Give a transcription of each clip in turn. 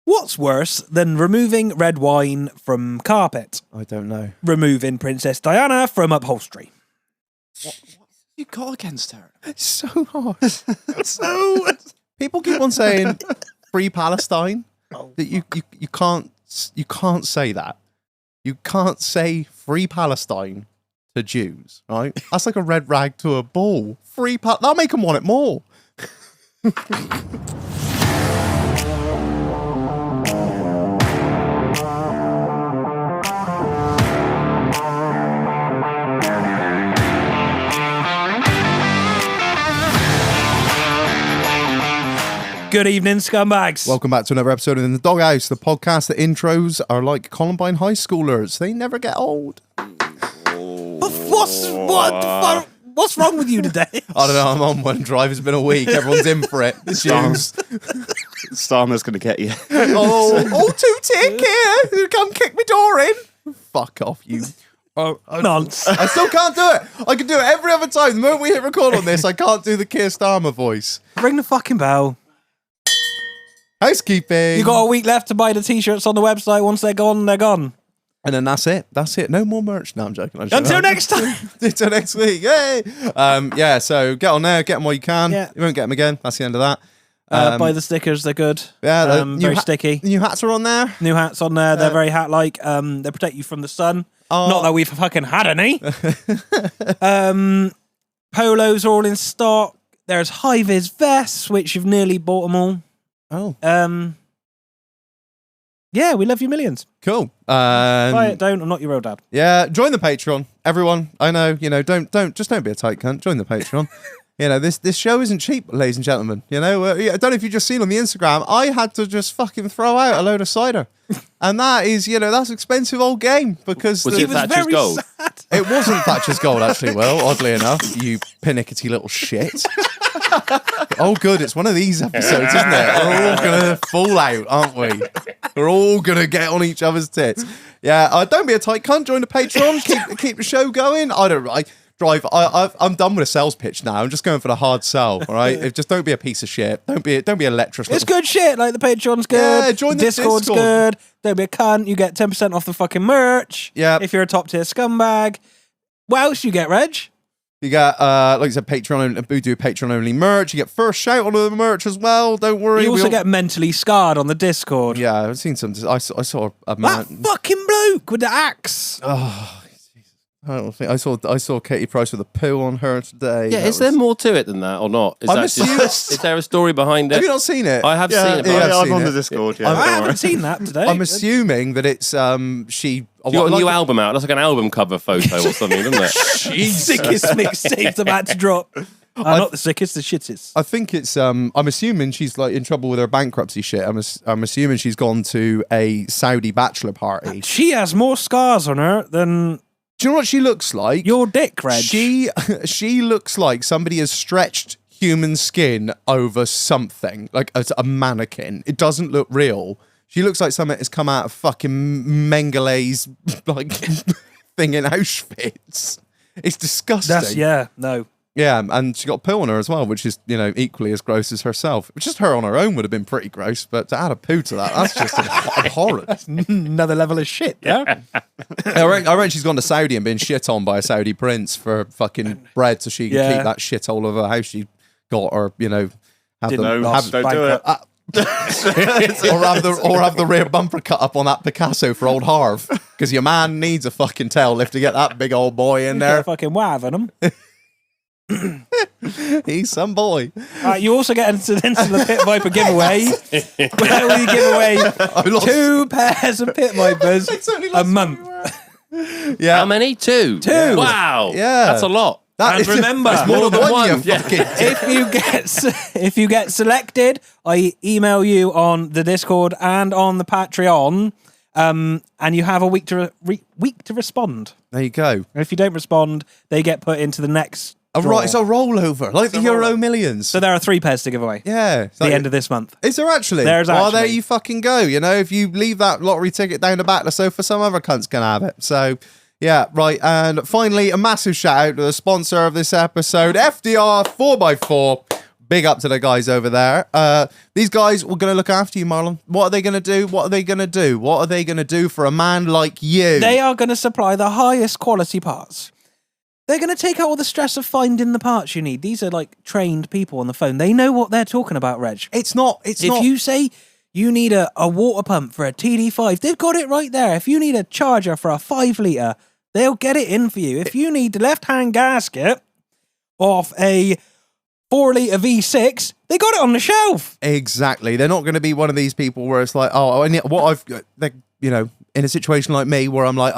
What's worse than removing red wine from carpet? I don't know. Removing Princess Diana from upholstery. What you got against her? It's so hard. So people keep on saying free Palestine. That you can't say that. You can't say free Palestine to Jews, right? That's like a red rag to a bull. That'll make them want it more. Good evening, scumbags. Welcome back to another episode of In the Doghouse, the podcast that intros are like Columbine high schoolers. They never get old. What's wrong with you today? I don't know, I'm on one drive. It's been a week. Everyone's in for it. Starmer's going to get you. Two tick here. Come kick my door in. Fuck off, you. Nonce. I still can't do it. I can do it every other time. The moment we hit record on this, I can't do the Keir Starmer voice. Ring the fucking bell. Housekeeping. You got a week left to buy the t-shirts on the website. Once they're gone, they're gone. And then that's it. That's it. No more merch. No, I'm joking. Until next time. Until next week. Yay. Yeah, so get on there. Get them while you can. Yeah. You won't get them again. That's the end of that. Buy the stickers. They're good. Yeah, very sticky. New hats are on there. New hats on there. They're very hat-like. They protect you from the sun. Not that we've fucking had any. Polos are all in stock. There's high-vis vests, which you've nearly bought them all. Oh. Yeah, we love you millions. Cool. Buy it, don't. I'm not your real dad. Yeah, join the Patreon. Everyone, I know, don't be a tight cunt. Join the Patreon. This show isn't cheap, ladies and gentlemen. I don't know if you've just seen on the Instagram, I had to just fucking throw out a load of cider. And that is, that's expensive old game because... Was it Thatcher's Gold? Sad. It wasn't Thatcher's Gold, actually, Will, oddly enough. You pinickety little shit. Oh, good. It's one of these episodes, isn't it? We're all going to fall out, aren't we? We're all going to get on each other's tits. Yeah, don't be a tight cunt. Join the Patreon. Keep the show going. I'm done with a sales pitch now. I'm just going for the hard sell, all right? Just don't be a piece of shit. Don't be a lecherous. It's good shit. Like the Patreon's good. Yeah, join the Discord's Discord. good. Don't be a cunt. You get 10% off the fucking merch. Yeah. If you're a top tier scumbag. What else you get, Reg? You got, like I said, Patreon. We do Patreon only merch. You get first shout on the merch as well. Don't worry. You also get mentally scarred on the Discord. Yeah, I've seen some. I saw a man. That fucking bloke with the axe. Oh, I don't think I saw Katie Price with a poo on her today. Yeah, is there more to it than that or not? Is there a story behind it? Have you not seen it? I have seen it. Yeah, I'm on the Discord. Yeah, I haven't seen that today. I'm assuming that it's she. You got a new album out. That's like an album cover photo or something, isn't it? Sickest mixtape's about to drop. Not the sickest, the shittest. I think it's. I'm assuming she's like in trouble with her bankruptcy shit. I'm assuming she's gone to a Saudi bachelor party. She has more scars on her than. Do you know what she looks like? Your dick, Reg. She looks like somebody has stretched human skin over something, like a mannequin. It doesn't look real. She looks like something has come out of fucking Mengele's like thing in Auschwitz. It's disgusting. Yeah, and she got poo on her as well, which is, equally as gross as herself. Just her on her own would have been pretty gross, but to add a poo to that's just abhorrent. That's another level of shit, yeah? I reckon she's gone to Saudi and been shit on by a Saudi prince for fucking bread so she can keep that shit all over how she got, or, have the rear bumper cut up on that Picasso for old Harv. Because your man needs a fucking tail lift to get that big old boy in there. Fucking waving him. He's some boy. You also get into the Pit Viper giveaway, where we give away 2 pairs of Pit Vipers a month. Yeah. How many? 2. Wow. Yeah. That's a lot. And remember, it's more than one. If you get selected, I email you on the Discord and on the Patreon, and you have a week to respond. There you go. And if you don't respond, they get put into the next. It's a rollover, like the Euro Millions. So there are 3 pairs to give away. Yeah. The end of this month. Is there actually? There's actually. Well, there you fucking go. If you leave that lottery ticket down the back of the sofa, some other cunt's going to have it. So, yeah, right. And finally, a massive shout out to the sponsor of this episode, FDR 4x4. Big up to the guys over there. These guys were going to look after you, Marlon. What are they going to do? What are they going to do? What are they going to do for a man like you? They are going to supply the highest quality parts. They're going to take out all the stress of finding the parts you need. These are like trained people on the phone. They know what they're talking about, Reg. It's not. If you say you need a water pump for a TD5, they've got it right there. If you need a charger for a 5 litre, they'll get it in for you. If you need the left-hand gasket off a 4 litre V6, they got it on the shelf. Exactly. They're not going to be one of these people where it's like, oh, and what in a situation like me where I'm like,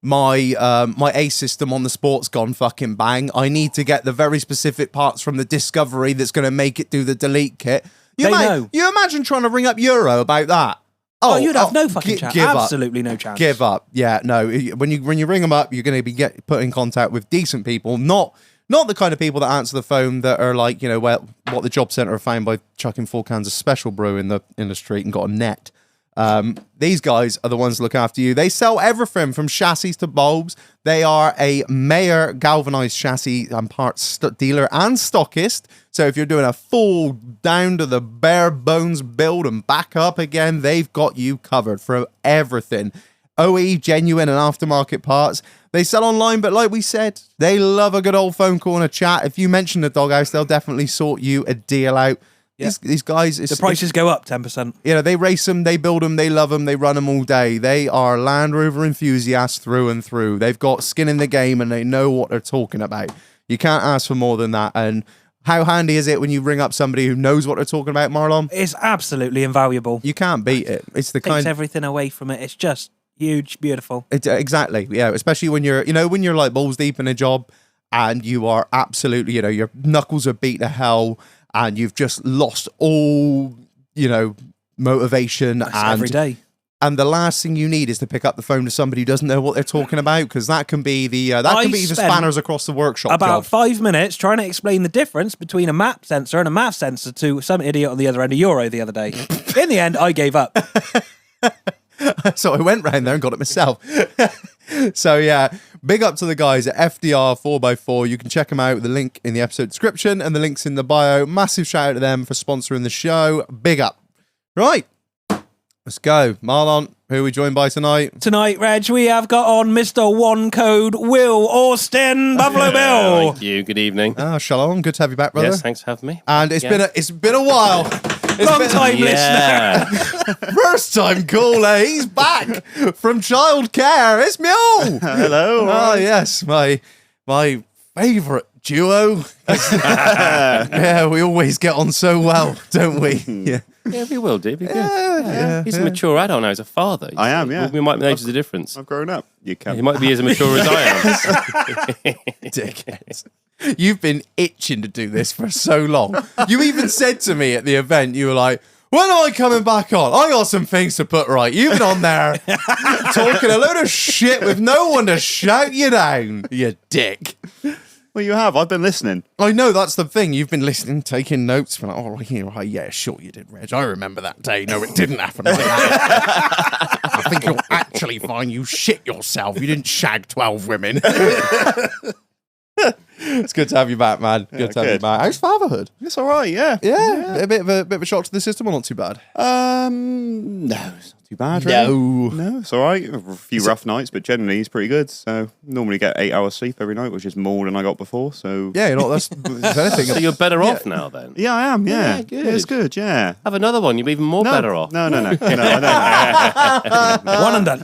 my A system on the sport's gone fucking bang. I need to get the very specific parts from the Discovery that's going to make it do the delete kit. You imagine trying to ring up Euro about that. Oh, you'd have no fucking chance. Absolutely no chance. Give up. Yeah, no. When you ring them up, you're going to be put in contact with decent people, not the kind of people that answer the phone that are like, what the job centre have found by chucking 4 cans of special brew in the street and got a net. These guys are the ones that look after you. They sell everything from chassis to bulbs. They are a Mayer galvanized chassis and parts dealer and stockist. So if you're doing a full down to the bare bones build and back up again, they've got you covered for everything. OE, genuine and aftermarket parts. They sell online, but like we said, they love a good old phone call and a chat. If you mention the Doghouse, they'll definitely sort you a deal out. Yeah. These guys... The prices go up 10%. They race them, they build them, they love them, they run them all day. They are Land Rover enthusiasts through and through. They've got skin in the game and they know what they're talking about. You can't ask for more than that. And how handy is it when you ring up somebody who knows what they're talking about, Marlon? It's absolutely invaluable. You can't beat it. It's the Takes everything away from it. It's just huge, beautiful. Exactly, yeah. Especially when you're, when you're like balls deep in a job and you are absolutely, your knuckles are beat to hell and you've just lost all, motivation. That's every day. And the last thing you need is to pick up the phone to somebody who doesn't know what they're talking about, because that can be the spanners across the workshop. About 5 minutes trying to explain the difference between a map sensor and a MAF sensor to some idiot on the other end of Euro the other day. In the end, I gave up. So I went round there and got it myself. So yeah, big up to the guys at FDR 4x4. You can check them out with the link in the episode description and the links in the bio. Massive shout out to them for sponsoring the show. Big up. Right, let's go. Marlon, who are we joined by tonight? Tonight, Reg, we have got on Mr. One Code Will Austin, Buffalo Bill. Thank you. Good evening. Shalom. Good to have you back, brother. Yes, thanks for having me. And it's been a while. Long time listener. First time caller. He's back from childcare. It's Mule. Hello. Oh yes, my favourite duo. Yeah, we always get on so well, don't we? Yeah. Yeah, we will do. Be good. Yeah, He's a mature adult now. He's a father. I am, yeah. We might notice the difference. I've grown up. You can. He might be as mature as I am. Dickheads. You've been itching to do this for so long. You even said to me at the event, you were like, when am I coming back on? I got some things to put right. You've been on there talking a load of shit with no one to shout you down, you dick. Well, you have. I've been listening. I know, that's the thing. You've been listening, taking notes. Like, yeah, sure you did, Reg. I remember that day. No, it didn't happen like that. I think you're actually fine. You shit yourself. You didn't shag 12 women. It's good to have you back, man. Good to have you back. How's fatherhood? It's all right, yeah. Yeah. A bit of a shock to the system, or not too bad? No, it's not too bad, really. No, it's all right. A few rough nights, but generally it's pretty good. So normally get 8 hours sleep every night, which is more than I got before. So yeah, that's anything. So you're better off now, then. Yeah, I am. Yeah, good. Yeah, it's good. Yeah. Have another one. You'll be even more better off. No, I don't. One and done.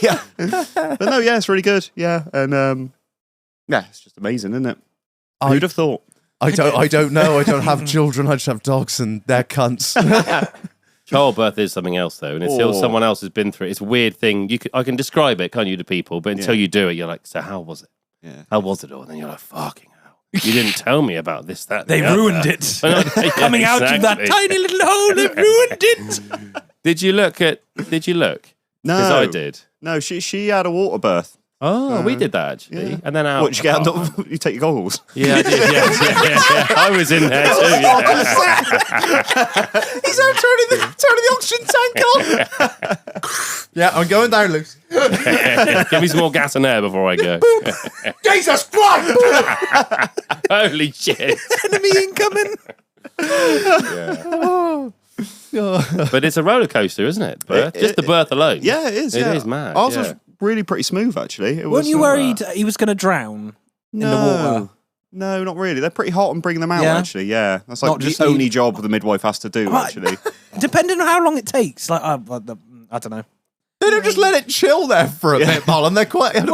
Yeah, but no, yeah, it's really good. Yeah, and yeah, it's just amazing, isn't it? Who'd have thought? I don't know. I don't have children. I just have dogs, and they're cunts. Childbirth is something else, though, and until someone else has been through it, it's a weird thing. I can describe it, can't you, to people? But until you do it, you're like, so how was it? Yeah. How was it all? And then you're like, fucking hell. You didn't tell me about this, that, They ruined it. Coming out of that tiny little hole, they ruined it. Did you look? No. Because I did. No, she had a water birth. Oh, we did that, actually. Yeah. And then out. What, you get you take your goggles? Yeah, I did. Yeah. I was in there too. Yeah. He's out turning the oxygen tank on. Yeah, I'm going down loose. Give me some more gas and air before I go. Jesus Christ! Holy shit. Enemy incoming. But it's a roller coaster, isn't it? Birth? Just the birth alone. Yeah, it is. It yeah. is mad. Ours was really pretty smooth, actually. Weren't you worried he was going to drown in the water? No, not really. They're pretty hot on bringing them out, Yeah? actually. Yeah, that's like Not the just only job the midwife has to do, Right. actually. Depending on how long it takes. Like, I don't know. They don't just let it chill there for a bit, Colin. They're quite. They're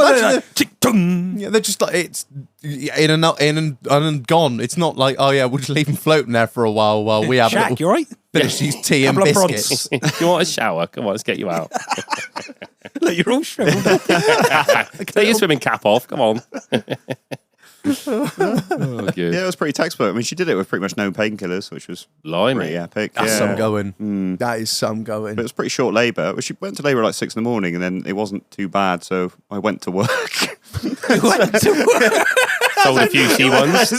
just like it's in and gone. It's not like we'll just leave them floating there for a while we have Shaq, you all right? finish these tea and Couple of biscuits. You want a shower? Come on, let's get you out. Look, you're all shriveled. Take your swimming cap off. Come on. Oh, good. Yeah, it was pretty textbook. I mean, she did it with pretty much no painkillers, which was Blimey. pretty epic. That's yeah. some going. That is some going. But it was pretty short labour. Well, she went to labour at like 6 in the morning, and then it wasn't too bad, so I went to work. Sold a few C1s.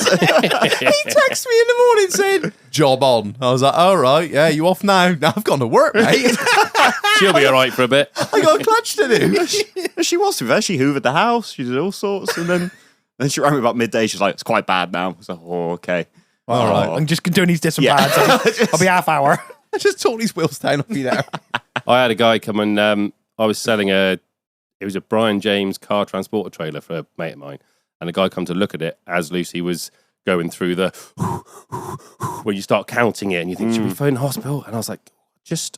He texted me in the morning saying, "Job on." I was like, "All right, yeah, you off now?" Now I've gone to work, mate. She'll be all right for a bit. I got a clutch to do. She was, to be fair. She hoovered the house. She did all sorts, and then she rang me about midday. She's like, "It's quite bad now." I was like, "Oh, okay." All right. I'm just doing these some pads. I'll be half hour. I just tore these wheels down. I'll be there. I had a guy come and I was selling it was a Brian James car transporter trailer for a mate of mine. And a guy come to look at it as Lucy was going through the when you start counting it and you think, should we phone the hospital? And I was like,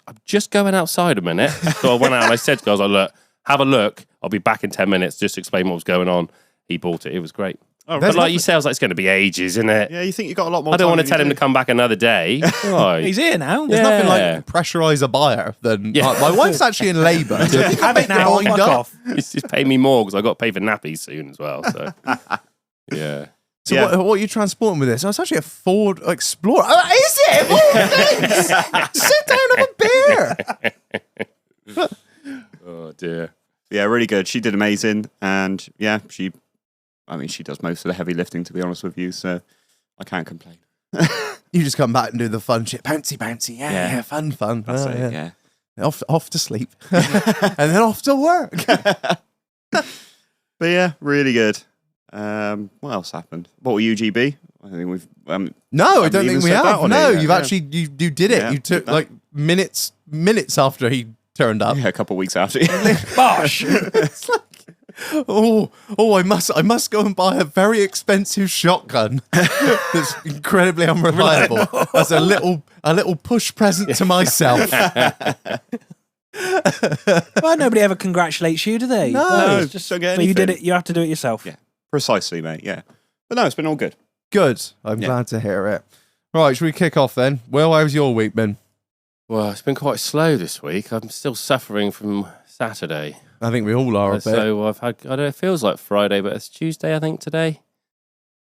I'm just going outside a minute. So I went out and I said to the guy, I was like, look, have a look. I'll be back in 10 minutes. Just explain what was going on. He bought it. It was great. Oh, but like you say, I was like, it's going to be ages, isn't it? Yeah, you think you got a lot more. I don't time want to than tell you him do. to come back another day. Right. He's here now. There's nothing like pressurize a buyer than my wife's actually in labour. Have it now. Fuck off. He's just paying me more because I got to pay for nappies soon as well. So yeah. So what are you transporting with this? Oh, it's actually a Ford Explorer. Oh, is it? Oh, thanks. Sit down, have a beer. Oh dear. Yeah, really good. She did amazing, and yeah, she does most of the heavy lifting, to be honest with you. So I can't complain. You just come back and do the fun shit. Bouncy. Yeah, fun. That's it. Yeah. Off to sleep. And then off to work. But yeah, really good. What else happened? What were UGB? I think we've. No, I don't think we have. No, you've yeah. actually you did it. Yeah, you took did that. like minutes after he turned up. Yeah, a couple of weeks after. Bosh. It's like, I must go and buy a very expensive shotgun that's incredibly unreliable as a little push present to myself. Well, nobody ever congratulates you, do they? No, it's just don't get so you did anything. it. You have to do it yourself. Yeah, precisely, mate. Yeah, but no, it's been all good. Good. I'm glad to hear it. Right, should we kick off then? Well, how's your week been? Well, it's been quite slow this week. I'm still suffering from Saturday. I think we all are a bit. So I've had, I don't know, it feels like Friday, but it's Tuesday, I think, today.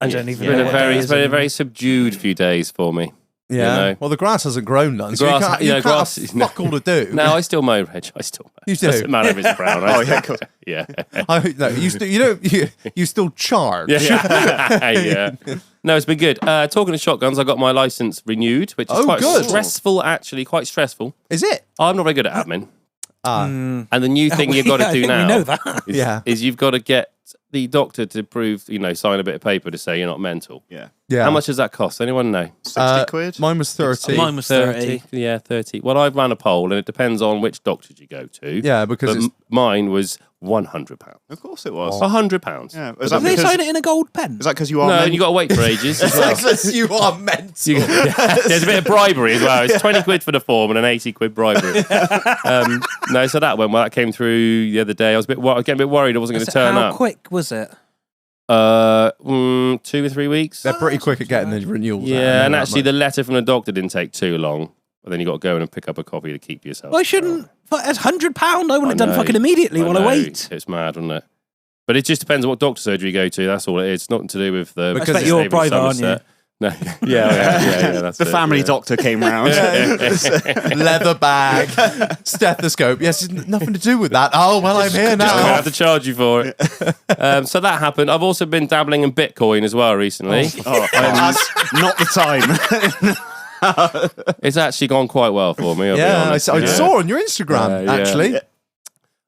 I don't even It's know. been a very subdued few days for me. Yeah. You know? Well, the grass hasn't grown none, so grass- you can't grass- have fuck all to do. No, I still mow, Reg. I still mow. You do? Doesn't matter if it's brown. Oh, yeah, cool. Yeah. You still charge. Yeah. No, it's been good. Talking of shotguns, I got my license renewed, which is quite good. stressful, actually. Quite stressful. Is it? I'm not very good at admin. Ah, And the new thing you've got to I do think now we know that. is you've got to get the doctor to prove, sign a bit of paper to say you're not mental. Yeah, yeah. How much does that cost? Anyone know? 60 quid. Mine was 30. Mine was 30. Yeah, 30. Well, I've run a poll, and it depends on which doctors you go to. Yeah, because But it's mine was £100. Of course it was. £100. Yeah, Did is that they because? sign it in a gold pen? Is that because you are? No, men- and you got to wait for ages as well. Unless you are mental. There's a bit of bribery as well. It's 20 quid for the form and an 80 quid bribery. No, so that went well. That came through the other day. I was getting a bit worried I wasn't going to turn How up. quick was it? 2 or 3 weeks. They're pretty quick at getting the renewals. Yeah, and actually the letter from the doctor didn't take too long. But then you got to go in and pick up a copy to keep yourself. I shouldn't. That's £100. I would have done know. fucking immediately while I know. wait. It's mad, isn't it? But it just depends on what doctor surgery you go to. That's all it is. It's nothing to do with the. Because I bet you're disabled private, aren't you? Somerset. No, yeah. That's the it, family yeah. doctor came round. Leather bag, stethoscope. Yes, it's nothing to do with that. Oh, well, I'm here I now. have to charge you for it. So that happened. I've also been dabbling in Bitcoin as well recently. That's not the time. It's actually gone quite well for me. I'll be Yeah, I honest. saw on your Instagram, Yeah. actually.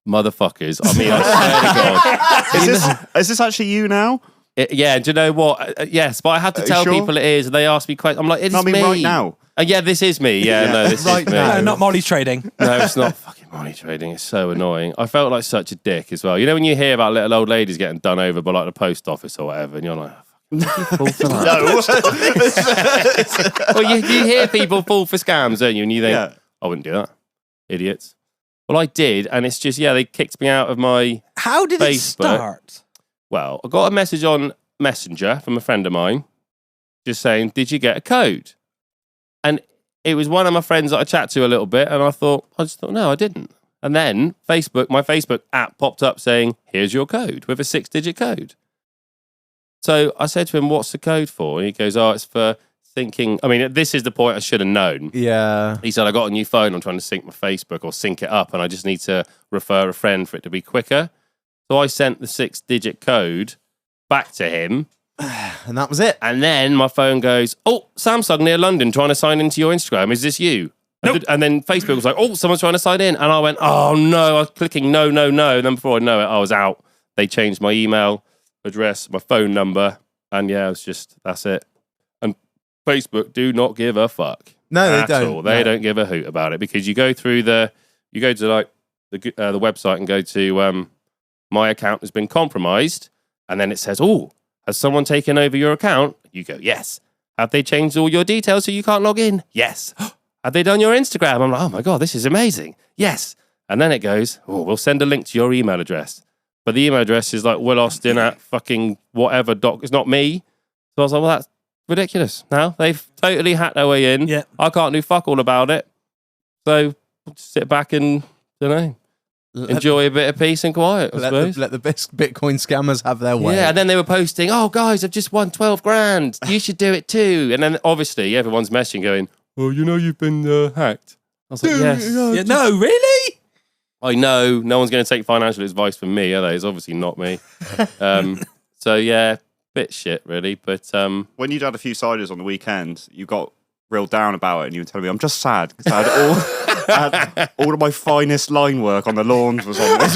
Motherfuckers. I mean, I swear to God. Is this actually you now? Yeah, do you know what? Yes, but I have to tell sure? people it is. And they ask me questions. I'm like, it's I mean, me. right now. Yeah, this is me. Yeah, no, this Right is me. now. No, not Molly's trading. No, it's not fucking money trading. It's so annoying. I felt like such a dick as well. You know when you hear about little old ladies getting done over by like the post office or whatever, and you're like, fall for that. Well, you hear people fall for scams, don't you? And you think, I wouldn't do that. Idiots. Well, I did, and it's just, they kicked me out of my How did Facebook. it start? Well, I got a message on Messenger from a friend of mine just saying, did you get a code? And it was one of my friends that I chat to a little bit, and I thought, no, I didn't. And then my Facebook app popped up saying, here's your code with a 6-digit code. So I said to him, what's the code for? And he goes, it's for thinking. I mean, this is the point I should have known. Yeah. He said, I got a new phone. I'm trying to sync my Facebook or sync it up, and I just need to refer a friend for it to be quicker. So I sent the 6-digit code back to him. And that was it. And then my phone goes, Samsung near London trying to sign into your Instagram. Is this you? Nope. And then Facebook was like, someone's trying to sign in. And I went, oh no. I was clicking no. And then before I know it, I was out. They changed my email address, my phone number. And it was just, that's it. And Facebook do not give a fuck. No, they at don't. all. They don't give a hoot about it, because you go to the website and go to my account has been compromised. And then it says, has someone taken over your account? You go, yes. Have they changed all your details so you can't log in? Yes. Have they done your Instagram? I'm like, oh my God, this is amazing. Yes. And then it goes, we'll send a link to your email address. But the email address is like Will.Austin at fucking whatever doc. It's not me. So I was like, well, that's ridiculous. Now they've totally hacked their way in. Yeah. I can't do fuck all about it. So I'll just sit back and, enjoy a bit of peace and quiet, I suppose. Let the Bitcoin scammers have their way. Yeah, and then they were posting, guys, I've just won 12 grand. You should do it too. And then obviously everyone's messaging going, you've been hacked. I was like, yes. Yeah, no, really? I know. No one's going to take financial advice from me, are they? It's obviously not me. So yeah, bit shit really. But when you'd had a few ciders on the weekend, you got real down about it, and you were telling me, I'm just sad because I had all of my finest line work on the lawns was on this.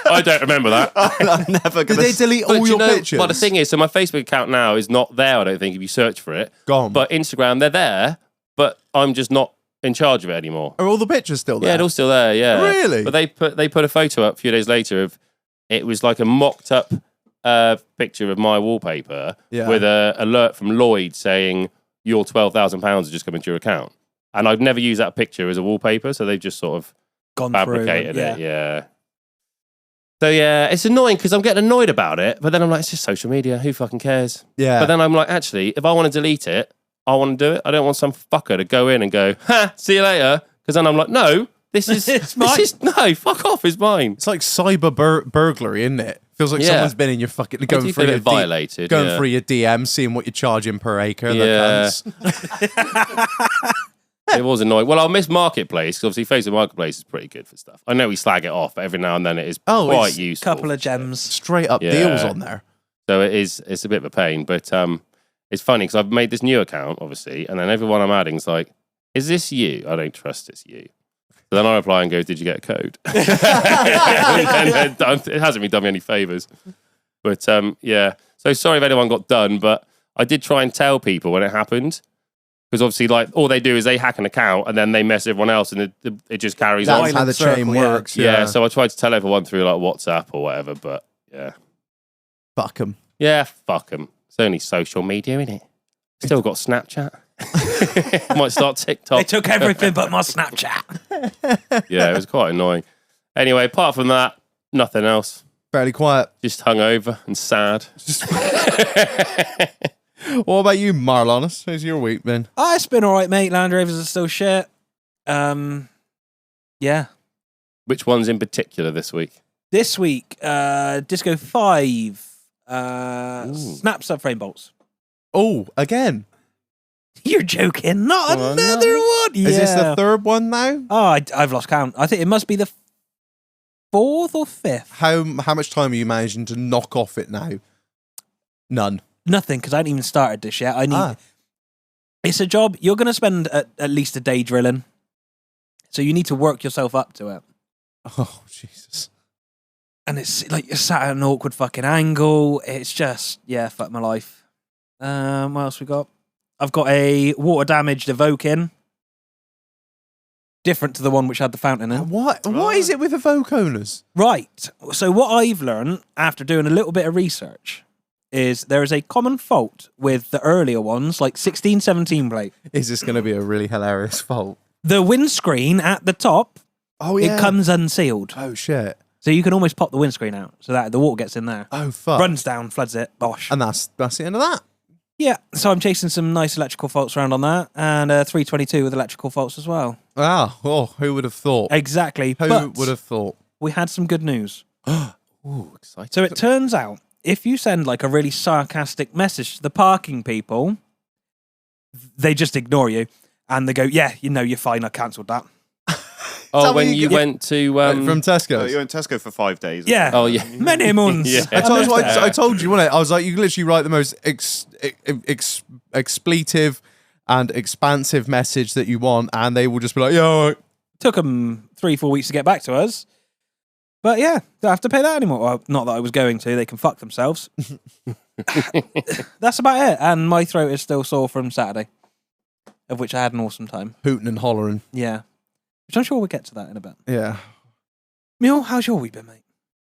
I don't remember that. I'm never Did gonna. they delete all your pictures? Well, the thing is, so my Facebook account now is not there, I don't think, if you search for it. Gone. But Instagram, they're there, but I'm just not in charge of it anymore. Are all the pictures still there? Yeah, they're all still there, yeah. Really? But they put a photo up a few days later of, it was like a mocked up picture of my wallpaper with a alert from Lloyd saying your £12,000 has just come into your account. And I've never used that picture as a wallpaper, so they've just sort of Gone fabricated through, it. Yeah. So yeah, it's annoying because I'm getting annoyed about it, but then I'm like, it's just social media. Who fucking cares? Yeah. But then I'm like, actually, if I want to delete it, I want to do it. I don't want some fucker to go in and go, see you later. Because then I'm like, no, this is It's mine. No, fuck off, it's mine. It's like cyber burglary, isn't it? Feels like someone's been in your fucking going through your violated, going through your DM, seeing what you're charging per acre. Yeah. It was annoying. Well, I'll miss Marketplace because obviously Facebook Marketplace is pretty good for stuff. I know we slag it off, but every now and then it is quite it's useful. Couple of gems. Straight up deals on there. So it's a bit of a pain, but it's funny because I've made this new account, obviously, and then everyone I'm adding is like, is this you? I don't trust it's you. So then I reply and go, did you get a code? And it hasn't really done me any favours. But yeah. So sorry if anyone got done, but I did try and tell people when it happened. Because obviously, like, all they do is they hack an account and then they mess everyone else and it just carries on. That's how the chain works. Yeah, so I tried to tell everyone through, like, WhatsApp or whatever, but yeah. Fuck them. Yeah, fuck them. It's only social media, innit? Still got Snapchat. Might start TikTok. They took everything but my Snapchat. Yeah, it was quite annoying. Anyway, apart from that, nothing else. Fairly quiet. Just hungover and sad. What about you, Marlonis? How's your week been? Oh, it's been all right, mate. Land Rovers are still shit. Yeah. Which ones in particular this week? This week, Disco 5, Snap subframe bolts. Oh, again. You're joking. Not Oh, another one. Yeah. Is this the third one now? Oh, I've lost count. I think it must be the fourth or fifth. How much time are you managing to knock off it now? None. Nothing, because I haven't even started this yet. I need. It's a job. You're going to spend at least a day drilling. So you need to work yourself up to it. Oh, Jesus. and it's like you're sat at an awkward fucking angle. It's just, yeah, fuck my life. What else we got? I've got a water damaged Evoke-in. Different to the one which had the fountain in. What is it with Evoque owners? Right. So what I've learned after doing a little bit of research is there is a common fault with the earlier ones, like 16, 17 plate. Is this going to be a really hilarious fault? The windscreen at the top, it comes unsealed. Oh, shit. So you can almost pop the windscreen out so that the water gets in there. Oh, fuck. Runs down, floods it, bosh. And that's the end of that. Yeah, so I'm chasing some nice electrical faults around on that, and 322 with electrical faults as well. Ah, who would have thought? Exactly. Who would have thought? We had some good news. Ooh, exciting. So it turns out, if you send like a really sarcastic message to the parking people, they just ignore you, and they go, yeah, you're fine, I cancelled that. Oh, when you went to... from Tesco. You went to Tesco for 5 days. Yeah. Oh, yeah. Many months. Yeah. I told you, wasn't it? I was like, you can literally write the most expletive and expansive message that you want, and they will just be like, yeah, all right. Took them 3-4 weeks to get back to us. But yeah, don't have to pay that anymore. Well, not that I was going to. They can fuck themselves. That's about it. And my throat is still sore from Saturday, of which I had an awesome time. Hooting and hollering. Yeah. Which I'm sure we'll get to that in a bit. Yeah. Mule, how's your week been, mate?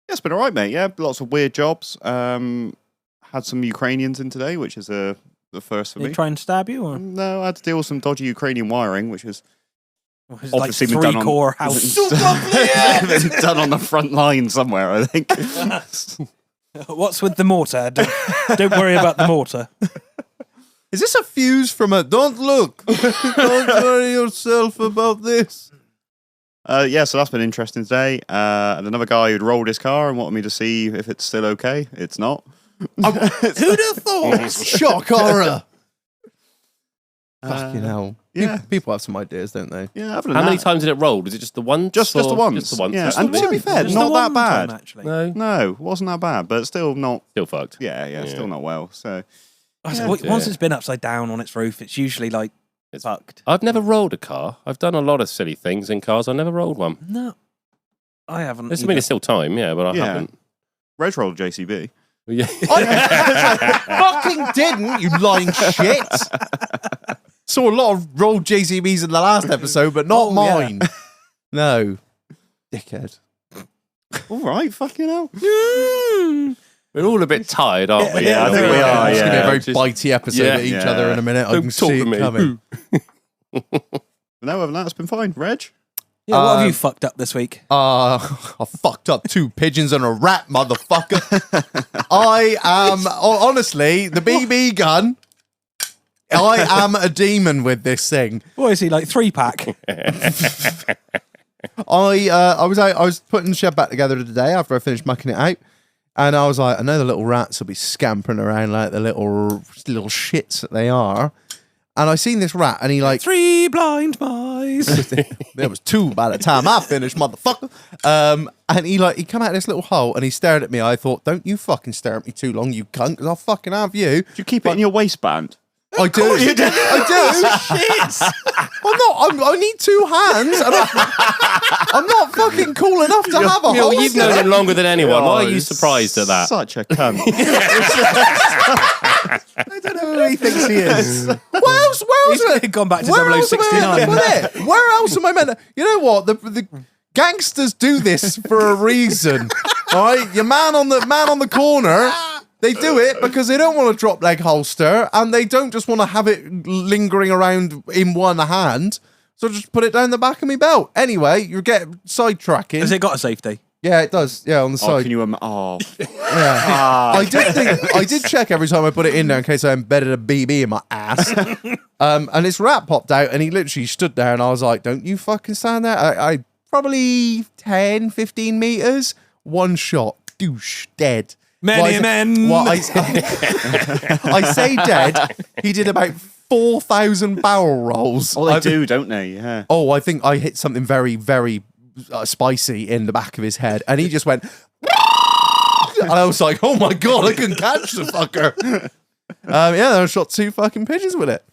Yeah, it's been all right, mate. Yeah, lots of weird jobs. Had some Ukrainians in today, which is the first for They me. try and stab you? Or? No, I had to deal with some dodgy Ukrainian wiring, which is It's obviously like been done on 3-core house. been done on the front line somewhere, I think. What's with the mortar? Don't worry about the mortar. Is this a fuse from a... Don't look. Don't worry yourself about this. Yeah, so that's been an interesting today. And another guy who'd rolled his car and wanted me to see if it's still okay. It's not. Who'd have thought? Shock horror. Fucking hell. Yeah. People have some ideas, don't they? Yeah, other than How many that- times did it roll? Was it just the one? Just the once. Just the once. Yeah, Just and the to be one. fair, Just not the that one bad. time, actually. No, No, wasn't that bad, but still not. still fucked. Yeah, still not well. So Once it's been upside down on its roof, it's usually like It's fucked. I've never rolled a car. I've done a lot of silly things in cars. I've never rolled one. No, I haven't. I mean, it's still time, yeah, but I Yeah. haven't. Reg rolled JCB. Yeah. Fucking didn't, you lying shit. Saw a lot of rolled JCBs in the last episode, but not mine. No. Dickhead. All right, fucking hell. We're all a bit tired, aren't we? Yeah, I think we are, It's going to be a very Just- bitey episode Yeah. at each Yeah. other in a minute. I Don't can talk see to it me. coming. No, other than that, it's been fine. Reg? Yeah, what have you fucked up this week? I fucked up 2 pigeons and a rat, motherfucker. I am, honestly, the BB gun, I am a demon with this thing. What is he, like 3-pack? I was putting the shed back together today after I finished mucking it out, and I was like, I know the little rats will be scampering around like the little shits that they are. And I seen this rat, and he like 3 blind mice. there was 2 by the time I finished, motherfucker. And he come out of this little hole, and he stared at me. I thought, don't you fucking stare at me too long, you cunt, because I'll fucking have you. Do you keep it in your waistband? I do. I do. Shit. I need 2 hands, and I'm not fucking cool enough to have a Neil, holster. you've known it longer than anyone. Why are you Oh, surprised at that? Such a cunt. I don't know who he thinks he is. Where else He's gone back to where else am I 0069. meant to- Where else am I meant to... You know what? The gangsters do this for a reason. All right? Your man on the corner, they do it because they don't want a drop leg holster, and they don't just want to have it lingering around in one hand. So just put it down the back of my belt. Anyway, you get sidetracking. Has it got a safety? Yeah, it does. Yeah, on the Oh, side. can you... Oh. Yeah. I did check every time I put it in there in case I embedded a BB in my ass. And this rat popped out, and he literally stood there, and I was like, don't you fucking stand there. I probably 10, 15 meters, 1 shot, douche, dead. Many men. I say dead. He did about 4,000 barrel rolls. Oh, they do, don't they? Yeah. Oh, I think I hit something very, very spicy in the back of his head, and he just went. And I was like, "Oh my god, I can catch the fucker!" Yeah, I shot 2 fucking pigeons with it.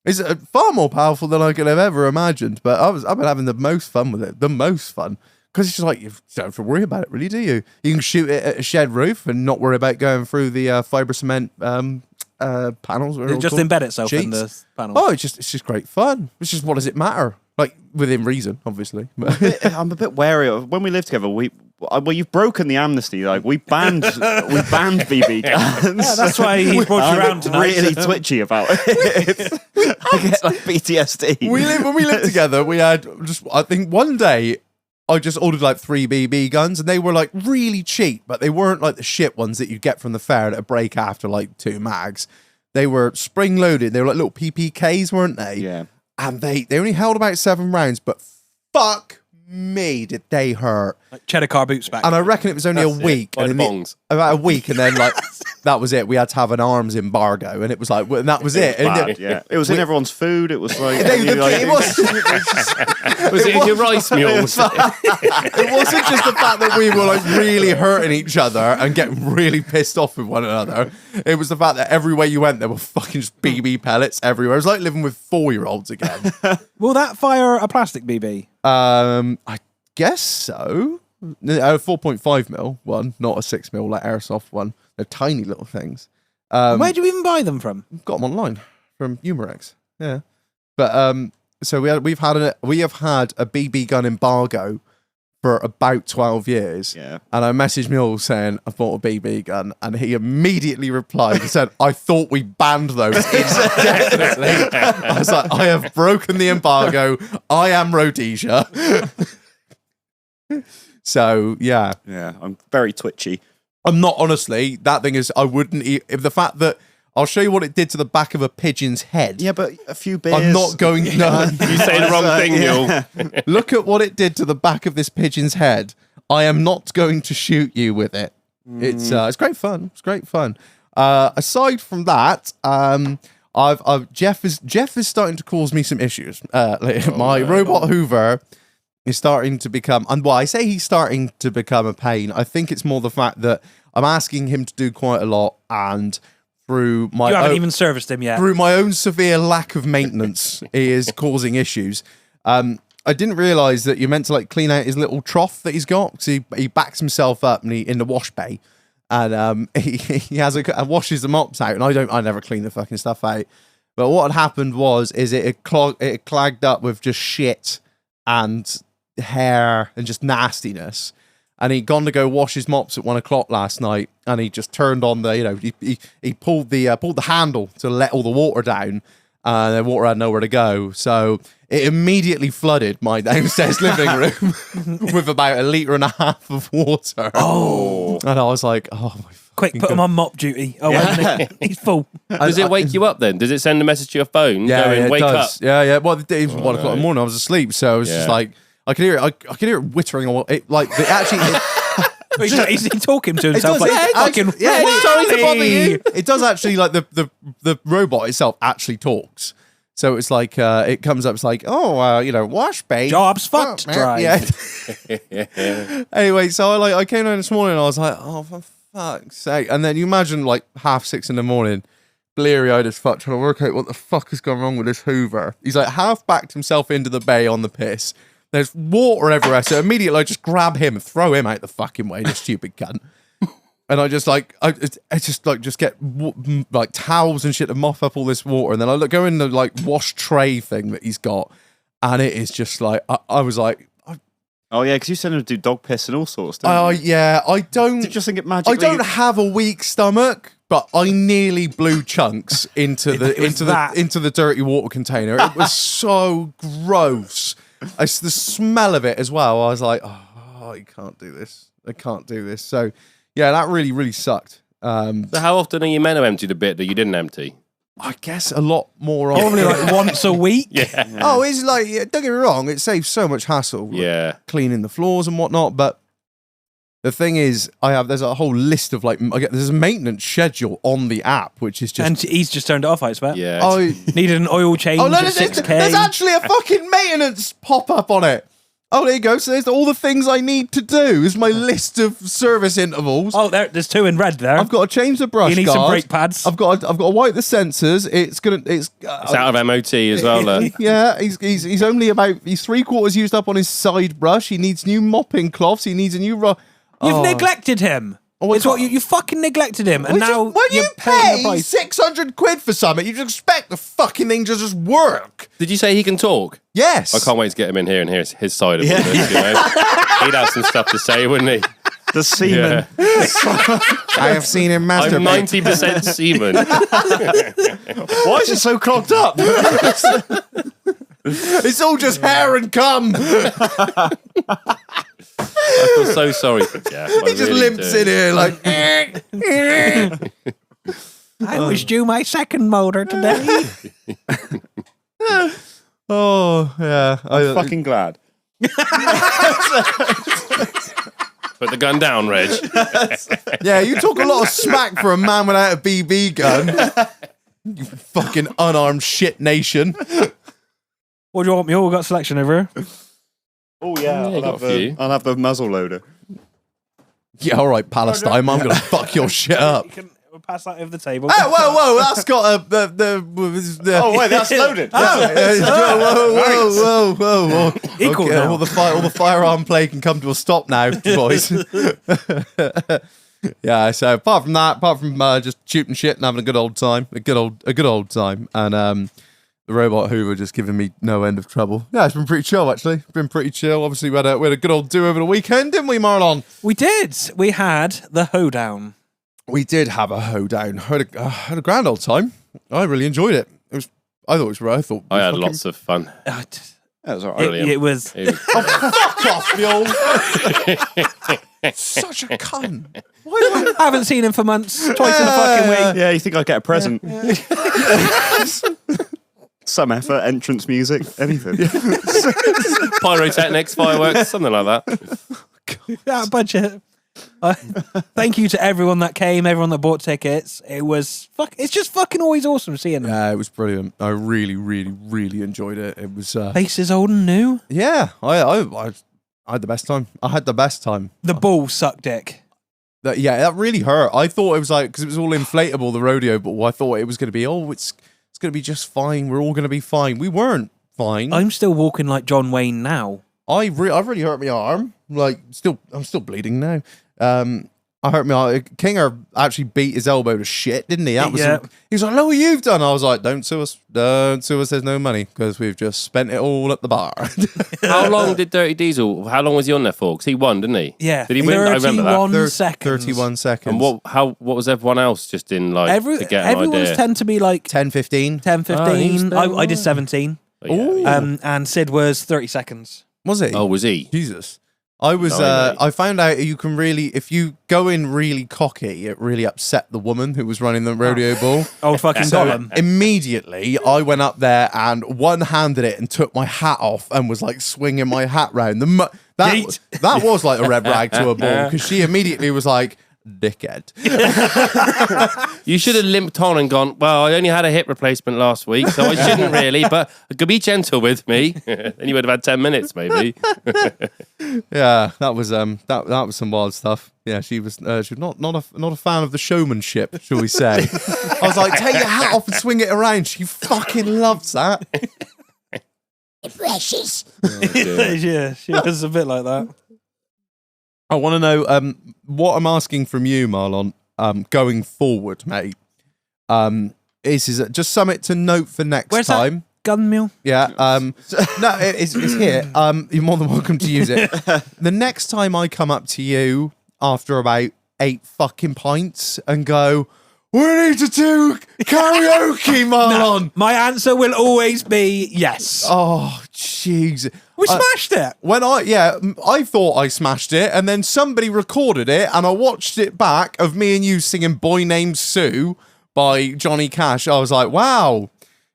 It's far more powerful than I could have ever imagined. But I've been having the most fun with it. The most fun Because it's just like, you don't have to worry about it, really, do you? You can shoot it at a shed roof and not worry about going through the fibre cement panels. It just embed itself in the panels. Oh, it's just great fun. It's just, what does it matter? Like, within reason, obviously. I'm a bit wary of when we live together. Well, you've broken the amnesty. Like we banned BB guns. Yeah, that's why he brought you around tonight. Really twitchy about it. I get like PTSD. When we lived together, we had I think one day I just ordered like 3 BB guns, and they were like really cheap, but they weren't like the shit ones that you get from the fair that break after like 2 mags. They were spring loaded. They were like little PPKs, weren't they? Yeah. And they only held about 7 rounds, but fuck me, did they hurt. Like cheddar car boots back. And I reckon it was only a week. By the bongs. About a week, and then like that was it. We had to have an arms embargo, and it was like, and that was it. Bad, yeah. It was in everyone's food. It was like, it was it in your rice mules? It wasn't just the fact that we were like really hurting each other and getting really pissed off with one another. It was the fact that everywhere you went, there were fucking just BB pellets everywhere. It was like living with 4-year-olds again. Will that fire a plastic BB? I guess so. A 4.5mm one, not a 6mm like airsoft one. They're tiny little things. Where do you even buy them from? Got them online from Humorex. Yeah, but so we have had a BB gun embargo for about 12 years. Yeah. And I messaged Mule saying I bought a BB gun, and he immediately replied. He said, "I thought we banned those indefinitely." I was like, "I have broken the embargo. I am Rhodesia." So yeah, I'm very twitchy. I'm not, honestly. That thing is, I wouldn't eat. If the fact that I'll show you what it did to the back of a pigeon's head. Yeah, but a few beers. I'm not going. No, You say the wrong thing, Mule. look at what it did to the back of this pigeon's head. I am not going to shoot you with it. It's great fun. It's great fun. Aside from that, Jeff is starting to cause me some issues. My robot Hoover is starting to become, and I say he's starting to become a pain. I think it's more the fact that I'm asking him to do quite a lot, and through my You haven't even serviced him yet. through my own severe lack of maintenance, he is causing issues. I didn't realise that you're meant to like clean out his little trough that he's got. So he backs himself up and in the wash bay, and he washes the mops out, and I never clean the fucking stuff out. But what had happened is it clagged up with just shit and hair and just nastiness. And he'd gone to go wash his mops at 1 o'clock last night, and he just turned on the, he pulled the handle to let all the water down, and the water had nowhere to go. So it immediately flooded my downstairs living room with about 1.5 liters of water. Oh. And I was like, oh my. Quick, put him on mop duty. Oh, he's full. Does it wake you up then? Does it send a message to your phone? Going, wake up. Yeah. Well, it was 1 o'clock in the morning. I was asleep, so I was just like, I could hear it. I could hear it whittering. He's talking to himself. Sorry to bother you. Sorry. It does actually, like the robot itself actually talks. So it's like it comes up. It's like, wash bay. Jobs fucked. Drive. Yeah. Anyway, so I came down this morning and I was like, oh, for fuck's sake. And then you imagine like 6:30 in the morning, bleary-eyed as fuck, trying to work out what the fuck has gone wrong with this Hoover. He's like half backed himself into the bay on the piss. There's water everywhere, so immediately I just grab him and throw him out the fucking way, this stupid cunt. And I just get like towels and shit to mop up all this water, and then I go in the like wash tray thing that he's got, and it is just like I was like, oh yeah, because you send him to do dog piss and all sorts. Don't you? Yeah, I don't. Did you just think it magically? I don't have a weak stomach, but I nearly blew chunks into the dirty water container. It was so gross. The smell of it as well. I was like, oh, I can't do this. I can't do this. So, yeah, that really, really sucked. So how often are you meant to empty the bit that you didn't empty? I guess a lot more often. Probably like once a week. Yeah. Oh, it's like, don't get me wrong, it saves so much hassle. Yeah. Cleaning the floors and whatnot, but the thing is, there's a whole list of there's a maintenance schedule on the app, which is just. And he's just turned it off, I expect. Yeah. Needed an oil change at 6K. There's actually a fucking maintenance pop up on it. Oh, there you go. So there's all the things I need to do. Is my list of service intervals. Oh, there's 2 in red there. I've got to change the brush You need guard. some brake pads. I've got to wipe the sensors. It's out of MOT as well. Yeah, he's only he's 3/4 used up on his side brush. He needs new mopping cloths. He needs a new. You've neglected him. Oh, It's what you fucking neglected him, and now when you're you paying the pay price. 600 quid for something, you just expect the fucking thing to just work. Did you say he can talk? Yes. I can't wait to get him in here and hear his side of all this. You know? He'd have some stuff to say, wouldn't he? The semen. I have seen him masturbate. I'm 90% semen. Why is it so clogged up? It's all just hair and cum. I feel so sorry for Jeff. He just limps in here like. I was due my second motor today. Oh yeah, I'm fucking glad. Put the gun down, Reg. Yeah, you talk a lot of smack for a man without a BB gun. You fucking unarmed shit nation. What do you want, Mule? We've got selection over here. Oh yeah, you got a few. I'll have the muzzle loader. Yeah, all right, Palestine. I'm gonna fuck your shit up. We'll pass that over the table. Oh, whoa! That's got the. Oh wait, that's loaded. Whoa! Equal Okay, now. all the firearm play can come to a stop now, boys. Yeah. So apart from just shooting shit and having a good old time, a good old time, and the robot Hoover just giving me no end of trouble. Yeah, it's been pretty chill actually. It's been pretty chill. Obviously, we had a good old do over the weekend, didn't we, Marlon? We did. We had the hoedown. We did have a hoedown. Had a grand old time. I really enjoyed it. I thought it was right. I had lots of fun. That was all right. It was. Fuck off, Mule. Such a cunt. I haven't seen him for months. Twice in a fucking week. Yeah, you think I'd get a present? Some effort, entrance music, anything. Pyrotechnics, fireworks, something like that. Out of budget. Thank you to everyone that came, everyone that bought tickets. It's just fucking always awesome seeing them. Yeah, it was brilliant. I really, really, really enjoyed it. It was. Faces old and new. Yeah, I had the best time. I had the best time. The ball sucked dick. That really hurt. I thought it was like, because it was all inflatable, the rodeo ball. I thought it was going to be, it's going to be just fine. We're all going to be fine. We weren't fine. I'm still walking like John Wayne now. I've really hurt my arm. Like, I'm still bleeding now. I hurt my arm. Kinger actually beat his elbow to shit, didn't he? That was. Yeah. He was like, "Look what you've done." I was like, "Don't sue us. Don't sue us. There's no money because we've just spent it all at the bar." How long did Dirty Diesel? How long was he on there for? Because he won, didn't he? Yeah. Did he win? I remember that. 31 seconds. 31 seconds. And what was everyone else just in like to get an everyone's idea? tend to be like 10, 15. 10, 15. I did 17. Oh, yeah. And Sid was 30 seconds. Was it? Oh, was he? Jesus. I was. Blimey. I found out you can really, if you go in really cocky, it really upset the woman who was running the rodeo ball. Old fucking So Gollum. immediately, I went up there and one-handed it and took my hat off and was like swinging my hat round. That was like a red rag to a ball because she immediately was like, "Dickhead." You should have limped on and gone, well, I only had a hip replacement last week, so I shouldn't really, but could be gentle with me. Then you would have had 10 minutes, maybe. Yeah, that was that was some wild stuff. Yeah, she was not a fan of the showmanship, shall we say? I was like, take your hat off and swing it around. She fucking loves that. Precious. Yeah, she was a bit like that. I want to know what I'm asking from you, Marlon, going forward, mate. Is just something to note for next Where's time. that gun mule? Yeah. No, it's here. You're more than welcome to use it. The next time I come up to you after about 8 fucking pints and go, "We need to do karaoke, Marlon." No, my answer will always be yes. Oh, jeez. We smashed it. I thought I smashed it, and then somebody recorded it, and I watched it back of me and you singing "Boy Named Sue" by Johnny Cash. I was like, wow,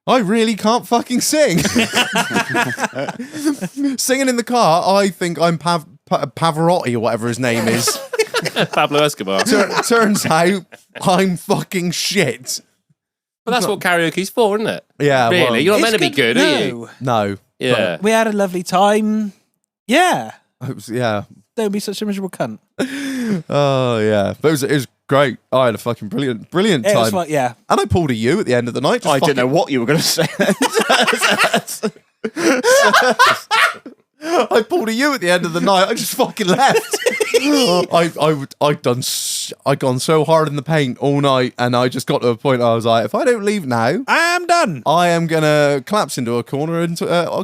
I really can't fucking sing. Singing in the car, I think I'm Pavarotti or whatever his name is. Pablo Escobar. Turns out I'm fucking shit. But that's what karaoke's for, isn't it? Yeah, Really? well, You're not It's meant to be good, are you? no. Yeah. We had a lovely time. Yeah. Yeah. Don't be such a miserable cunt. Oh yeah, but it was great. I had a fucking brilliant It time. was like, yeah. And I pulled a U at the end of the night. Just I didn't know what you were going to say. I pulled a U at the end of the night. I just fucking left. I'd gone so hard in the paint all night, and I just got to a point where I was like, if I don't leave now, I'm done. I am gonna collapse into a corner and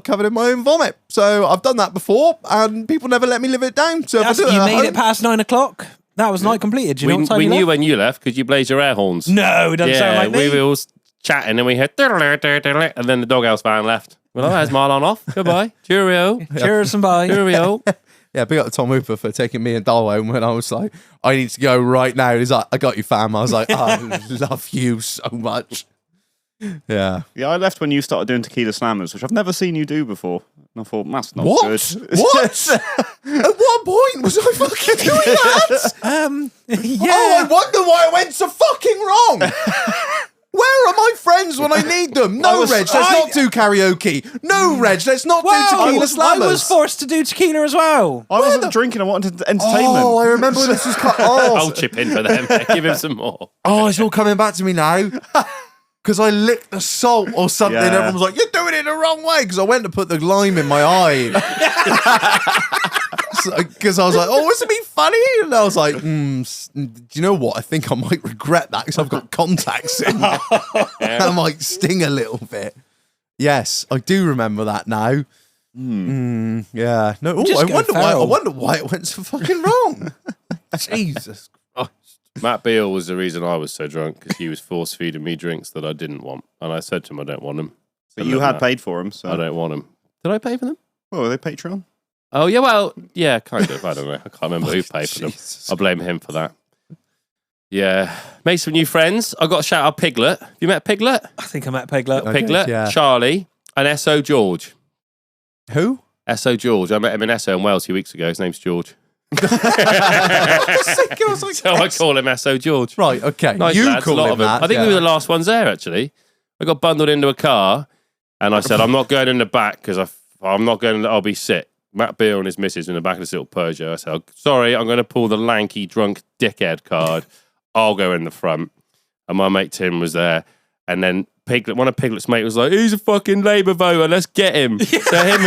covered in my own vomit. So I've done that before, and people never let me live it down. So if I do You at made home- it past 9 o'clock. That was night completed. Do you know what time we you knew left? when you left because you blazed your air horns. No, it doesn't sound like me. we were all chatting and we heard, and then the doghouse van left. Well, there's Marlon off. Goodbye. Cheerio. Cheers and bye. Cheerio. Yeah, big up to Tom Hooper for taking me and Dal home when I was like, I need to go right now. He's like, I got you, fam. I was like, I love you so much. Yeah. Yeah, I left when you started doing tequila slammers, which I've never seen you do before. And I thought, that's not What? good. What? At what point was I fucking doing that? Yeah. Oh, I wonder why I went so fucking wrong. Where are my friends when I need them? No, Reg, let's not do karaoke. No, Reg, let's not do tequila I slammers. was forced to do tequila as well. I wasn't drinking, I wanted entertainment. Oh, I remember when this was cut off. I'll chip in for them. Give him some more. Oh, it's all coming back to me now. Because I licked the salt or something. Yeah. Everyone was like, you're doing it the wrong way. Because I went to put the lime in my eye. Because I was like, oh, isn't it funny? And I was like, do you know what? I think I might regret that because I've got contacts in. That might sting a little bit. Yes, I do remember that now. Yeah. No, Just I go wonder feral. why it went so fucking wrong. Jesus Christ. Matt Beale was the reason I was so drunk because he was force feeding me drinks that I didn't want. And I said to him, I don't want them. But you had paid for them, so. I don't want them. Did I pay for them? Oh, are they Patreon? Oh, yeah, well, yeah, kind of. I don't know. I can't remember who paid for them. Jesus. I blame him for that. Yeah. Made some new friends. I got to shout out Piglet. Have you met Piglet? I think I met Peglet. Okay, Piglet, yeah. Charlie, and S.O. George. Who? S.O. George. I met him in S.O. in Wales a few weeks ago. His name's George. I was like, So I call him S.O. George. right, okay. Nice you lads, call a lot him of them. that. I think yeah. we were the last ones there, actually. I got bundled into a car, and I said, I'm not going in the back because I'm not going. I'll be sick. Matt Beale and his missus in the back of this little Peugeot. I said, sorry, I'm going to pull the lanky, drunk dickhead card. I'll go in the front. And my mate Tim was there. And then Piglet, one of Piglet's mate was like, he's a fucking Labour voter. Let's get him. So him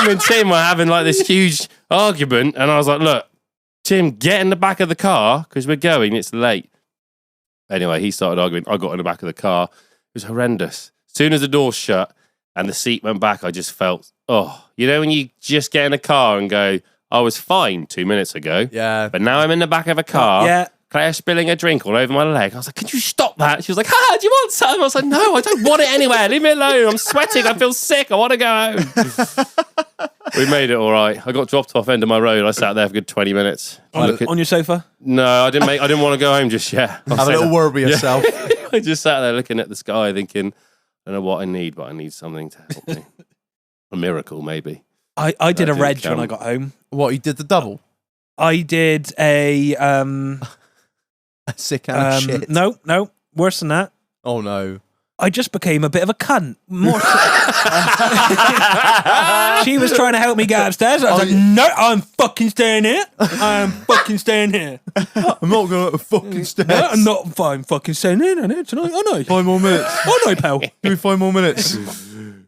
and Tim were having like this huge argument. And I was like, look, Tim, get in the back of the car because we're going. It's late. Anyway, he started arguing. I got in the back of the car. It was horrendous. As soon as the door shut and the seat went back, I just felt, you know, when you just get in a car and go, I was fine 2 minutes ago. Yeah. But now I'm in the back of a car. Yeah. Claire spilling a drink all over my leg. I was like, can you stop that? She was like, do you want some? I was like, no, I don't want it anywhere. Leave me alone. I'm sweating. I feel sick. I want to go home. We made it all right. I got dropped off end of my road. I sat there for a good 20 minutes. On your sofa? No, I didn't want to go home just yet. Have a little word with yourself. I just sat there looking at the sky thinking, I don't know what I need, but I need something to help me. A miracle, maybe. I did a didn't reg count. when I got home. What, you did the double? I did a Sick and of shit. no, worse than that. Oh, no. I just became a bit of a cunt. More she was trying to help me get upstairs. I was like, no, I'm fucking staying here. I'm fucking staying here. I'm not going to fucking stairs. No, I'm not fine fucking staying in on it tonight, aren't I? 5 more minutes. Oh no, pal. Give me 5 more minutes.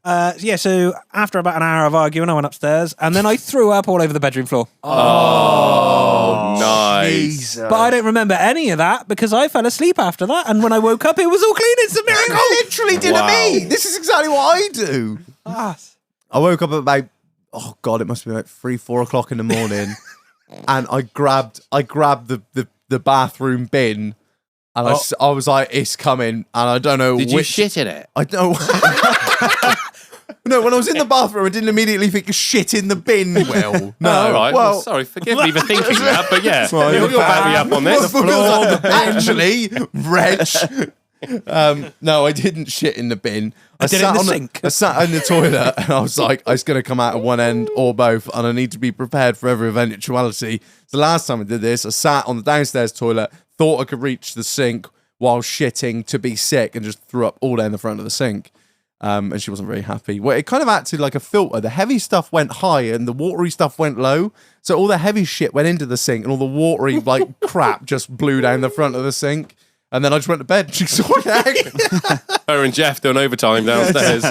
Yeah, so after about an hour of arguing, I went upstairs and then I threw up all over the bedroom floor. Oh, nice. But I don't remember any of that because I fell asleep after that. And when I woke up, it was all clean. It's a miracle. I literally did Wow. it me. This is exactly what I do. Ah, I woke up at about, oh God, it must be like 3-4 o'clock in the morning. And I grabbed the bathroom bin. And I was like, it's coming. And I don't know Did you shit in it? I don't No, when I was in the bathroom, I didn't immediately think shit in the bin, Will. No. All right. Well, Sorry, forgive me for thinking that, but yeah. Well, you'll back me up on this. actually, Reg. No, I didn't shit in the bin. I did it in the sink. I sat in the toilet and I was like, it's going to come out of one end or both, and I need to be prepared for every eventuality. So last time I did this, I sat on the downstairs toilet, thought I could reach the sink while shitting to be sick, and just threw up all down the front of the sink. And she wasn't very happy. Well, it kind of acted like a filter. The heavy stuff went high and the watery stuff went low. So all the heavy shit went into the sink and all the watery like crap just blew down the front of the sink. And then I just went to bed and she sorted it out. Her and Jeff doing overtime downstairs.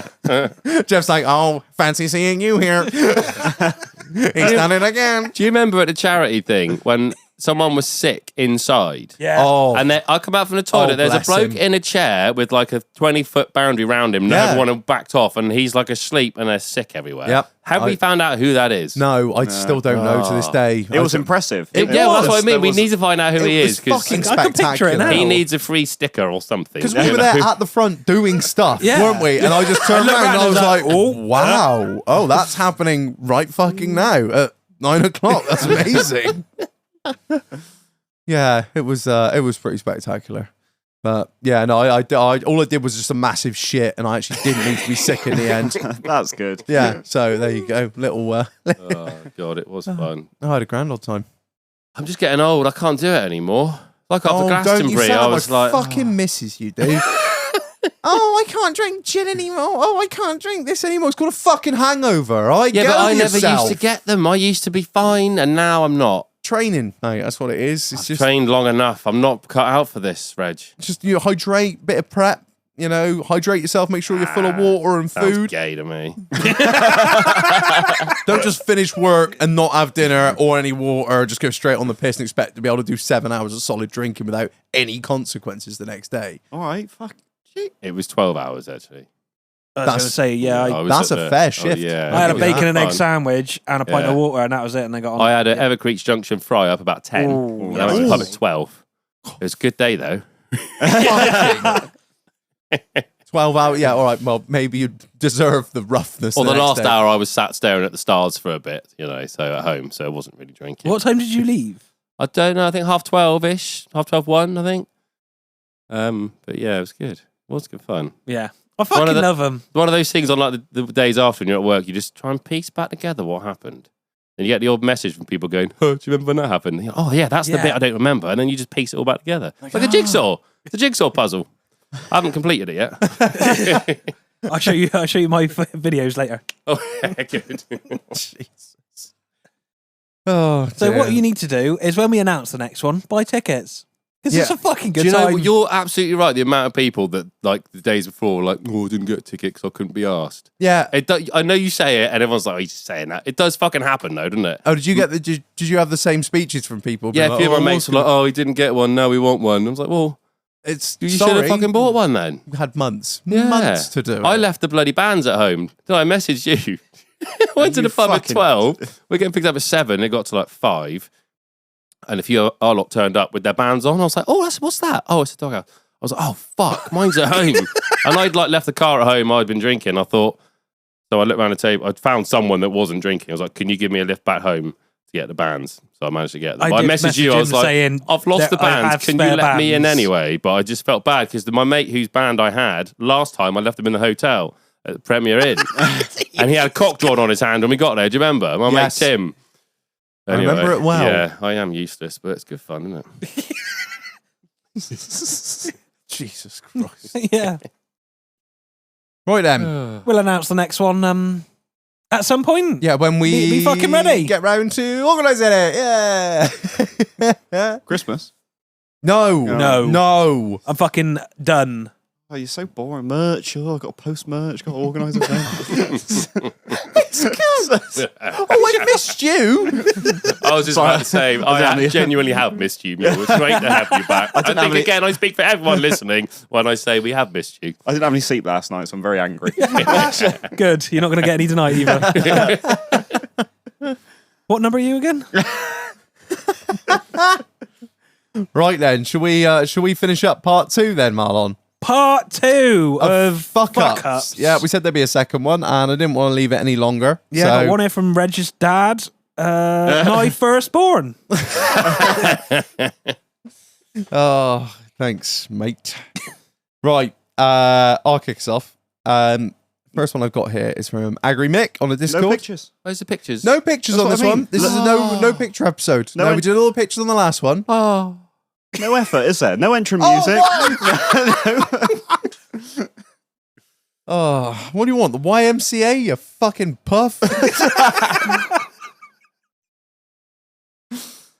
Jeff's like, oh, fancy seeing you here. He's done it again. Do you remember at the charity thing when someone was sick inside? Yeah. Oh, And I come out from the toilet, there's a bless bloke him. in a chair with like a 20-foot boundary around him, and Yeah. everyone had backed off, and he's like asleep and they're sick everywhere. Yep. Have we found out who that is? no, I still don't know to this day. It was impressive. Yeah, well, that's what I was. mean. There We was- need to find out who he It is, was because fucking I can picture it spectacular. now. he needs a free sticker or something. Because we were there at the front doing stuff, weren't we? And I just turned looked around and I was like, oh, wow. Oh, that's happening right fucking now at 9 o'clock. That's amazing. Yeah, it was pretty spectacular. But yeah, no, I all I did was just a massive shit, and I actually didn't need to be sick in the end. That's good. Yeah, so there you go. Little, Oh, God, it was fun. I had a grand old time. I'm just getting old. I can't do it anymore. Like after don't you Glastonbury, sound I was like, fucking misses you, dude. Oh, I can't drink gin anymore. Oh, I can't drink this anymore. It's called a fucking hangover. All right, yeah, get but I over never yourself. used to get them. I used to be fine, and now I'm not. Training, mate. That's what it is. It's just Trained long enough. I'm not cut out for this, Reg. hydrate, bit of prep. You know, hydrate yourself. Make sure you're full of water and Sounds food. gay to me. Don't just finish work and not have dinner or any water. Just go straight on the piss and expect to be able to do 7 hours of solid drinking without any consequences the next day. All right, fuck. It was 12 hours, actually. I was going to say, yeah. I was That's at a the- fair shift. yeah. I had a It was bacon and egg fun. sandwich and a pint Yeah. of water, and that was it. And I got on. I had an Evercreech Junction fry up about 10. Ooh, And I went to the pub at 12. It was a good day, though. 12 hours. Yeah, all right. Well, maybe you deserve the roughness. Well, the next last day. hour I was sat staring at the stars for a bit, so at home, so I wasn't really drinking. What time did you leave? I don't know, I think 12:30-ish, 1:30, I think. But yeah, it was good. It was good fun. Yeah. I fucking love them. One of those things on like the days after when you're at work, you just try and piece back together what happened. And you get the old message from people going, oh, do you remember when that happened? And you're like, oh yeah, that's the Yeah. bit I don't remember. And then you just piece it all back together. Like a jigsaw. It's a jigsaw puzzle. I haven't completed it yet. I'll show you my videos later. Oh, yeah, good. Jesus. Oh, So dear. what you need to do is when we announce the next one, buy tickets. Because it's Yeah. a fucking good Do you know, time. you're absolutely right. The amount of people that, like, the days before were like, oh, I didn't get a ticket because I couldn't be asked. Yeah. I know you say it, and everyone's like, oh, he's just saying that. It does fucking happen, though, doesn't it? Oh, did you get did you have the same speeches from people? Yeah, Being a few of like, my mates were like, oh, he didn't get one, now we want one. I was like, well, it's you should have fucking bought one then. We had months Yeah. to do it. I left the bloody bands at home. Then I messaged you. I went to you the pub at fucking- 12. We're getting picked up at 7. It got to like 5. And a few our lot turned up with their bands on. I was like, oh, what's that? Oh, it's a doghouse. I was like, oh, fuck, mine's at home. And I'd like left the car at home. I'd been drinking. I thought, so I looked around the table. I'd found someone that wasn't drinking. I was like, can you give me a lift back home to get the bands? So I managed to get them. But I did messaged message you. I was him like, saying I've lost the that I bands. have Can you spare let me in bands. anyway? But I just felt bad because my mate whose band I had last time, I left him in the hotel at the Premier Inn. And he had a cock drawn on his hand when we got there. Do you remember? My Yes. mate Tim. I remember it well. Yeah, I am useless, but it's good fun, isn't it? Jesus Christ. yeah. Right then. We'll announce the next one at some point. Yeah, when we Be fucking ready. get round to organising it. Yeah. Christmas. No. No. No. I'm fucking done. Oh, you're so boring. Merch. Oh, I've got to post merch. Got to organise events. Oh, I missed you. I was just about to say, I genuinely have missed you, Mule. It's great to have you back. I think, again, I speak for everyone listening when I say we have missed you. I didn't have any sleep last night, so I'm very angry. Good. You're not going to get any tonight either. What number are you again? Right then, shall we finish up part 2 then, Marlon? Part 2 of Fuck ups. Yeah, we said there'd be a second one, and I didn't want to leave it any longer. Yeah, I got one here from Reg's dad. My firstborn. Oh, thanks, mate. Right, I'll kick us off. First one I've got here is from Agri Mick on the Discord. No pictures. Where's the pictures? No pictures That's on what this I mean. one. This is a no picture episode. No No, en- we did all the pictures on the last one. Oh. No effort, is there? No entry Oh, music. what? Oh, what do you want? The YMCA, you fucking puff?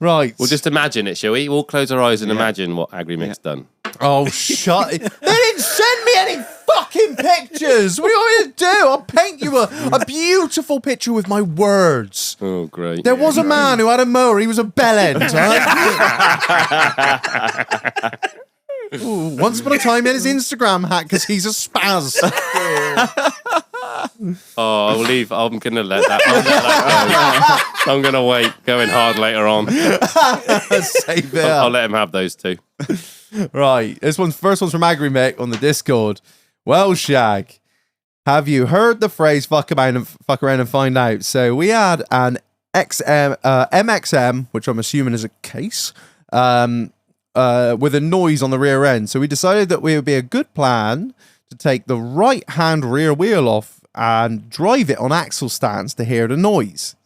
Right. We'll just imagine it, shall we? We'll close our eyes and imagine what Agri-Mic's done. Oh, shut it. They didn't send me any fucking pictures. What do you want me to do? I'll paint you a beautiful picture with my words. Oh, great. There was a man who had a mower. He was a bellend. Ooh, once upon a time, he had his Instagram hack because he's a spaz. Oh, I'll leave. I'm going to let that go. I'm going to wait. Going hard later on. Save it I'll up. let him have those two. Right. First one's from Agri-Mic on the Discord. Well, Shag, have you heard the phrase fuck around and find out? So we had an MXM, which I'm assuming is a case, with a noise on the rear end. So we decided that it would be a good plan to take the right-hand rear wheel off and drive it on axle stands to hear the noise.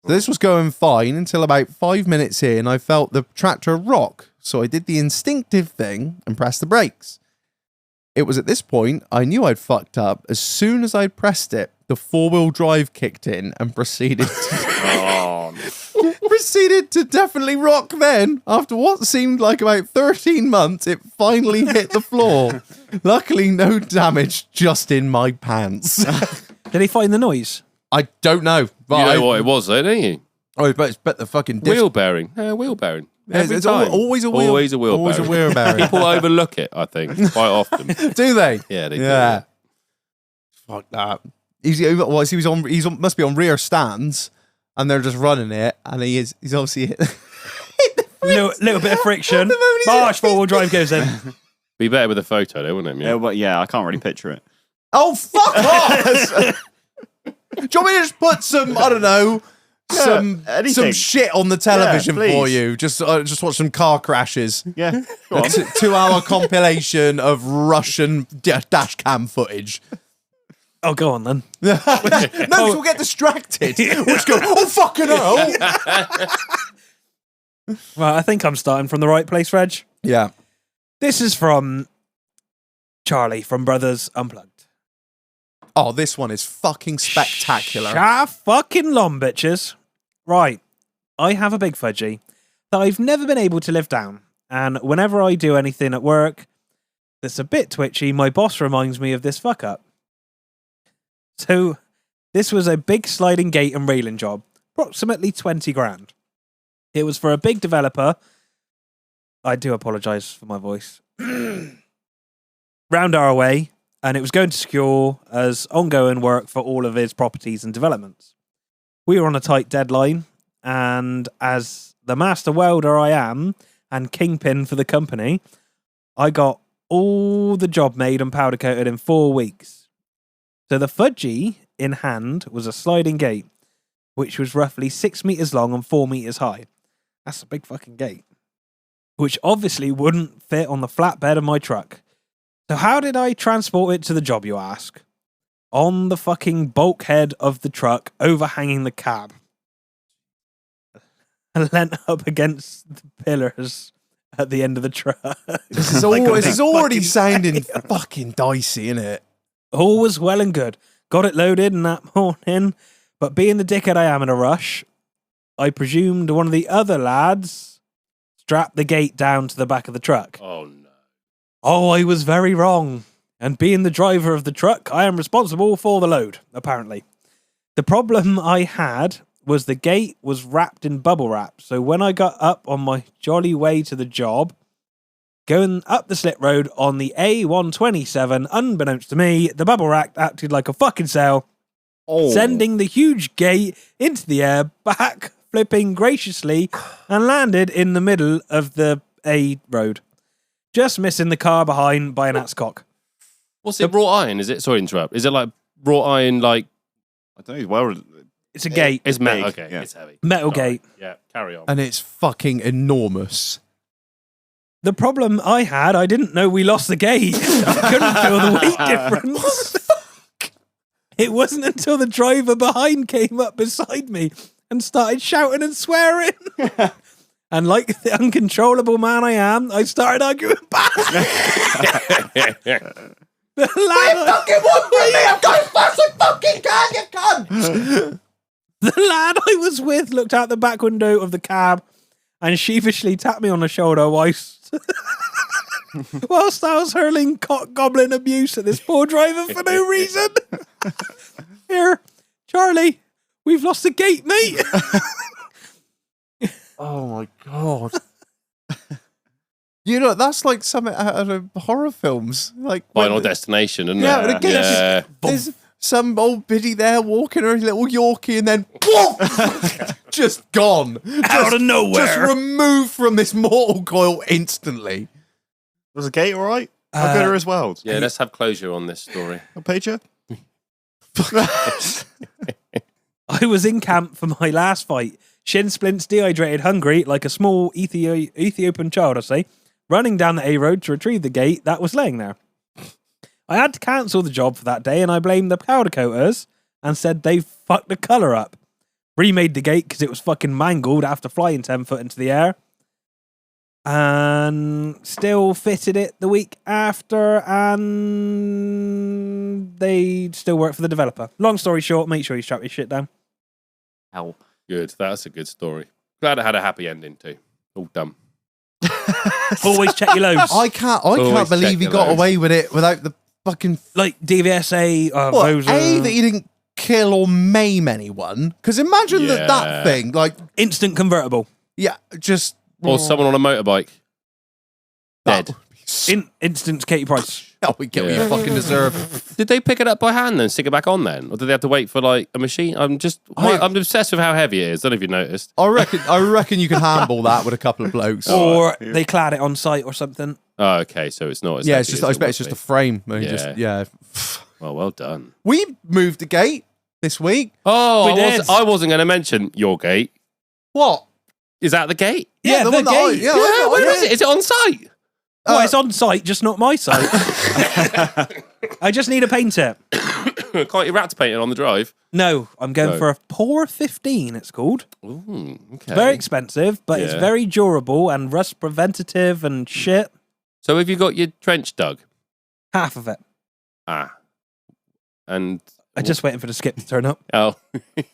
So this was going fine until about 5 minutes in, I felt the tractor rock. So I did the instinctive thing and pressed the brakes. It was at this point I knew I'd fucked up. As soon as I'd pressed it, the four-wheel drive kicked in and proceeded to definitely rock then. After what seemed like about 13 months, it finally hit the floor. Luckily, no damage, just in my pants. Did he find the noise? I don't know. But You know what it was, though, don't you? Oh, but it's the fucking Wheel bearing. Wheel bearing. Every it's time. always a wheel. Always a wheel Always bearing. a wheel bearing. People overlook it, I think, quite often. Do they? Yeah, they Yeah. do. Fuck that. He must be on rear stands, and they're just running it, and he's obviously hit. Little bit of friction. The moment he's Marsh four-wheel drive goes in. Be better with a photo, though, wouldn't it? Yeah, but yeah, I can't really picture it. Oh, fuck off! Do you want me to just put some, I don't know, some anything. shit on the television Yeah, for please. you? Just watch some car crashes. Yeah, go A on. 2-hour compilation of Russian dash cam footage. Oh, go on then. No, because we'll get distracted. We'll just go, oh, fucking hell. Right, I think I'm starting from the right place, Reg. Yeah. This is from Charlie from Brothers Unplugged. Oh, this one is fucking spectacular. Shut fucking long, bitches. Right, I have a big fudgy that I've never been able to live down. And whenever I do anything at work that's a bit twitchy, my boss reminds me of this fuck up. So, this was a big sliding gate and railing job, approximately 20 grand. It was for a big developer. I do apologise for my voice. Round our way, and it was going to secure as ongoing work for all of his properties and developments. We were on a tight deadline, and as the master welder I am, and kingpin for the company, I got all the job made and powder coated in 4 weeks. So the fudgy in hand was a sliding gate, which was roughly 6 meters long and 4 meters high. That's a big fucking gate. Which obviously wouldn't fit on the flatbed of my truck. So how did I transport it to the job, you ask? On the fucking bulkhead of the truck, overhanging the cab. And leant up against the pillars at the end of the truck. This is, this is already sounding fucking dicey, innit? All was well and good. Got it loaded in that morning, but being the dickhead I am in a rush, I presumed one of the other lads strapped the gate down to the back of the truck. Oh, no. Oh, I was very wrong. And being the driver of the truck, I am responsible for the load, apparently. The problem I had was the gate was wrapped in bubble wrap, so when I got up on my jolly way to the job, going up the slip road on the A127, unbeknownst to me, the bubble wrap acted like a fucking sail, sending the huge gate into the air, back flipping graciously, and landed in the middle of the A road, just missing the car behind by an atscock. What's it, wrought iron? Is it? Sorry to interrupt. Is it like wrought iron, like... I don't know. Well, It's a gate. It's metal. big, Okay, yeah. it's heavy. Metal Sorry. gate. Yeah, carry on. And it's fucking enormous. The problem I had, I didn't know we lost the gate. I couldn't feel the weight difference. It wasn't until the driver behind came up beside me and started shouting and swearing. And like the uncontrollable man I am, I started arguing back. The lad, fucking one from me! I'm going fast as fucking can, you cunt! the lad I was with looked out the back window of the cab and sheepishly tapped me on the shoulder whilst I was hurling cock goblin abuse at this poor driver for no reason. Here, Charlie, we've lost the gate, mate. Oh my god. You know, that's like something out of horror films. Like Final Destination, isn't yeah, it? but again, there's some old biddy there walking her little Yorkie and then just gone. Out of nowhere. Just removed from this mortal coil instantly. Was the gate all right? How good are his welds? Yeah, let's have closure on this story. A picture? I was in camp for my last fight. Shin splints, dehydrated, hungry, like a small Ethiopian child, I say, running down the A road to retrieve the gate that was laying there. I had to cancel the job for that day, and I blamed the powder coaters and said they fucked the colour up. Remade the gate because it was fucking mangled after flying 10 foot into the air. And still fitted it the week after, and they still work for the developer. Long story short, make sure you strap your shit down. Ow. Good. That's a good story. Glad it had a happy ending too. All done. Always check your loads. I can't Always believe check he your got loads. away with it without the fucking... Like DVSA. What, those A, that he didn't kill or maim anyone? Because imagine Yeah. that thing, like, instant convertible. yeah, just... Or someone on a motorbike. That Dead. would be Instant Katie Price. Oh, we get what you fucking deserve. Did they pick it up by hand and stick it back on then? Or did they have to wait for like a machine? I'm obsessed with how heavy it is. I don't know if you noticed. I reckon you can handle that with a couple of blokes. Or they clad it on site or something. Oh, okay. So it's not as Yeah, heavy it's just. as I it expect would it's just be. a frame. Yeah. Well done. We moved the gate this week. Oh, We did. I wasn't going to mention your gate. What? Is that the gate? Yeah, the one that gate. yeah, I Where got, is it? Is it on site? Well, it's on site, just not my site. I just need to paint it. Can't you rat to paint it on the drive? No, I'm going No. for a Pour 15, it's called. Ooh, okay. Very expensive, but it's Yeah. very durable and rust preventative and shit. So have you got your trench dug? Half of it. Ah. And... I'm just waiting for the skip to turn up. Oh.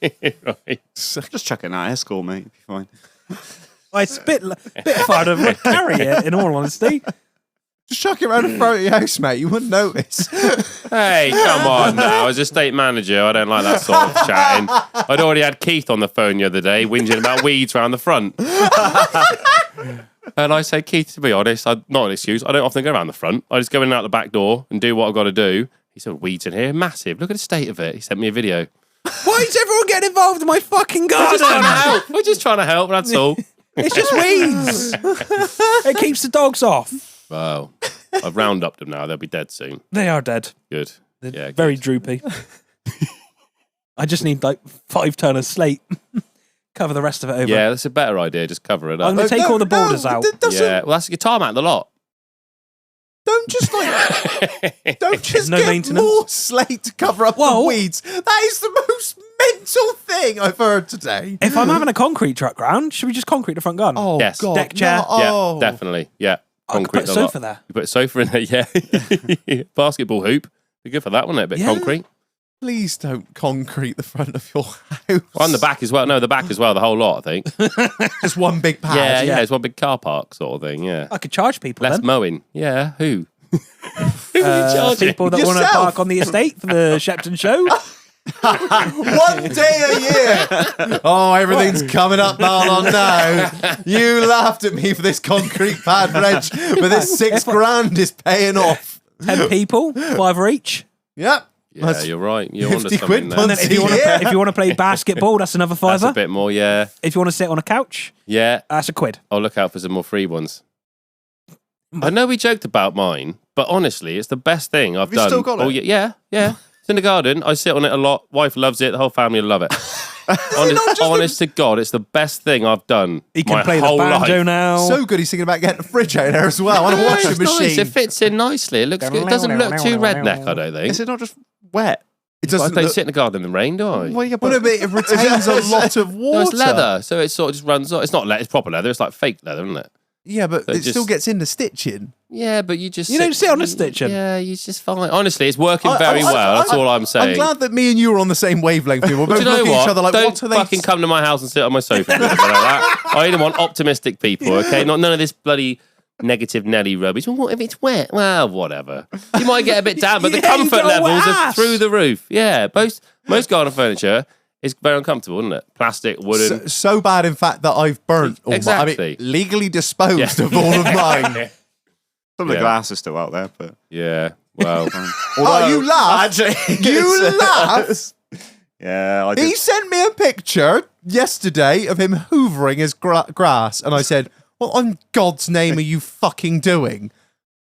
Right. Just chuck it in that escort, mate. It'll be fine. Well, it's a bit harder to carry it, in all honesty. just chuck it around the front of your house, mate. You wouldn't notice. Hey, come on now. As a estate manager, I don't like that sort of chatting. I'd already had Keith on the phone the other day, whinging about weeds around the front. And I say, Keith, to be honest, not an excuse, I don't often go around the front. I just go in and out the back door and do what I've got to do. He said, weeds in here, massive. Look at the state of it. He sent me a video. Why is everyone getting involved in my fucking We're just trying to garden? help. We're just trying to help, that's all. It's just weeds. It keeps the dogs off. Wow. I've round upped them now. They'll be dead soon. They are dead. Good. They're Yeah, very good. droopy. I just need like 5 ton of slate. Cover the rest of it over. Yeah, that's a better idea. Just cover it up. I'm going to take all the borders out. Yeah, well, that's your tarmac the lot. Don't just like. Don't just No get maintenance. more slate to cover up the Well- weeds. That is the most mental thing I've heard today. If I'm having a concrete truck round, should we just concrete the front garden? Oh Yes. God! Deck chair. No, oh. Yeah, definitely. Yeah. I could Concrete put a the lot. sofa there. You put a sofa in there, yeah. Basketball hoop. Be good for that, wouldn't it? A bit Yeah. concrete. Please don't concrete the front of your house. Well, and the back as well. No, the back as well. The whole lot, I think. Just one big pad. Yeah. It's one big car park sort of thing. Yeah. I could charge people Less then. mowing. Yeah. Who? Who are you charging? People that want to Yourself. park on the estate for the Shepton show. 1 day a year. Oh, everything's coming up, Marlon, now. You laughed at me for this concrete pad wrench, but this $6,000 is paying off. 10 people, 5 each. Yep. Yeah, That's you're right. You're onto 50 something quid there. And then once if you a want year. to, if you want to play basketball, that's another That's a £5. bit more, yeah. If you want to sit on a couch, Yeah. that's £1. I'll look out for some more free ones. I know we joked about mine, but honestly, it's the best thing I've you done. still got it? Yeah. It's in the garden. I sit on it a lot. Wife loves it. The whole family love it. Honest to God, it's the best thing I've done. He can my play the whole banjo life. now. So good, he's thinking about getting a fridge out there as well, and a Yeah, washing it's machine. nice. It fits in nicely. It looks good. It doesn't look too redneck, I don't think. Is it not just wet? It I doesn't don't look... sit in the garden in the rain, do I? Well, yeah, Well, no, but it retains a lot of water. No, it's leather, so it sort of just runs off. It's not leather, it's proper leather. It's like fake leather, isn't it? Yeah, but So it still gets in the stitching. Yeah, but you don't sit on the stitching. Yeah, you just fine. Honestly, it's working very well. That's all I'm saying. I'm glad that me and you are on the same wavelength. People both Do you know look at what? each other like, Don't what are they? fucking come to my house and sit on my sofa. Like that. I only want optimistic people, okay? Not none of this bloody negative Nelly rubbish. Well, what if it's wet? Well, whatever. You might get a bit down, but the Yeah, you comfort got a levels wet are ass. through the roof. Yeah, most garden furniture is very uncomfortable, isn't it? Plastic, wooden. So bad, in fact, that I've burnt all Exactly. I mean, legally disposed of all of mine. Some of the glass is still out there, but Yeah, well. Oh, you laugh? You laugh? Yeah, I He did. sent me a picture yesterday of him hoovering his grass, and I said, "What on God's name are you fucking doing?"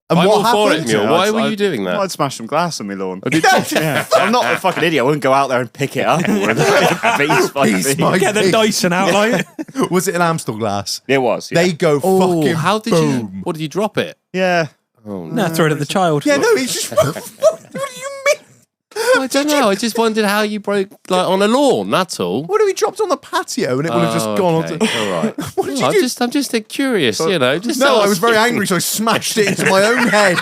And I'm what all for it, happened? Mule. Why were you doing that? I'd smash some glass on my lawn. Yeah. I'm not a fucking idiot. I wouldn't go out there and pick it up. Piece my Get the pig. Dyson out, like. Was it an Amstel glass? It was. Yeah. They go fucking. How did boom. What did you drop it? Yeah. Oh, no. No, throw it at the child. Yeah, no, he's just. What do you mean? I don't know. I just wondered how you broke like on a lawn. That's all. What if he dropped on the patio and it would have just gone on to. All right. What did you I'm do? just curious. You know. Just No, I ask. was very angry, so I smashed it into my own head.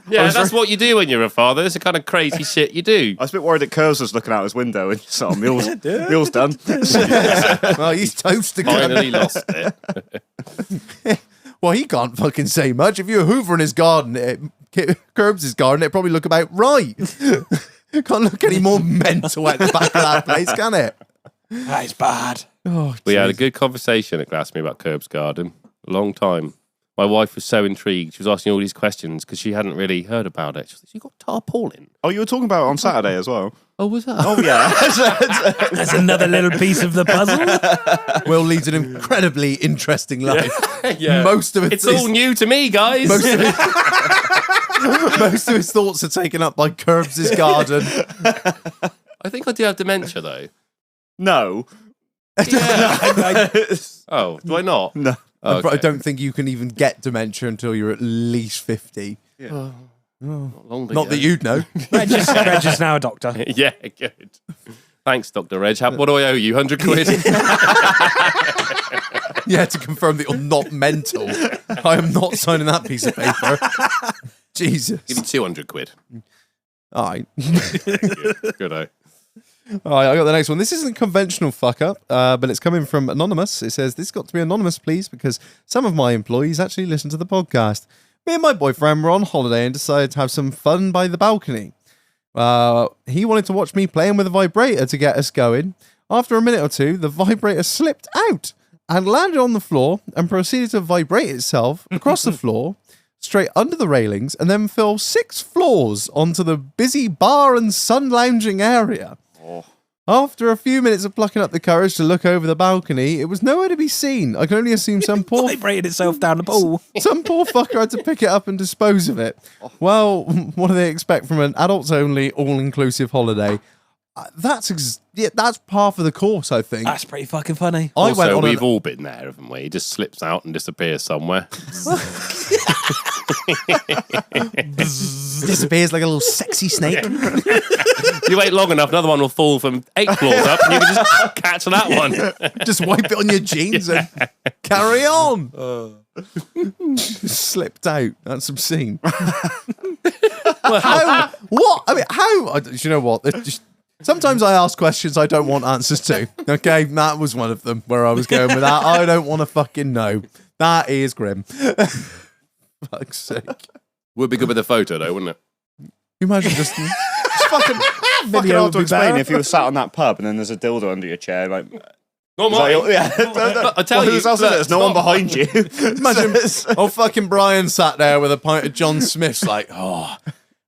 Yeah, that's what you do when you're a father. It's the kind of crazy shit you do. I was a bit worried that Curves was looking out his window and just thought, Mule's done. Well, he's toast again. Finally lost it. Well, he can't fucking say much. If you were hoovering his garden, Curbs' garden, it'd probably look about right. Can't look any more mental at the back of that place, can it? That is bad. Oh, We had a good conversation at Glassme about Curb's garden. A long time. My wife was so intrigued. She was asking all these questions because she hadn't really heard about it. She was like, "You got tarpaulin?" Oh, you were talking about it on Saturday as well. Oh, was that? Oh, yeah. That's another little piece of the puzzle. Will leads an incredibly interesting life. Yeah. Most of It's all new to me, guys. Most of his thoughts are taken up by Curbs' garden. I think I do have dementia, though. No. Yeah. Oh, do I not? No. Oh, I okay. don't think you can even get dementia until you're at least 50. Not long to Not go. that you'd know. Reg is now a doctor. Yeah, good. Thanks, Dr. Reg. What do I owe you? 100 quid? Yeah, to confirm that you're not mental. I am not signing that piece of paper. Jesus. Give me 200 quid. All right. Good, eh? All right, I got the next one. This isn't a conventional fuck up, but it's coming from Anonymous. It says, "This got to be anonymous, please, because some of my employees actually listen to the podcast. Me and my boyfriend were on holiday and decided to have some fun by the balcony. He wanted to watch me playing with a vibrator to get us going. After a minute or two, the vibrator slipped out and landed on the floor and proceeded to vibrate itself across the floor, straight under the railings, and then fell 6 floors onto the busy bar and sun lounging area. After a few minutes of plucking up the courage to look over the balcony, it was nowhere to be seen. I can only assume some poor Vibrated itself down the pool. fucker had to pick it up and dispose of it. Well, what do they expect from an adults-only, all-inclusive holiday? That's par for the course, I think. That's pretty fucking funny. I went Also, on we've all been there, haven't we? He just slips out and disappears somewhere. disappears like a little sexy snake. You wait long enough, another one will fall from 8 floors up, and you can just catch that one. Just wipe it on your jeans and carry on. Slipped out. That's obscene. How? What? I mean, how? Do you know what? Sometimes I ask questions I don't want answers to. Okay, that was one of them where I was going with that. I don't want to fucking know. That is grim. Fuck's sake. Would be good with a photo, though, wouldn't it? You imagine just fucking Fucking video hard would to be explain better. if you were sat on that pub and then there's a dildo under your chair. Like, Not mine. I tell you, whose else is it? look, There's no one behind you. Imagine, fucking Brian sat there with a pint of John Smith's like, "Oh,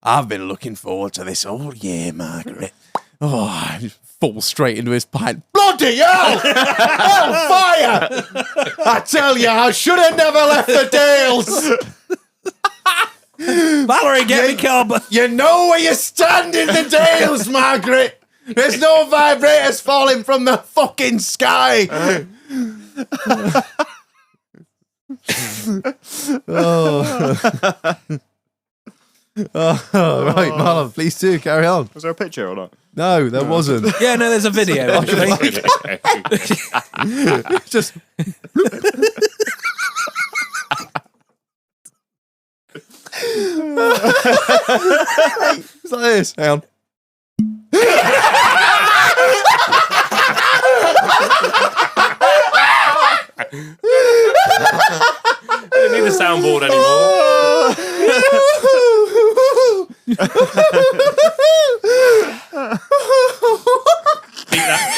I've been looking forward to this all year, Margaret." Oh, I just fall straight into his pint. Bloody hell! Hellfire! I tell you, I should have never left the Dales. Valerie, get me cub. You know where you stand in the Dales, Margaret. There's no vibrators falling from the fucking sky. Right, Marlon, please do carry on. Was there a picture or not? No, there wasn't. Yeah, no, there's a video, actually. Just It's like this. Hang on. I don't need the soundboard anymore.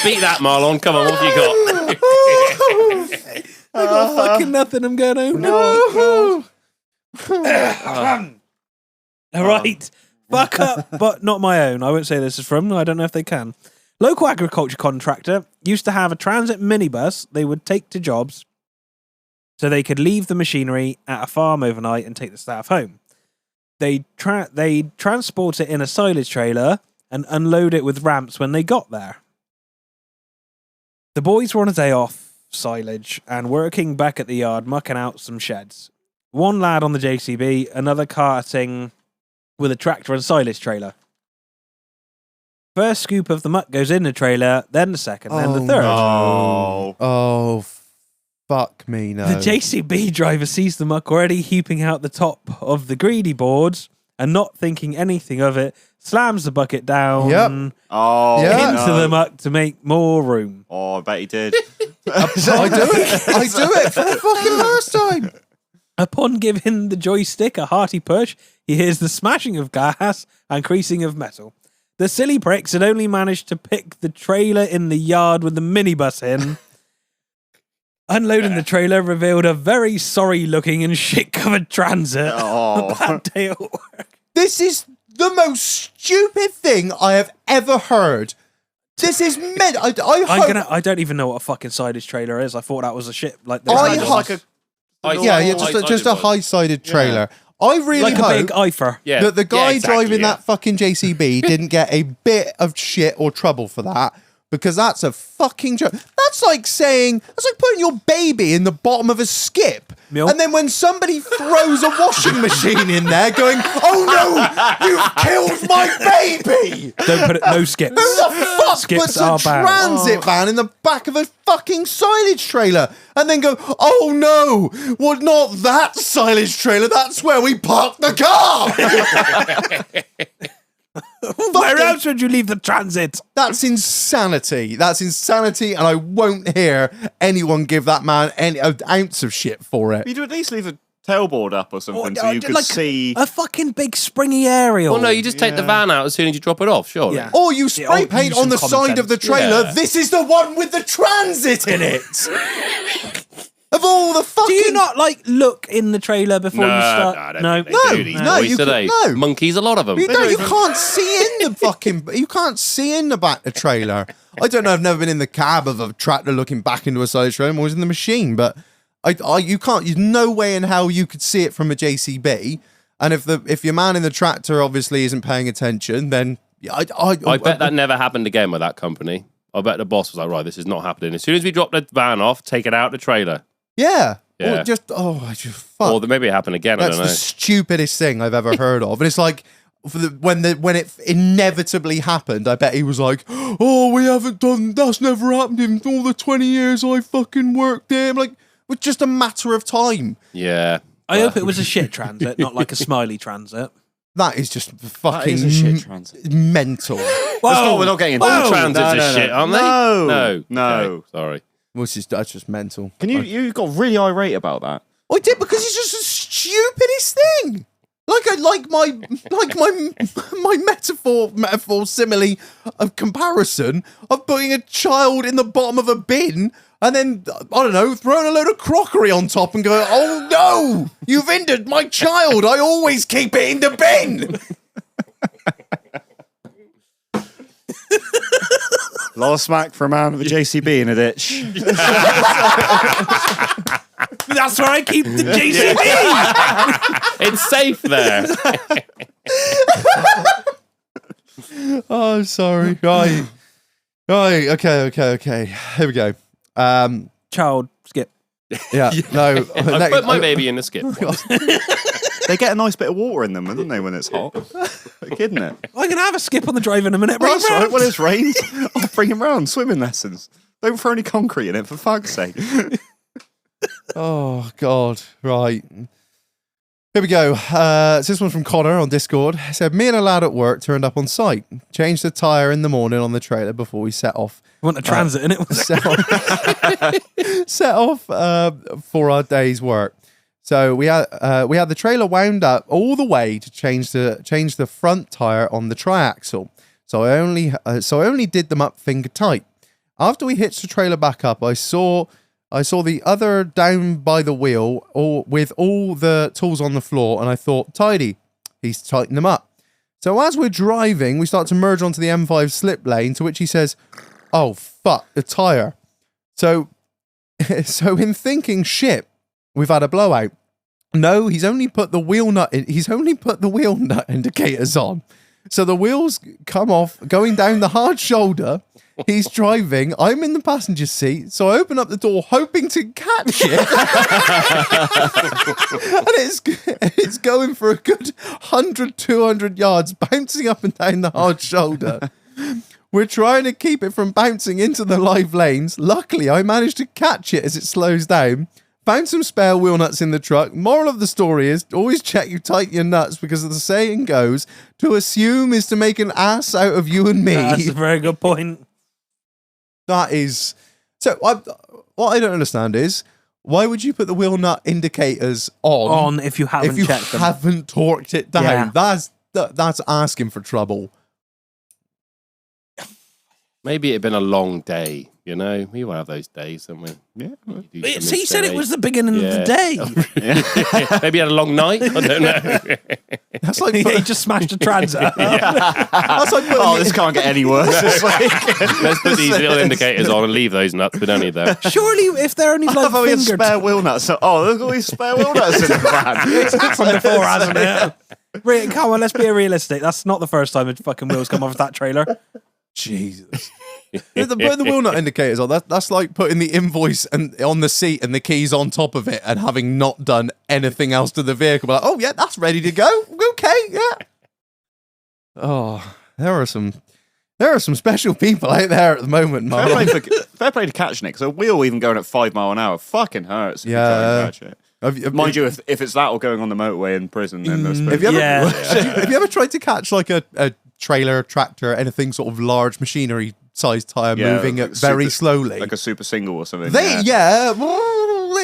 Beat that, Marlon. Come on, what have you got? I got fucking nothing. I'm going home. No. All right. Fuck up, but not my own. I won't say this is from. I don't know if they can. Local agriculture contractor used to have a transit minibus they would take to jobs so they could leave the machinery at a farm overnight and take the staff home. They'd transport it in a silage trailer and unload it with ramps when they got there. The boys were on a day off silage and working back at the yard mucking out some sheds. One lad on the JCB, another carting with a tractor and silage trailer. First scoop of the muck goes in the trailer, then the second, then the third. Oh, fuck me, no. The JCB driver sees the muck already heaping out the top of the greedy boards and not thinking anything of it, slams the bucket down into the muck to make more room. Oh, I bet he did. I do it for the fucking last time. Upon giving the joystick a hearty push, he hears the smashing of glass and creasing of metal. The silly pricks had only managed to pick the trailer in the yard with the minibus in. Unloading the trailer revealed a very sorry-looking and shit-covered transit. Oh. A bad day at work. This is the most stupid thing I have ever heard. This is meant. I don't even know what a fucking silage trailer is. I thought that was a shit. Like just a high-sided trailer. I really hope a big Eifer. that the guy driving that fucking JCB didn't get a bit of shit or trouble for that, because that's a fucking joke. That's like putting your baby in the bottom of a skip. Milk. And then when somebody throws a washing machine in there going, "Oh no, you've killed my baby!" Don't put it, no skips. Who the fuck Skips puts a are bad. transit van in the back of a fucking silage trailer and then go, "Oh no, well, not that silage trailer, that's where we park the car." Where else would you leave the transit? That's insanity. That's insanity, and I won't hear anyone give that man any ounce of shit for it. You'd at least leave a tailboard up or something so you could see a fucking big springy aerial. Well, no, you just take the van out as soon as you drop it off, surely. Yeah. Or you spray paint on the side of the trailer. Yeah. This is the one with the transit in it. Of all the fucking... Do you not, look in the trailer before you start? No, no. Monkeys, a lot of them. You can't see in the fucking... You can't see in the back of the trailer. I don't know, I've never been in the cab of a tractor looking back into a silage trailer. I'm always in the machine, but you can't... There's no way in hell you could see it from a JCB. And if your man in the tractor obviously isn't paying attention, then... I bet that never happened again with that company. I bet the boss was like, right, this is not happening. As soon as we drop the van off, take it out the trailer. Yeah. Yeah. Or fuck. Or maybe it happened again. I don't know. That's the stupidest thing I've ever heard of. And it's like, when it inevitably happened, I bet he was like, "Oh, we haven't done, that's never happened in all the 20 years I fucking worked there." I'm like, it's just a matter of time. Yeah. I hope it was a shit transit, not like a smiley transit. That is just fucking a shit transit. mental. We're not getting into All transits are shit, aren't they? No. Okay, sorry. That's just mental. You got really irate about that? I did, because it's just the stupidest thing. Like my metaphor simile of comparison of putting a child in the bottom of a bin and then, I don't know, throwing a load of crockery on top and going, "Oh no, you've injured my child. I always keep it in the bin." Lot of smack for a man with a JCB in a ditch. That's where I keep the JCB. It's safe there. Oh, sorry. Right. Okay. Here we go. Child, skip. Yeah. No. I put my baby in the skip. They get a nice bit of water in them, don't they, when it's hot? Are you kidding it? I'm gonna have a skip on the drive in a minute. Well, that's right. When it's rained, I'll bring him round. Swimming lessons. Don't throw any concrete in it, for fuck's sake. Oh, God. Right. Here we go. So this one's from Connor on Discord. It said, me and a lad at work turned up on site. Changed the tyre in the morning on the trailer before we set off. You want a transit in it? Set off for our day's work. So we had the trailer wound up all the way to change the front tyre on the triaxle. So I only did them up finger tight. After we hitched the trailer back up, I saw the other down by the wheel, with all the tools on the floor, and I thought, tidy, he's tightened them up. So as we're driving, we start to merge onto the M5 slip lane, to which he says, oh, fuck, the tyre. So in thinking, shit, we've had a blowout. No, he's only put the wheel nut indicators on. So the wheels come off, going down the hard shoulder. He's driving. I'm in the passenger seat. So I open up the door, hoping to catch it. And it's going for a good 100, 200 yards, bouncing up and down the hard shoulder. We're trying to keep it from bouncing into the live lanes. Luckily, I managed to catch it as it slows down. Found some spare wheel nuts in the truck. Moral of the story is, always check you tighten your nuts, because the saying goes, to assume is to make an ass out of you and me. That's a very good point. That is... So, what I don't understand is, why would you put the wheel nut indicators on if you haven't checked them? Haven't torqued it down? Yeah. That's asking for trouble. Maybe it'd been a long day, you know? We all have those days, don't we? Yeah. He said it was the beginning of the day. Maybe he had a long night. I don't know. That's like he just smashed a transit. That's like this can't get any worse. It's like, let's put these little indicators on and leave those nuts. We don't need them. Surely, if they're only like finger spare wheel nuts. So, look at all these spare wheel nuts in the van. It's happened before, hasn't it? Really, come on, let's be realistic. That's not the first time the fucking wheels come off that trailer. Jesus. Putting the wheel nut indicators on, that's like putting the invoice and on the seat and the keys on top of it and having not done anything else to the vehicle. Like, oh yeah, that's ready to go. Okay, yeah. Oh, there are some special people out there at the moment, man. Fair play to catching it, because a wheel even going at 5 miles an hour fucking hurts. If you try and catch it. Mind you, if it's that or going on the motorway in prison, then there's have you ever tried to catch like a trailer, tractor, anything sort of large machinery sized tyre moving like it very slowly? Like a super single or something. They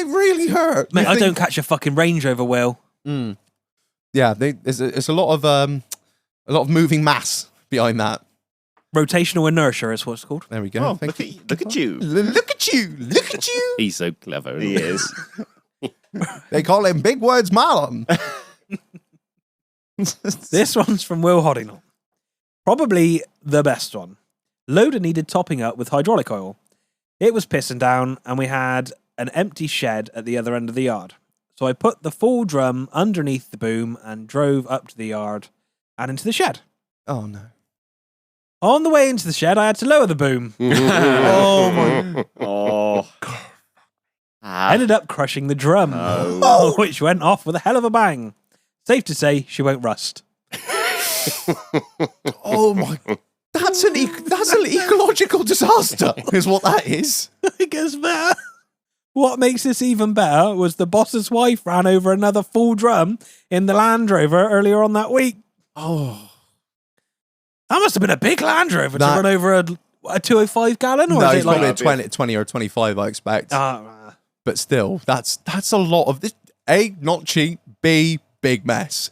really hurt. Mate, I don't catch a fucking Range Rover wheel. Yeah, it's a lot of moving mass behind that. Rotational inertia is what it's called. There we go. Oh, look at you. Look at you. He's so clever. He is. They call him Big Words Marlon. This one's from Will Hoddingham. Probably the best one. Loader needed topping up with hydraulic oil. It was pissing down, and we had an empty shed at the other end of the yard. So I put the full drum underneath the boom and drove up to the yard and into the shed. Oh, no. On the way into the shed, I had to lower the boom. Oh, my. Oh. Ended up crushing the drum, which went off with a hell of a bang. Safe to say, she won't rust. Oh, my. That's an ecological disaster, is what that is. It gets better. What makes this even better was the boss's wife ran over another full drum in the Land Rover earlier on that week. Oh. That must have been a big Land Rover to run over a 205 gallon, or no, is it's it like probably a 20 or 25, I expect. But still, that's a lot of this. A, not cheap. B, big mess.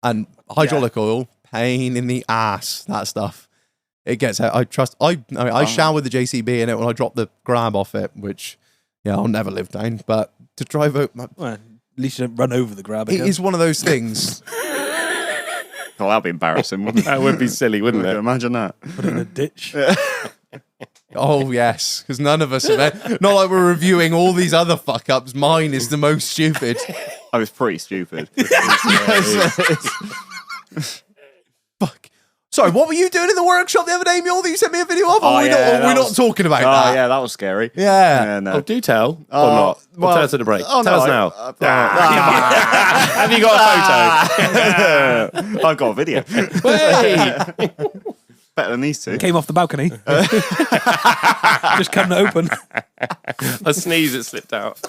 And hydraulic oil, pain in the ass. That stuff. It gets out. I showered the JCB in it when I dropped the grab off it, which, I'll never live down. But to drive out, well, at least you don't run over the grab. It is one of those things. Oh, that'd be embarrassing, wouldn't it? That would be silly, wouldn't it? Imagine that. Put it in a ditch. Oh, yes, because none of us have. Not like we're reviewing all these other fuck ups. Mine is the most stupid. I was pretty stupid. Fuck. Sorry, what were you doing in the workshop the other day, Mule, that you sent me a video of? We're not talking about that. Oh, yeah, that was scary. Yeah. Oh, do tell. Or not. Well, tell us at the break. Tell us now. Have you got a photo? I've got a video. Hey! Better than these two. Came off the balcony. Just couldn't open. A sneeze, it slipped out.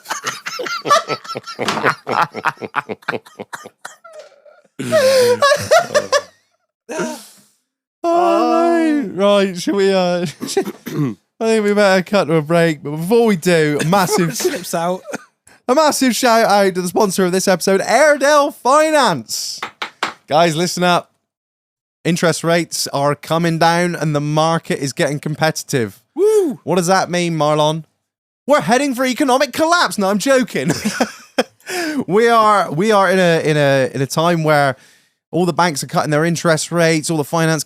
Right, should we I think we better cut to a break, but before we do, Slips out. a massive shout out to the sponsor of this episode, Airedale Finance. Guys, listen up. Interest rates are coming down and the market is getting competitive. Woo! What does that mean, Marlon? We're heading for economic collapse. No, I'm joking. we are in a time where all the banks are cutting their interest rates. All the finance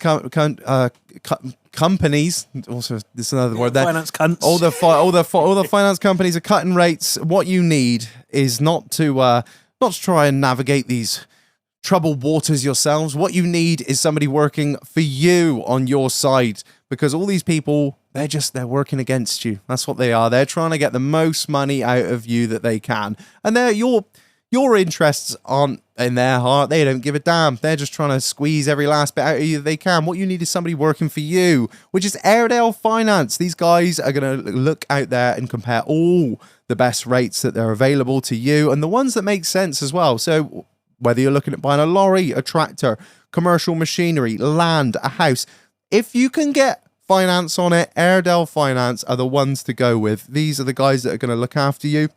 companies. Also, this is another word there. Finance cunts. All the finance companies are cutting rates. What you need is not to try and navigate these troubled waters yourselves. What you need is somebody working for you on your side, because all these people, they're working against you. That's what they are. They're trying to get the most money out of you that they can. And your interests aren't in their heart. They don't give a damn. They're just trying to squeeze every last bit out of you that they can. What you need is somebody working for you, which is Airedale Finance. These guys are going to look out there and compare all the best rates that are available to you and the ones that make sense as well. So whether you're looking at buying a lorry, a tractor, commercial machinery, land, a house, if you can get finance on it, Airedale Finance are the ones to go with. These are the guys that are going to look after you,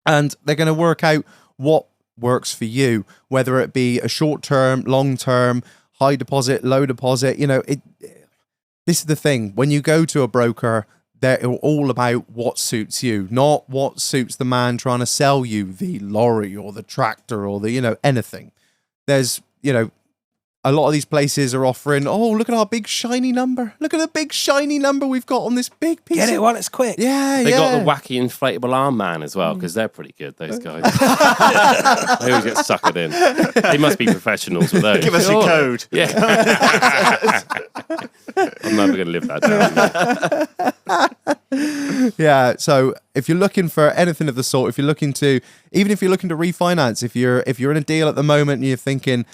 and they're going to work out what works for you, whether it be a short-term, long-term, high deposit, low deposit. This is the thing. When you go to a broker, they're all about what suits you, not what suits the man trying to sell you the lorry or the tractor or the, anything. There's, a lot of these places are offering, oh, look at our big shiny number. Look at the big shiny number we've got on this big piece. Get it while it's quick. Yeah, They got the wacky inflatable arm man as well, because they're pretty good, those guys. They always get suckered in. They must be professionals with those. Give us your code. Yeah. I'm never going to live that down. Yeah, so if you're looking for anything of the sort, if you're looking to refinance, if you're in a deal at the moment and you're thinking,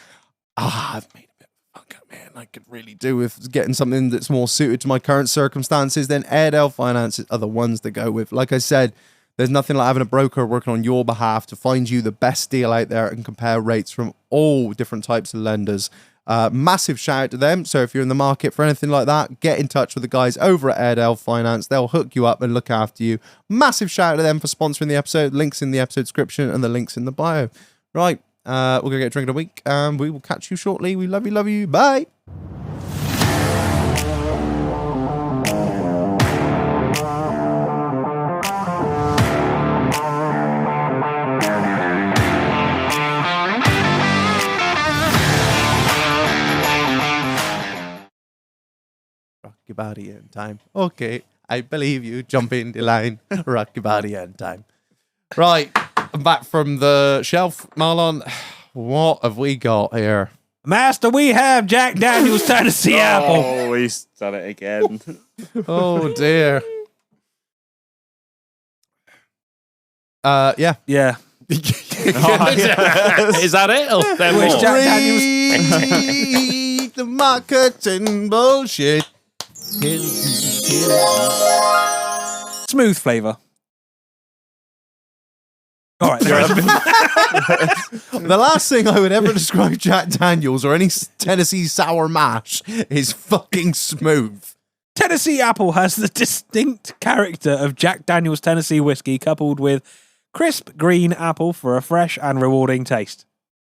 I've made a bit of fuck up, man, I could really do with getting something that's more suited to my current circumstances, then Airedale Finance are the ones to go with. Like I said, there's nothing like having a broker working on your behalf to find you the best deal out there and compare rates from all different types of lenders. Massive shout out to them. So if you're in the market for anything like that, get in touch with the guys over at Airedale Finance. They'll hook you up and look after you. Massive shout out to them for sponsoring the episode. Links in the episode description and the links in the bio. Right, we're going to get a drink of the week. We will catch you shortly. We love you. Bye. Rock your body in time. Okay, I believe you. Jump in the line. Rock your body in time. Right, I'm back from the shelf. Marlon, what have we got here? Master, we have Jack Daniel's Tennessee Apple. Oh, he's done it again. Oh dear. Yeah. Yeah. Is that it? Or there Where's more? Jack Daniels? Read the marketing bullshit. Smooth flavour. All right. The last thing I would ever describe Jack Daniels or any Tennessee sour mash is fucking smooth. Tennessee Apple has the distinct character of Jack Daniel's Tennessee whiskey coupled with crisp green apple for a fresh and rewarding taste.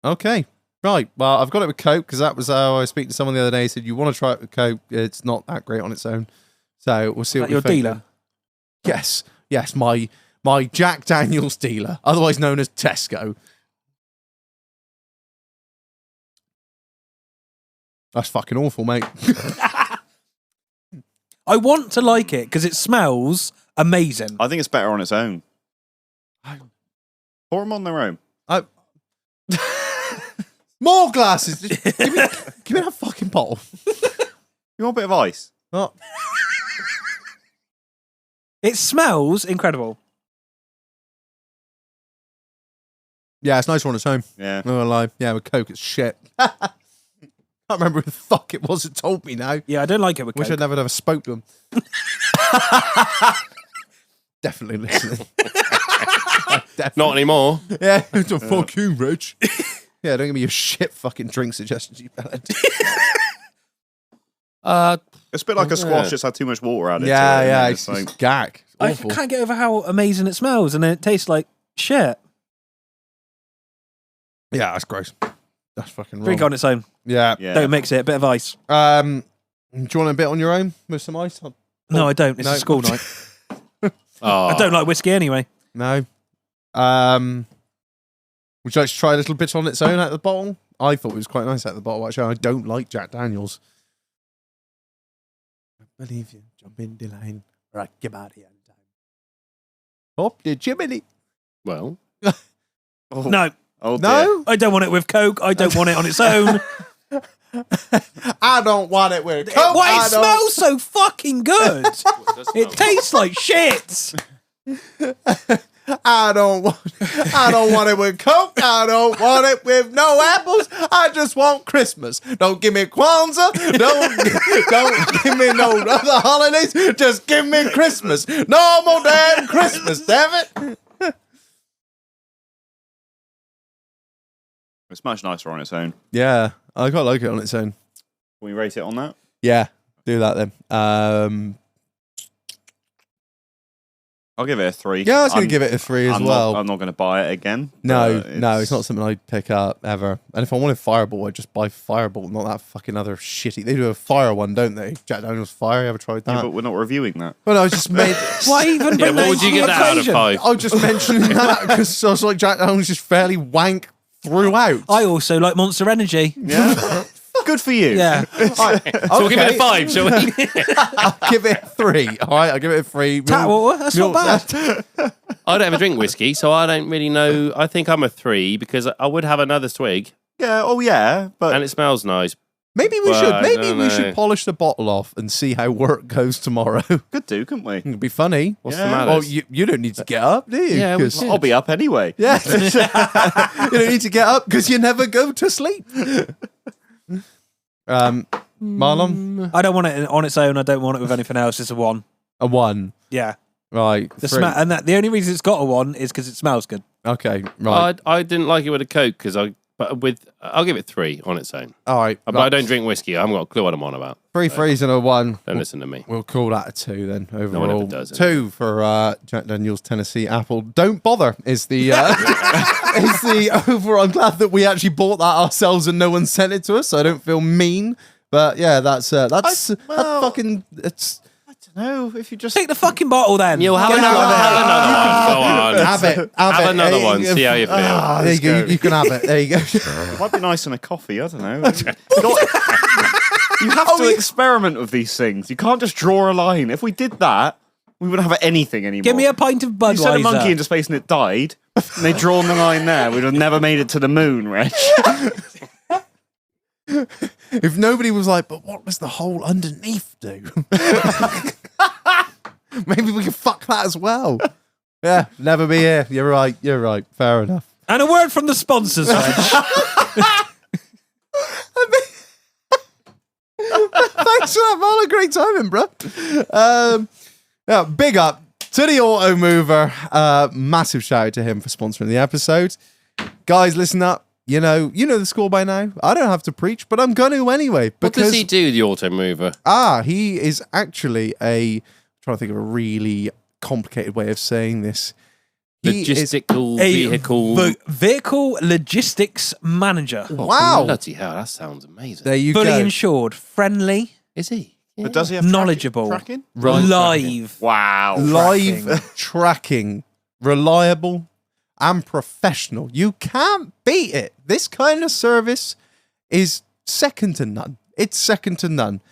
Okay. Right. Well, I've got it with Coke because that was how I was speaking to someone the other day. He said, you want to try it with Coke? It's not that great on its own. So we'll see what Your we think. dealer? Yes. Yes, my Jack Daniels dealer, otherwise known as Tesco. That's fucking awful, mate. I want to like it because it smells amazing. I think it's better on its own. Pour them on their own. More glasses. Give me that fucking bottle. You want a bit of ice? Oh. It smells incredible. Yeah, it's nicer on its own. Yeah. Not gonna lie. Yeah, with Coke, it's shit. Can't remember who the fuck it was that told me now. Yeah, I don't like it with Wish Coke. I'd never spoke to him. Definitely listening. Not anymore. Yeah, fuck you, Rich. Yeah, don't give me your shit fucking drink suggestions, you bellend. It's a bit like a squash that's had too much water added to it. Yeah. It's It's like, gag. It's I awful. can't get over how amazing it smells, and it tastes like shit. Yeah, that's gross. That's fucking wrong. Drink on its own. Yeah. Don't mix it. A bit of ice. Do you want a bit on your own with some ice? No, I don't. It's No. a school night. Oh. I don't like whiskey anyway. No. Would you like to try a little bit on its own out of the bottle? I thought it was quite nice out of the bottle, actually. I don't like Jack Daniels. I believe you. Jump in the line. Rock your body on time. Hop the chimney. Well. No. oh, No? I don't want it with Coke. I don't want it on its own. I don't want it with Coke. Why I it don't- smells so fucking good? It tastes like shit. I don't want it with Coke. I don't want it with no apples. I just want Christmas. Don't give me Kwanzaa. Don't give me no other holidays. Just give me Christmas. No more damn Christmas, damn it. It's much nicer on its own. Yeah, I quite like it on its own. Can we rate it on that? Yeah, do that then. I'll give it a 3. Yeah, I was going to give it a 3 as well. I'm not going to buy it again. No, but it's not something I'd pick up ever. And if I wanted Fireball, I'd just buy Fireball, not that fucking other shitty. They do a fire one, don't they? Jack Daniels Fire. You ever tried that? Yeah, but we're not reviewing that. Well, I was just made. Why even? Yeah, bring what that would you into give the that out of equation? 5? I was just mentioning that because I was like, Jack Daniels just fairly wank throughout. I also like Monster Energy. Yeah. Good for you. Yeah. So we'll give it a 5, shall we? I'll give it a 3. All right, I'll give it a 3. Tap water. That's not bad. I don't ever drink whiskey, so I don't really know. I think I'm a 3 because I would have another swig, Yeah. Oh, yeah. But and it smells nice. Maybe we Well, should. I Maybe don't we know. should polish the bottle off and see how work goes tomorrow. could do, couldn't we? It'd be funny. What's Yeah. the matter? Well, you don't need to get up, do you? Yeah, we 'Cause- could. I'll be up anyway. Yeah. You don't need to get up because you never go to sleep. Marlon, I don't want it on its own. I don't want it with anything else. It's a 1. a 1. Yeah. Right. The 3. smell, and the only reason it's got a 1 is because it smells good. Okay. Right. I didn't like it with a Coke because I'll give it 3 on its own. All right. But I don't drink whiskey. I haven't got a clue what I'm on about. 3 threes and a 1. Don't listen to me. We'll call that a 2 then. Overall, one ever does, 2 for Jack Daniel's Tennessee Apple. Don't bother is the is the overall. I'm glad that we actually bought that ourselves and no one sent it to us, so I don't feel mean. But yeah, that's fucking. It's No, if you just Take the fucking bottle then. You'll have Get another out one. Go on. have it. Have another one. See how you feel. There you go. You can have it. There you go. it might be nice in a coffee. I don't know. You have to experiment with these things. You can't just draw a line. If we did that, we wouldn't have anything anymore. Give me a pint of Budweiser. You sent a monkey into space and it died, and they'd drawn the line there. We'd have never made it to the moon, Reg. If nobody was like, but what does the hole underneath do? Maybe we can fuck that as well. Yeah, never be here. You're right. You're right. Fair enough. And a word from the sponsors, Reg. Thanks for that, Marlon. Great timing, bro. Yeah, big up to the AUTOMOVER. Massive shout out to him for sponsoring the episode. Guys, listen up. You know the score by now. I don't have to preach, but I'm going to anyway. What does he do, the AUTOMOVER? He is actually I'm trying to think of a really complicated way of saying this. He is Logistical A vehicle. vehicle logistics manager. Wow. Bloody hell, that sounds amazing. There you Fully go. insured, friendly, Is he? But does he have knowledgeable, tracking? live. Wow. Live tracking, reliable and professional. You can't beat it. This kind of service is second to none. It's second to none.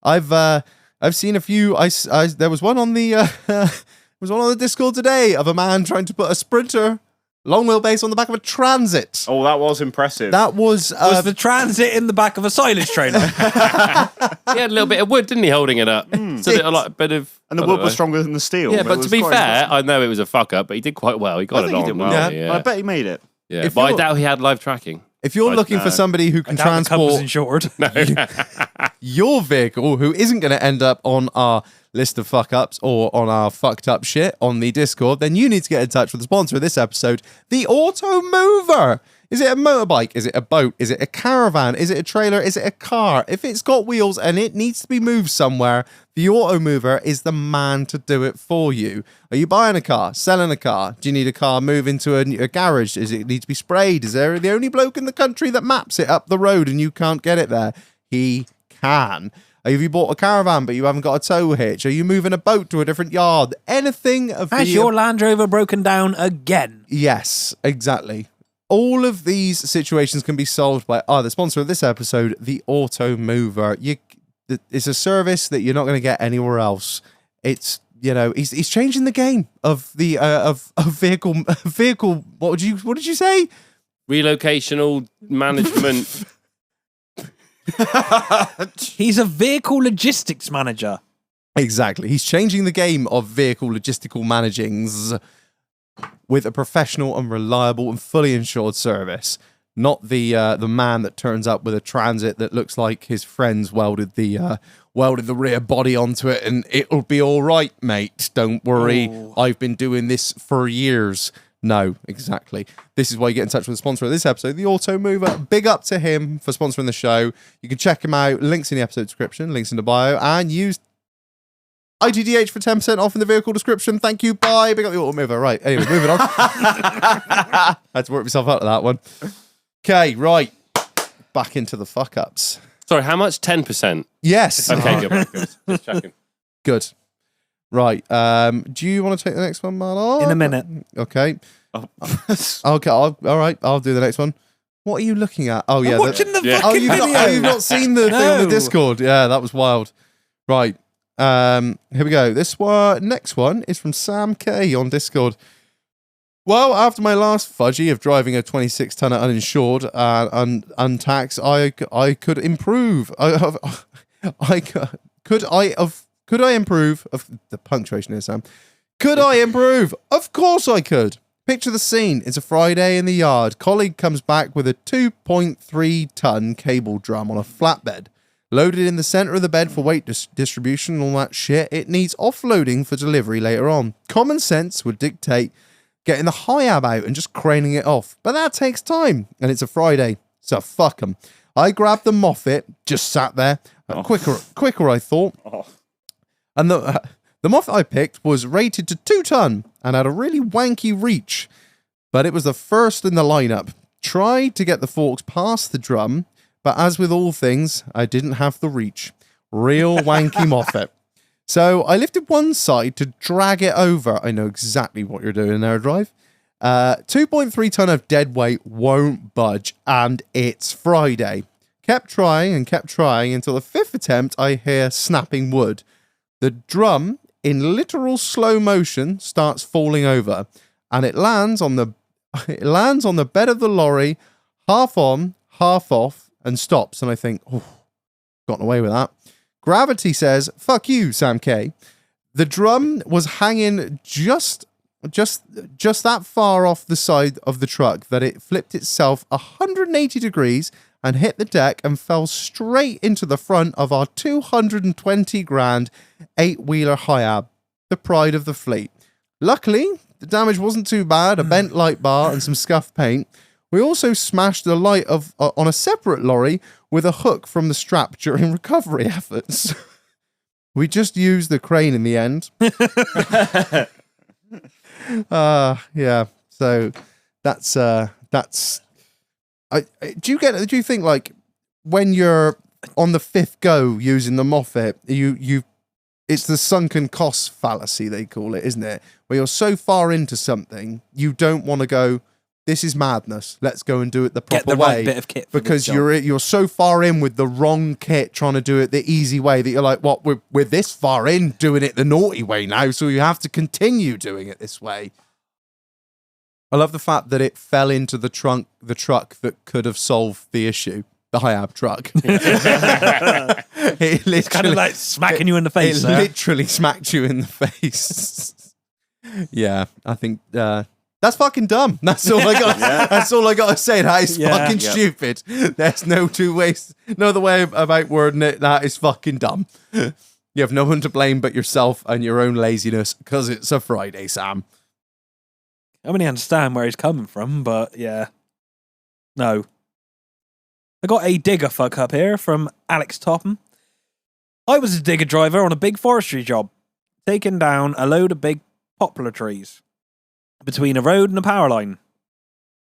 I've seen a few. There was one on the Discord today of a man trying to put a Sprinter long wheelbase on the back of a Transit. Oh, that was impressive. That was Was the Transit in the back of a silage trailer? He had a little bit of wood, didn't he, holding it up? So a bit of... and the I wood don't was know. stronger than the steel. Yeah, It but was to be quite fair, impressive. I know it was a fuck up, but he did quite well. He got I it think he on did well. well. Yeah. I bet he made it. Yeah, If but I you're- doubt he had live tracking. if you're I looking for know. somebody who can That becomes transport insured. your vehicle, who isn't going to end up on our list of fuck ups or on our fucked up shit on the Discord, then you need to get in touch with the sponsor of this episode, the AUTOMOVER. Is it a motorbike? Is it a boat? Is it a caravan? Is it a trailer? Is it a car? If it's got wheels and it needs to be moved somewhere, the AUTOMOVER is the man to do it for you. Are you buying a car? Selling a car? Do you need a car moved into a garage? Does it need to be sprayed? Is there the only bloke in the country that maps it up the road and you can't get it there? He can. Have you bought a caravan but you haven't got a tow hitch? Are you moving a boat to a different yard? Anything of Has your Land Rover broken down again? Yes, exactly. All of these situations can be solved by the sponsor of this episode, the AUTOMOVER. It's a service that you're not going to get anywhere else. It's, he's changing the game of the of vehicle. What did you say? Relocational management. He's a vehicle logistics manager. Exactly. He's changing the game of vehicle logistical managings with a professional and reliable and fully insured service. Not the man that turns up with a Transit that looks like his friends welded the rear body onto it and it'll be all right, mate. Don't worry. Oh. I've been doing this for years. No, exactly. This is why you get in touch with the sponsor of this episode, the AUTOMOVER. Big up to him for sponsoring the show. You can check him out. Links in the episode description, links in the bio, and use ITDH for 10% off in the vehicle description. Thank you. Bye. Big up the AUTOMOVER. Right. Anyway, moving on. I had to work myself out of that one. Okay, right. Back into the fuck ups. Sorry, how much? 10%? Yes. Okay, good. Just checking. Good. Right. Do you want to take the next one, Marlon? In a minute. Okay. Okay. All right. I'll do the next one. What are you looking at? Oh, yeah. I'm watching the fucking video. You've not seen the thing on the Discord? Yeah, that was wild. Right. Here we go. Next one is from Sam K on Discord. Well, after my last fudgy of driving a 26-tonner uninsured and untaxed, I could improve. Could I improve? The punctuation here, Sam. Could I improve? Of course I could. Picture the scene. It's a Friday in the yard. Colleague comes back with a 2.3-ton cable drum on a flatbed. Loaded in the center of the bed for weight distribution and all that shit. It needs offloading for delivery later on. Common sense would dictate getting the high ab out and just craning it off. But that takes time. And it's a Friday. So fuck them. I grabbed the Moffat. Just sat there. Quicker, I thought. Oh. And the Moffat I picked was rated to 2 ton and had a really wanky reach. But it was the first in the lineup. Tried to get the forks past the drum, but as with all things, I didn't have the reach. Real wanky Moffat. So I lifted one side to drag it over. I know exactly what you're doing there, Drive. 2.3 ton of dead weight won't budge, and it's Friday. Kept trying until the 5th attempt I hear snapping wood. The drum, in literal slow motion, starts falling over, and it lands on the bed of the lorry, half on, half off, and stops. And I think, oh, gotten away with that. Gravity says, "Fuck you, Sam K." The drum was hanging just that far off the side of the truck that it flipped itself 180 degrees and hit the deck and fell straight into the front of our 220 grand 8-wheeler Hiab, the pride of the fleet. Luckily, the damage wasn't too bad, a bent light bar and some scuffed paint. We also smashed the light on a separate lorry with a hook from the strap during recovery efforts. We just used the crane in the end. Yeah. So that's. Do you think like when you're on the 5th go using the Moffat, it's the sunken cost fallacy they call it, isn't it? Where you're so far into something, you don't want to go, this is madness. Let's go and do it the proper way. Get the right bit of kit for because this job. you're so far in with the wrong kit, trying to do it the easy way that you're like, what? We're this far in doing it the naughty way now, so you have to continue doing it this way. I love the fact that it fell into the truck that could have solved the issue. The Hiab truck. It's kind of like smacking you in the face. It literally smacked you in the face. Yeah, I think That's fucking dumb. That's all I got. That's all I got to say. That is fucking stupid. There's no other way about wording it. That is fucking dumb. You have no one to blame but yourself and your own laziness because it's a Friday, Sam. I mean, I understand where he's coming from, but yeah. No. I got a digger fuck up here from Alex Topham. I was a digger driver on a big forestry job, taking down a load of big poplar trees between a road and a power line.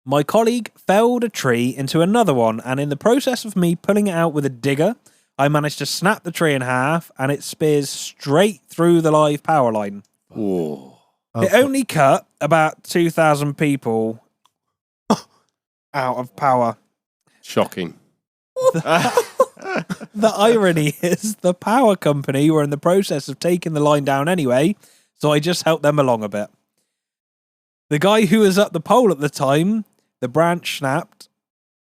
My colleague felled a tree into another one, and in the process of me pulling it out with a digger, I managed to snap the tree in half, and it spears straight through the live power line. Whoa. It only cut about 2,000 people out of power. Shocking. The irony is the power company were in the process of taking the line down anyway, so I just helped them along a bit. The guy who was at the pole at the time, the branch snapped.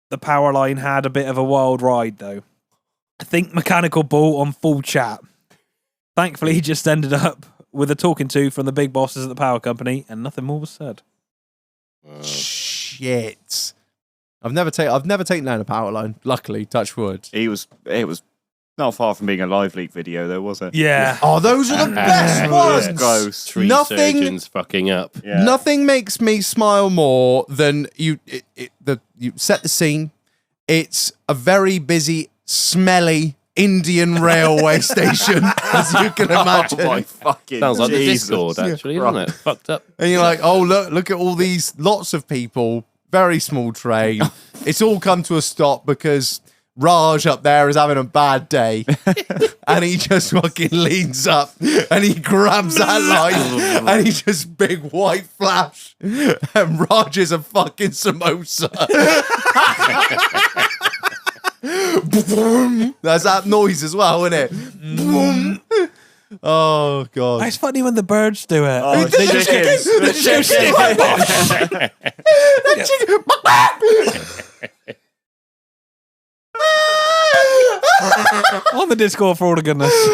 The power line had a bit of a wild ride, though. I think mechanical bull on full chat. Thankfully, he just ended up with a talking to from the big bosses at the power company, and nothing more was said. Shit. I've never taken down a power line. Luckily, touch wood. It was not far from being a live leak video, though, was it? Yeah. Oh, those are the best ones. Gross. Tree surgeons fucking up. Yeah. Nothing makes me smile more than you set the scene. It's a very busy, smelly Indian railway station, as you can imagine. Oh my fucking Sounds like Jesus. the Discord, actually, doesn't it? Fucked up. And you're like, oh, look at all these, lots of people, very small train. It's all come to a stop because Raj up there is having a bad day. And he just fucking leans up and he grabs that line and he just big white flash. And Raj is a fucking samosa. That's that noise as well, isn't it? Boom. Oh, God. It's funny when the birds do it. Oh, The chickens. The chickens. On the Discord, for all the goodness. It's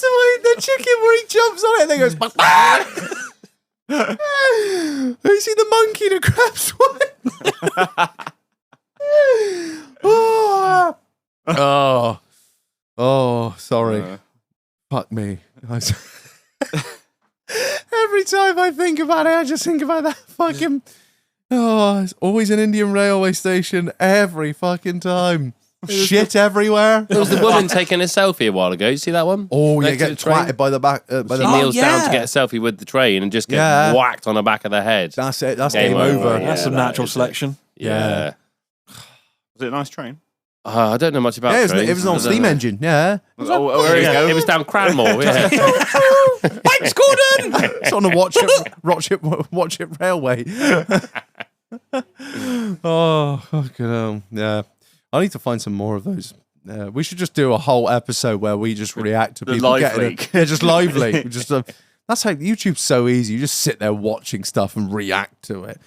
the way the chicken where he jumps on it and then goes. You see the monkey that grabs one? Oh, sorry. Fuck me. Every time I think about it, I just think about that fucking. Oh, it's always an Indian railway station every fucking time. Shit everywhere. There was the woman taking a selfie a while ago. You see that one? Oh, you Next to get the train? twatted by the back. She By kneels down yeah. to get a selfie with the train and just get whacked on the back of the head. That's it. That's Game game over. over. Yeah, That's some that natural is it. selection. Yeah. Was it a nice train? I don't know much about Yeah, trains. it was on I don't steam know. engine. Yeah. Oh, there you Yeah, go. it was down Cranmore. Yeah. Thanks, Gordon! It's on the watch it railway. Oh, fucking hell. Yeah. I need to find some more of those. We should just do a whole episode where we just react to The people live getting leak. Yeah, just live leak. Just that's how YouTube's so easy. You just sit there watching stuff and react to it.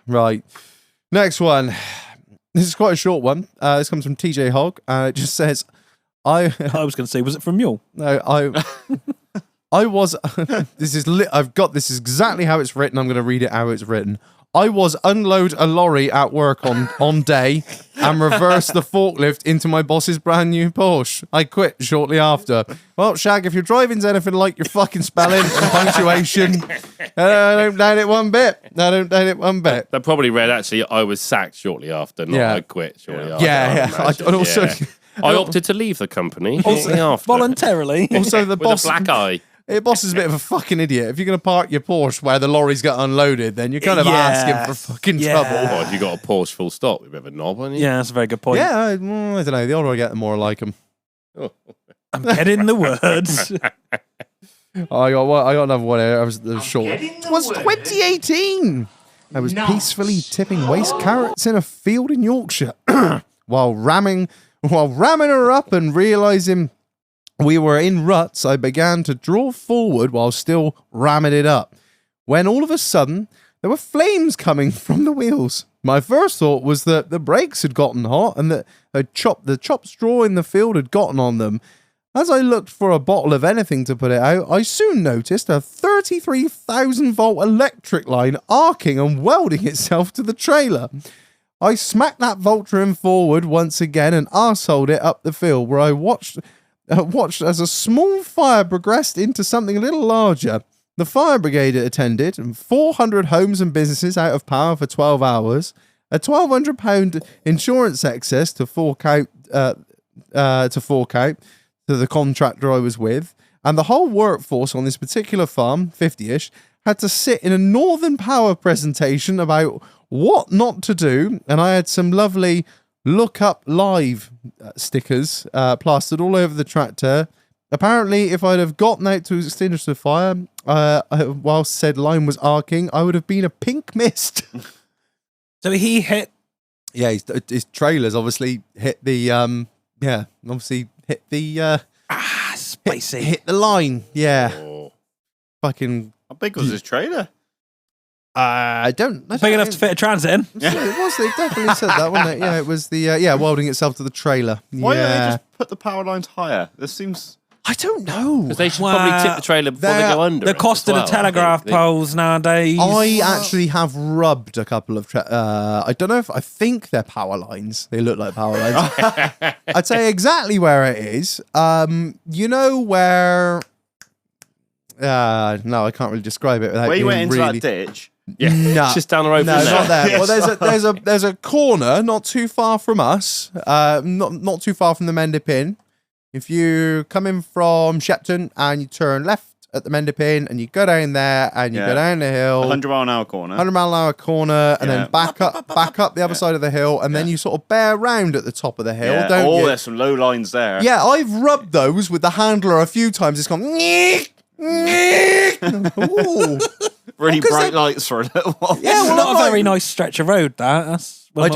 Right. Next one. This is quite a short one. This comes from TJ Hogg. It just says, I was going to say, was it from Mule? No, I was. This is exactly how it's written. I'm going to read it how it's written. I was unload a lorry at work on day and reverse the forklift into my boss's brand new Porsche. I quit shortly after. Well, Shag, if your driving's anything like your fucking spelling and punctuation, I don't doubt it one bit. That probably read, actually, I was sacked shortly after, not Yeah. I quit shortly after. Yeah. And also, I opted to leave the company shortly after. Voluntarily. also the With boss. a black eye. The boss is a bit of a fucking idiot. If you're going to park your Porsche where the lorries get unloaded, then you're kind of Yeah. asking for fucking Yeah. trouble. Well, if you got a Porsche full stop, you've ever knob on you. Yeah, that's a very good point. Yeah, I don't know. The older I get, the more I like them. I'm getting the words. I got another one here. It was short. It was 2018. I was peacefully tipping waste carrots in a field in Yorkshire while ramming her up and realizing we were in ruts. I began to draw forward while still ramming it up. When all of a sudden there were flames coming from the wheels. My first thought was that the brakes had gotten hot and that the chopped straw in the field had gotten on them. As I looked for a bottle of anything to put it out, I soon noticed a 33,000 volt electric line arcing and welding itself to the trailer. I smacked that Voltron forward once again and arseholed it up the field, where I watched as a small fire progressed into something a little larger. The fire brigade attended, and 400 homes and businesses out of power for 12 hours, a £1,200 insurance excess to fork out to the contractor I was with, and the whole workforce on this particular farm, 50-ish, had to sit in a Northern Power presentation about what not to do, and I had some lovely look up live stickers plastered all over the tractor. Apparently, if I'd have gotten out to extinguish the fire whilst said line was arcing, I would have been a pink mist. So he hit. Yeah, his trailers obviously hit the Spicy. hit the line. Yeah, Oh. fucking. How big was his trailer? I don't. Big enough to fit a transit in. Yeah, it was. They definitely said that, wasn't it? Yeah, it was the welding itself to the trailer. Why don't they Yeah, just put the power lines higher? This seems... I don't know. Because they should probably tip the trailer before they go under. The it cost as of the well, I telegraph think. poles nowadays. I actually have rubbed a couple of. I don't know if I think they're power lines. They look like power lines. I'd say exactly where it is. You know where? No, I can't really describe it. Without Where you went being into really... that ditch? No, Just down the road no, from not there. there. Well, there's a corner not too far from us. Not too far from the Mendip. If you come in from Shepton and you turn left at the Mendip and you go down there and you go down the hill, 100 mile an hour corner. 100 mile an hour corner, and Yeah. then back up the other side of the hill, and then you sort of bear round at the top of the hill, Yeah. don't you? There's some low lines there. Yeah, I've rubbed those with the handler a few times. It's gone. Ooh. Really 'cause bright they- lights for a little while. Yeah, It's well, not I'm a very like- nice stretch of road, that. That's, well, I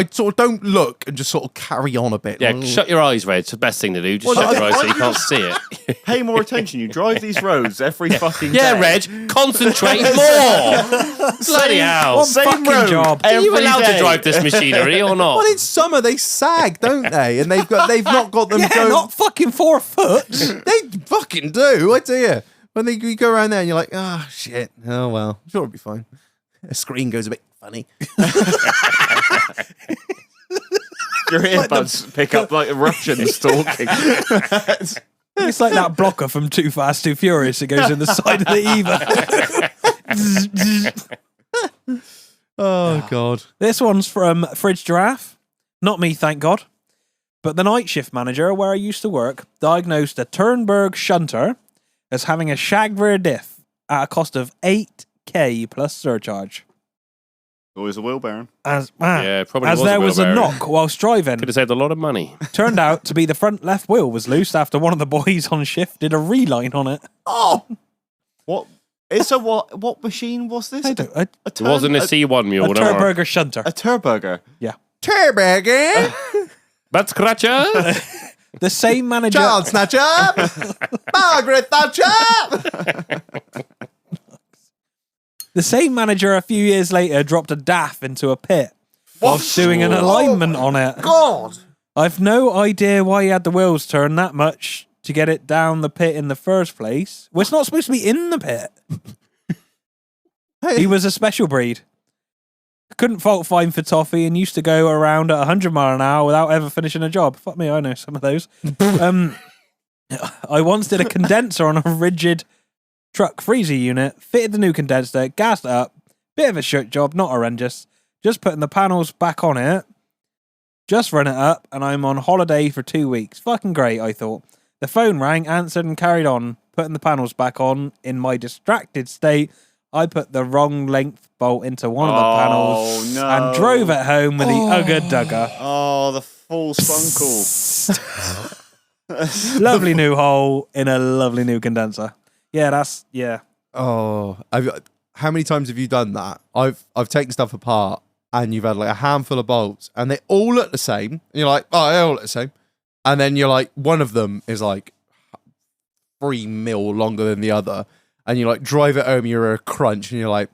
sort of don't look and just sort of carry on a bit. Yeah, shut your eyes, Reg. It's the best thing to do. Just Well, shut your I- eyes so I- you can't see it. Pay more attention. You drive these roads every fucking Yeah, day. Reg, concentrate more. Bloody hell. One Same fucking road job. Are you every allowed day. to drive this machinery or not? Well, in summer they sag, don't they? And they've not got them Yeah, go. not fucking 4 foot. They fucking do, I tell you. When you go around there and you're like, ah, shit. Oh well, sure it'll be fine. A screen goes a bit funny. Your earbuds pick up like a Russian stalking. It's like that blocker from Too Fast, Too Furious that goes in the side of the Eva. Oh god. This one's from Fridge Giraffe. Not me, thank God. But the night shift manager where I used to work diagnosed a Turnberg shunter as having a shag rear diff at a cost of 8k plus surcharge. Always a wheelbarrow. Yeah, probably as was a there was a wheelbarrow. knock whilst driving. Could have saved a lot of money. Turned out to be the front left wheel was loose after one of the boys on shift did a reline on it. Oh, What? It's a what machine was this? I don't. It wasn't a C1 mule. A don't worry. Turnberger shunter. A Turburger. Yeah. Turberger, Bad scratcher. The same manager. child snatcher, Margaret Thatcher. The same manager a few years later dropped a DAF into a pit whilst doing an alignment on it. God. I've no idea why he had the wheels turned that much to get it down the pit in the first place. Well, it's not supposed to be in the pit. He was a special breed. Couldn't fault find for toffee and used to go around at 100 mile an hour without ever finishing a job. Fuck me, I know some of those. I once did a condenser on a rigid truck freezer unit, fitted the new condenser, gassed it up. Bit of a shit job, not horrendous. Just putting the panels back on it. Just run it up, and I'm on holiday for 2 weeks. Fucking great, I thought. The phone rang, answered, and carried on, putting the panels back on. In my distracted state, I put the wrong length bolt into one of the panels no. and drove it home with the Ugga Dugga. Oh, the full spunkle. Lovely new hole in a lovely new condenser. Yeah. Oh, how many times have you done that? I've taken stuff apart and you've had like a handful of bolts and they all look the same. And you're like, oh, they all look the same. And then you're like, one of them is like 3 mil longer than the other. And you like drive it home, you're a crunch and you're like,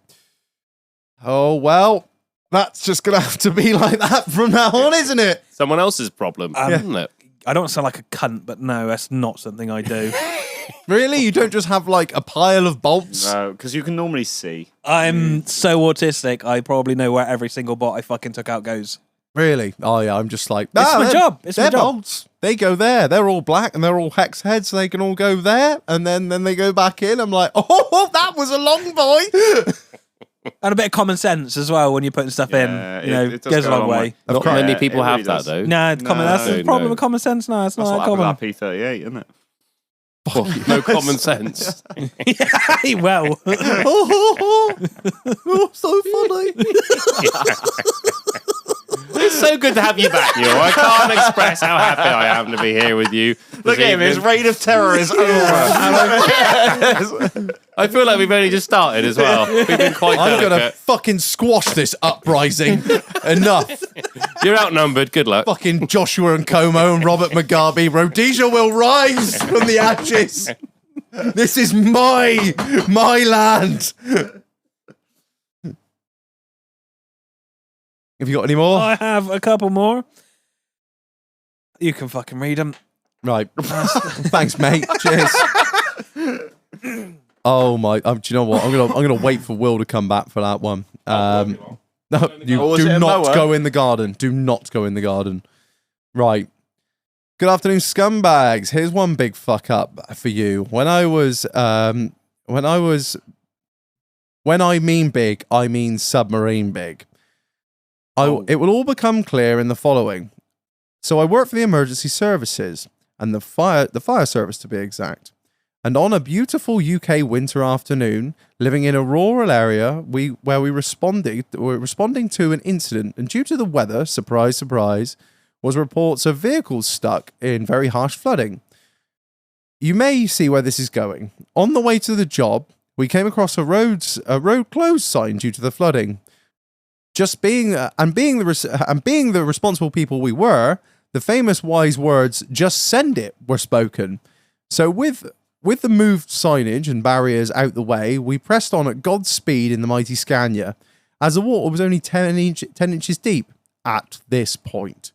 oh, well, that's just going to have to be like that from now on, isn't it? Someone else's problem, isn't it? I don't sound like a cunt, but no, that's not something I do. Really? You don't just have like a pile of bolts? No, because you can normally see. I'm so autistic, I probably know where every single bolt I fucking took out goes. Really? Oh yeah, I'm just like, It's my job. It's my they're job. bolts. They go there. They're all black and they're all hex heads, so they can all go there, and then they go back in. I'm like, oh, that was a long boy. And a bit of common sense as well when you're putting stuff in. You know, it does goes a go long way. Not Yeah, many people it have really that does. though. Nah, it's common. That's the No, problem no. with common sense. No, it's That's not what that happened common. with that P38, isn't it? No common sense. Well, Oh, so funny. It's so good to have you back, Neil. I can't express how happy I am to be here with you. Look at him, his reign of terror is over. I feel like we've only just started as well. We've been quite I'm gonna delicate. fucking squash this uprising. Enough. You're outnumbered. Good luck. Fucking Joshua and Como and Robert Mugabe. Rhodesia will rise from the ashes. This is my land. Have you got any more? I have a couple more. You can fucking read them. Right. Thanks, mate. Cheers. Oh my! Do you know what? I'm gonna wait for Will to come back for that one. No, you Or was it do a not mower? go in the garden. Do not go in the garden. Right. Good afternoon, scumbags. Here's one big fuck up for you. When I mean big, I mean submarine big. It will all become clear in the following. So I work for the emergency services and the fire service to be exact. And on a beautiful UK winter afternoon, living in a rural area, we're responding to an incident, and due to the weather, surprise, surprise, was reports of vehicles stuck in very harsh flooding. You may see where this is going. On the way to the job, we came across a road closed sign due to the flooding. Being the responsible people we were, the famous wise words "just send it" were spoken. So with the moved signage and barriers out the way, we pressed on at God's speed in the mighty Scania, as the water was only 10 inches deep at this point.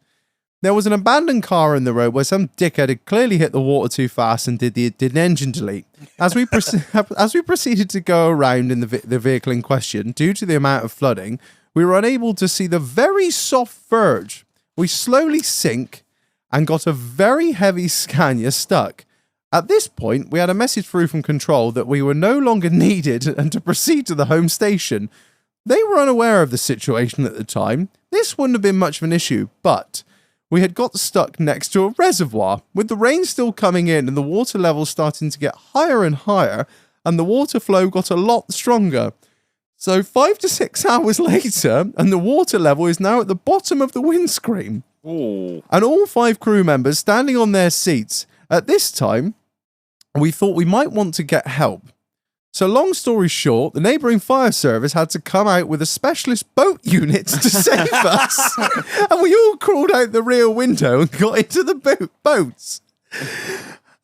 There was an abandoned car in the road where some dickhead had clearly hit the water too fast and did an engine delete. As we proceeded to go around in the vehicle in question, due to the amount of flooding, we were unable to see the very soft verge. We slowly sink and got a very heavy Scania stuck. At this point, we had a message through from control that we were no longer needed and to proceed to the home station. They were unaware of the situation at the time. This wouldn't have been much of an issue, but we had got stuck next to a reservoir, with the rain still coming in and the water level starting to get higher and higher, and the water flow got a lot stronger. So 5 to 6 hours later, and the water level is now at the bottom of the windscreen. Ooh. And all 5 crew members standing on their seats. At this time, we thought we might want to get help. So long story short, the neighbouring fire service had to come out with a specialist boat unit to save us. And we all crawled out the rear window and got into the boats.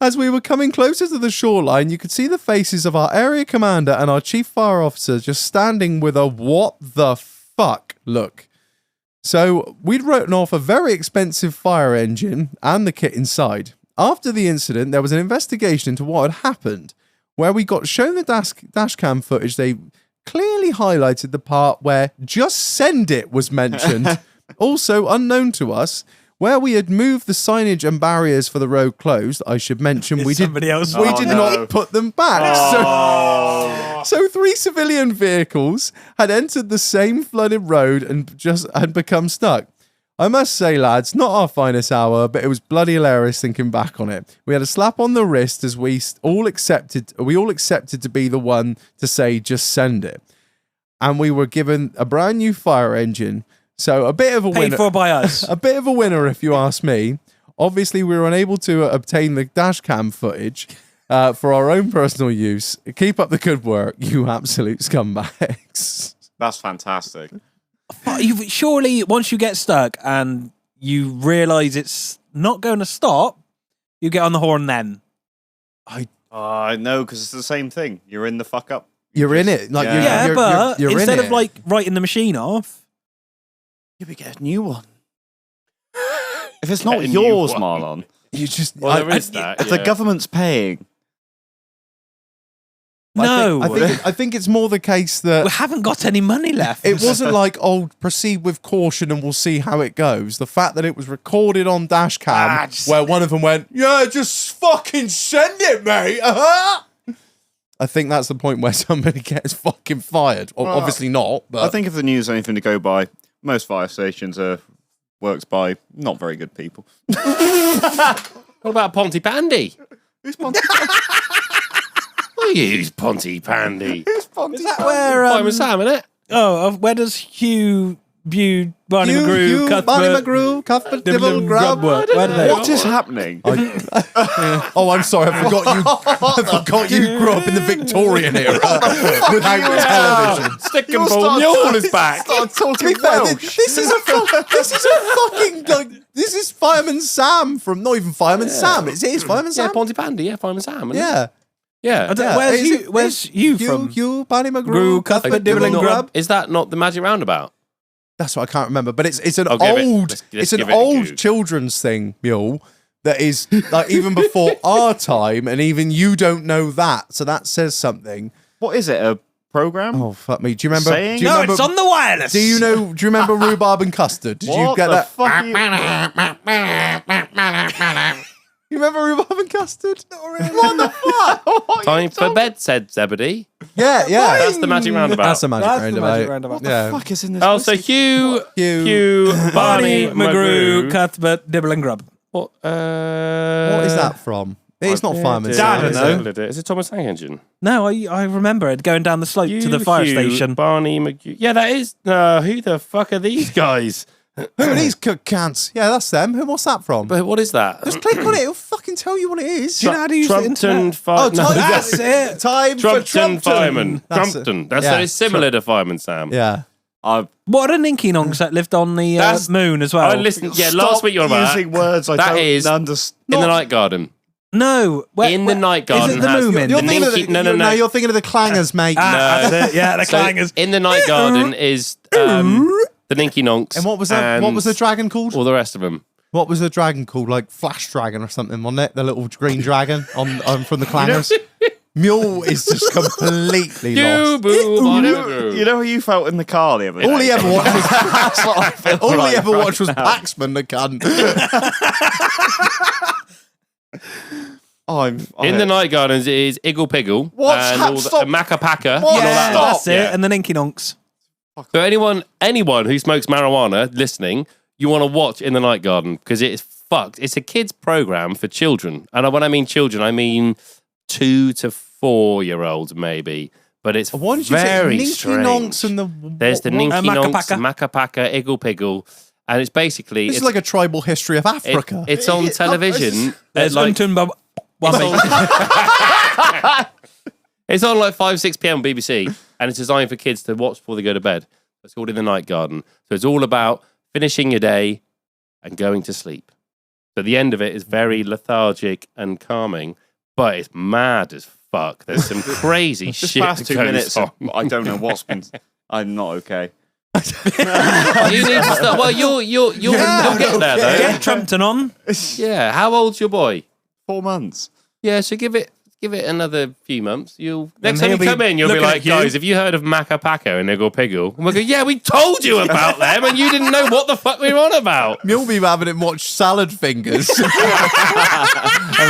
As we were coming closer to the shoreline, you could see the faces of our area commander and our chief fire officer just standing with a what the fuck look. So we'd written off a very expensive fire engine and the kit inside. After the incident, there was an investigation into what had happened, where we got shown the dash cam footage. They clearly highlighted the part where "just send it" was mentioned. Also unknown to us, where we had moved the signage and barriers for the road closed. I should mention we did not put them back. So 3 civilian vehicles had entered the same flooded road and had become stuck. I must say, lads, not our finest hour, but it was bloody hilarious thinking back on it. We had a slap on the wrist as we all accepted to be the one to say, "just send it." And we were given a brand new fire engine. So a bit of a winner. Paid for by us. A bit of a winner, if you ask me. Obviously, we were unable to obtain the dash cam footage for our own personal use. Keep up the good work, you absolute scumbags. That's fantastic. Surely, once you get stuck and you realise it's not going to stop, you get on the horn then. I know, because it's the same thing. You're in the fuck up. You're in it. Like Yeah. But you're instead in of it. like writing the machine off, You would get a new one. If it's not Get a new yours, one. Marlon. You just Well, there is that. If the government's paying, No, I think it's more the case that we haven't got any money left. it wasn't like, oh, proceed with caution and we'll see how it goes. The fact that it was recorded on dashcam where one of them went, yeah, just fucking send it, mate. I think that's the point where somebody gets fucking fired. Well, obviously not, but I think if the news is anything to go by, most fire stations are works by not very good people. What about Pontypandy? Who's Ponty? Who's Pontypandy? Who's Ponty? Is that where? Fireman Sam, innit? Where does Hugh, Barney Hugh, McGrew, Barney McGrew, Cuthbert, Dibble, Grub. work? Where do they? What is happening? Oh, I'm sorry. I forgot you grew up in the Victorian era without television. Stick and ball mule is back. Start To talking be fair, Welsh. this is a fucking this is Fireman Sam from not even Fireman Sam. It is Fireman Yeah, Sam. Pontypandy, yeah, Fireman Sam. Isn't it? Yeah. Yeah. Where's Hugh from? Hugh, Barney McGrew, Grew, Cuthbert, Cuthbert, Dibble, Dibble, and Grub. Is that not the Magic Roundabout? That's what I can't remember, but it's an I'll give it- old let's it's an give it a old Google. children's thing, Mule, that is like even before our time, and even you don't know that, so that says something. What is it? A program? Oh fuck me! Do you remember? Saying? Do you No, remember, it's on the wireless. Do you know? Do you remember rhubarb and custard? Did you What get the that? fuck are you- You remember rhubarb and custard? What the fuck? Time for bed, said Zebedee. Yeah. That's the Magic Roundabout. That's a magic That's the roundabout. magic roundabout. Yeah. fuck is in this? Oh, so Hugh- Hugh, Barney Barney, McGrew, Cuthbert, Dibble and Grub. What? What is that from? It's not Fireman Dad, Sam. I know. Is it Thomas Tank Engine? No, I remember it going down the slope to the fire station. Barney McGrew. Yeah, that is. Who the fuck are these guys? Who are these cook cans? Yeah, that's them. What's that from? But what is that? Just click on it. It'll fucking tell you what it is. Do you know how to use the Trumpton internet? Fire. time, That's it. Time for Trumpton Fireman. That's Trumpton. That's Yeah. very similar to Fireman Sam. Yeah. What are Ninky Nonks that lived on the That's- moon as well? I listened. Yeah, last week you were about using words I That don't is understand. in the night garden. No. In the night garden Is it the has- Moomin? You're The thinking of Ninky- the, no. you're thinking of the clangers, mate. That's it. Yeah, the So clangers. in the night garden is the Ninky Nonks. And what was that? What was the dragon called? All the rest of them. What was the dragon called? Like Flash Dragon or something, wasn't it? The little green dragon on from the clangers. Mule is just completely lost. You know how you felt in the car the other day? All he ever watched was That's what I feel all like he ever right watched was now. Paxman, the cunt. In the night gardens is Iggle Piggle What's and hap- all the stop. Macca Packa. What? And all Yeah, that lot. that's it. Yeah. And the Ninky Nonks. So anyone who smokes marijuana listening, you want to watch In the Night Garden because it is fucked. It's a kids program for children, and when I mean children, I mean 2 to 4 year olds maybe. But it's Why did you very say Ninky strange. Nonks and the? There's the Ninky Macca Nonks, Packa. Macca Packa, Iggle Piggle, and it's basically This it's, is like a tribal history of Africa. it's on television. There's like, it's on like 5-6 p.m. BBC, and it's designed for kids to watch before they go to bed. It's called In the Night Garden. So it's all about finishing your day and going to sleep. So the end of it is very lethargic and calming, but it's mad as fuck. There's some crazy This shit past that 2 goes minutes, on. I don't know what's been. I'm not okay. You need to start. Well, you'll get there though. Get Trumpton on. Yeah. How old's your boy? 4 months. Yeah. So give it another few months. Next time he'll you come be in, you'll be looking like, at you. guys, have you heard of Macca Packa and Iggle Piggle? And we'll go, yeah, we told you about them, and you didn't know what the fuck we were on about. Mule be having him watch Salad Fingers. A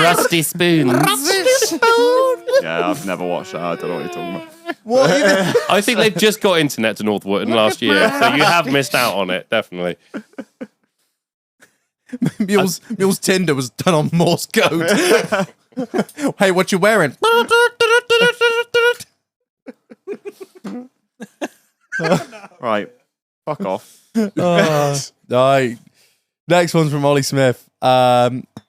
rusty spoon. Yeah, I've never watched that. I don't know what you're talking about. What? I think they've just got internet to North Wootton last year, so you have missed out on it, definitely. Mule's Tinder was done on Morse code. Hey, what you wearing? Right. Fuck off. Right. Next one's from Ollie Smith.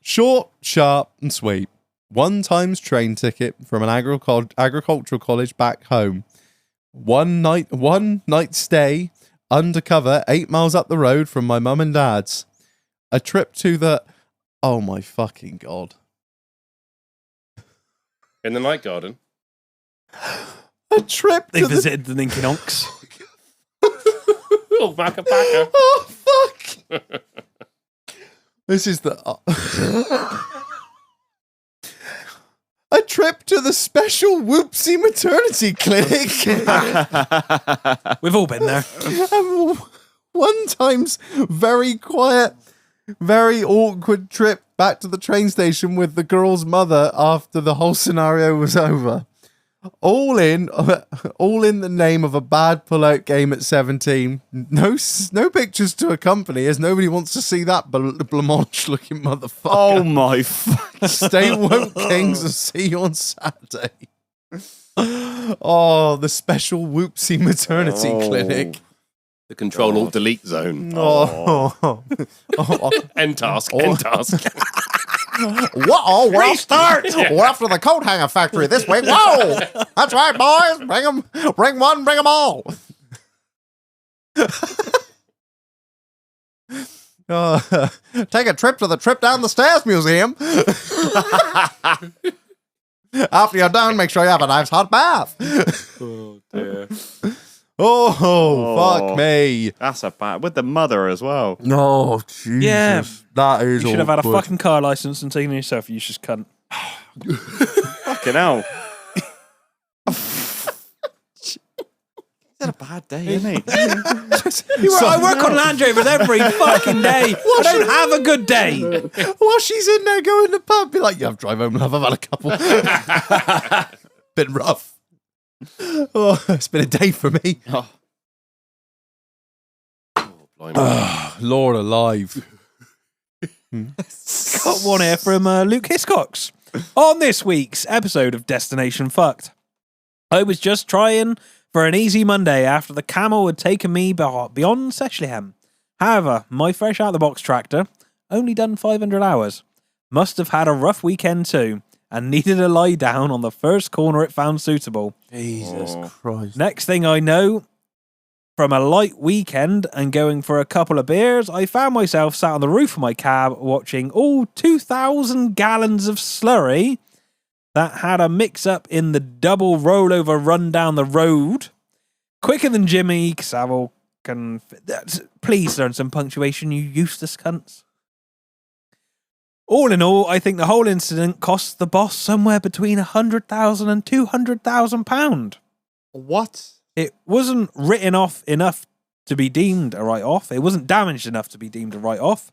Short, sharp, and sweet. 1 times train ticket from an agricultural college back home. One night stay undercover 8 miles up the road from my mum and dad's. A trip to the... Oh my fucking God. In the night garden. A trip They to the... visited the Ninky Nonks. Oh, Macca Packa. Oh, fuck. This is the... A trip to the special Whoopsie maternity clinic. We've all been there. One time's very quiet, very awkward trip back to the train station with the girl's mother after the whole scenario was over. All in the name of a bad pull-out game at 17. No pictures to accompany, as nobody wants to see that blancmange-looking motherfucker. Oh my fuck. Stay woke, Kings. I'll see you on Saturday. Oh, the special Whoopsie maternity clinic. The Control-Alt-Delete zone. Oh. End task. End task. Whoa, restart! We're off to the coat hanger factory this week. Whoa! That's right, boys. Bring one, bring them all. Take a trip to the Trip Down the Stairs Museum. After you're done, make sure you have a nice hot bath. Oh, dear. Oh, fuck me. That's a bad... With the mother as well. Oh, Jesus. Yeah. That is You should have had a awkward. fucking car license and taken it yourself, you useless cunt. Fucking hell. He's had a bad day, isn't he? I work on Land Rovers every fucking day. I don't have a good day. While she's in there going to the pub, be like, yeah, drive home, love. I've had a couple. Been rough. Oh, it's been a day for me. Oh. Lord alive. Got one here from Luke Hiscox. On this week's episode of Destination Fucked, I was just trying for an easy Monday after the camel had taken me beyond Sechlihem. However, my fresh out-of-the-box tractor, only done 500 hours, must have had a rough weekend too, and needed a lie down on the first corner it found suitable. Jesus Christ. Next thing I know, from a light weekend and going for a couple of beers, I found myself sat on the roof of my cab watching all 2,000 gallons of slurry that had a mix-up in the double rollover run down the road. Quicker than Jimmy Savile can... Please learn some punctuation, you useless cunts. All in all, I think the whole incident cost the boss somewhere between £100,000 and £200,000. What? It wasn't written off enough to be deemed a write-off. It wasn't damaged enough to be deemed a write-off.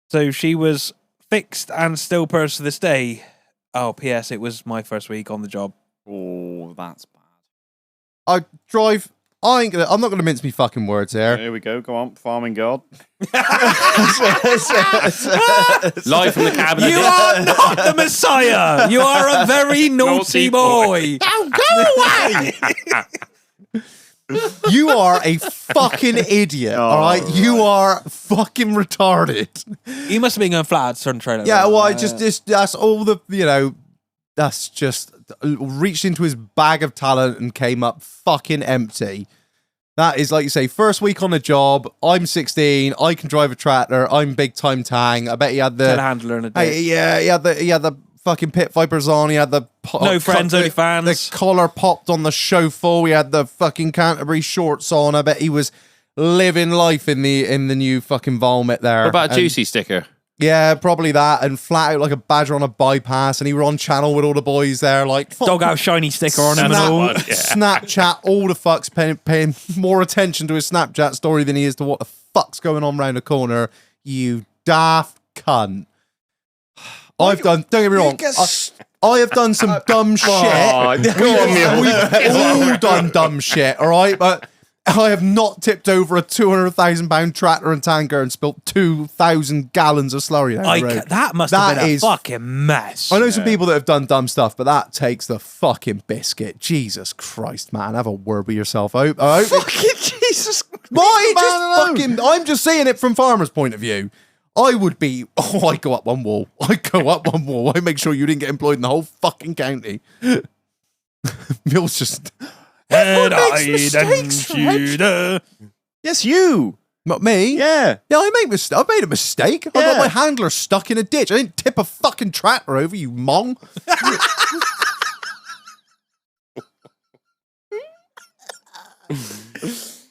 So she was fixed and still purged to this day. Oh, P.S. It was my first week on the job. Oh, that's bad. I'm not gonna mince me fucking words here. Here we go. Go on, farming god. Live from the cabinet. You are not the Messiah! You are a very naughty boy! Oh, go away! You are a fucking idiot, alright? You are fucking retarded. He must have been going flat certain trailer. Yeah, well, that's all the, that's just reached into his bag of talent and came up fucking empty. That is, like you say, first week on the job. I'm 16. I can drive a tractor. I'm big time tang. I bet he had the telehandler in a day. he had the fucking pit vipers on. He had the No friends, only fans. The collar popped on the chauffeur. He had the fucking Canterbury shorts on. I bet he was living life in the new fucking vomit there. What about a juicy sticker? Yeah, probably that, and flat out like a badger on a bypass, and he were on channel with all the boys there, like Dog out shiny sticker on him and all. Snapchat, all the fucks paying more attention to his Snapchat story than he is to what the fuck's going on round the corner. You daft cunt. Don't get me wrong. I have done some dumb shit. We've all done dumb shit, all right? But I have not tipped over a £200,000 tractor and tanker and spilt 2,000 gallons of slurry down the road. That must have been a fucking mess. I know some people that have done dumb stuff, but that takes the fucking biscuit. Jesus Christ, man. Have a word with yourself. Fucking Jesus. I'm just seeing it from farmer's point of view. I would be, I go up one wall. I make sure you didn't get employed in the whole fucking county. Mill's just... And Yes, you. Not me. Yeah. Yeah, I made a mistake. I got my handler stuck in a ditch. I didn't tip a fucking tractor over, you mong.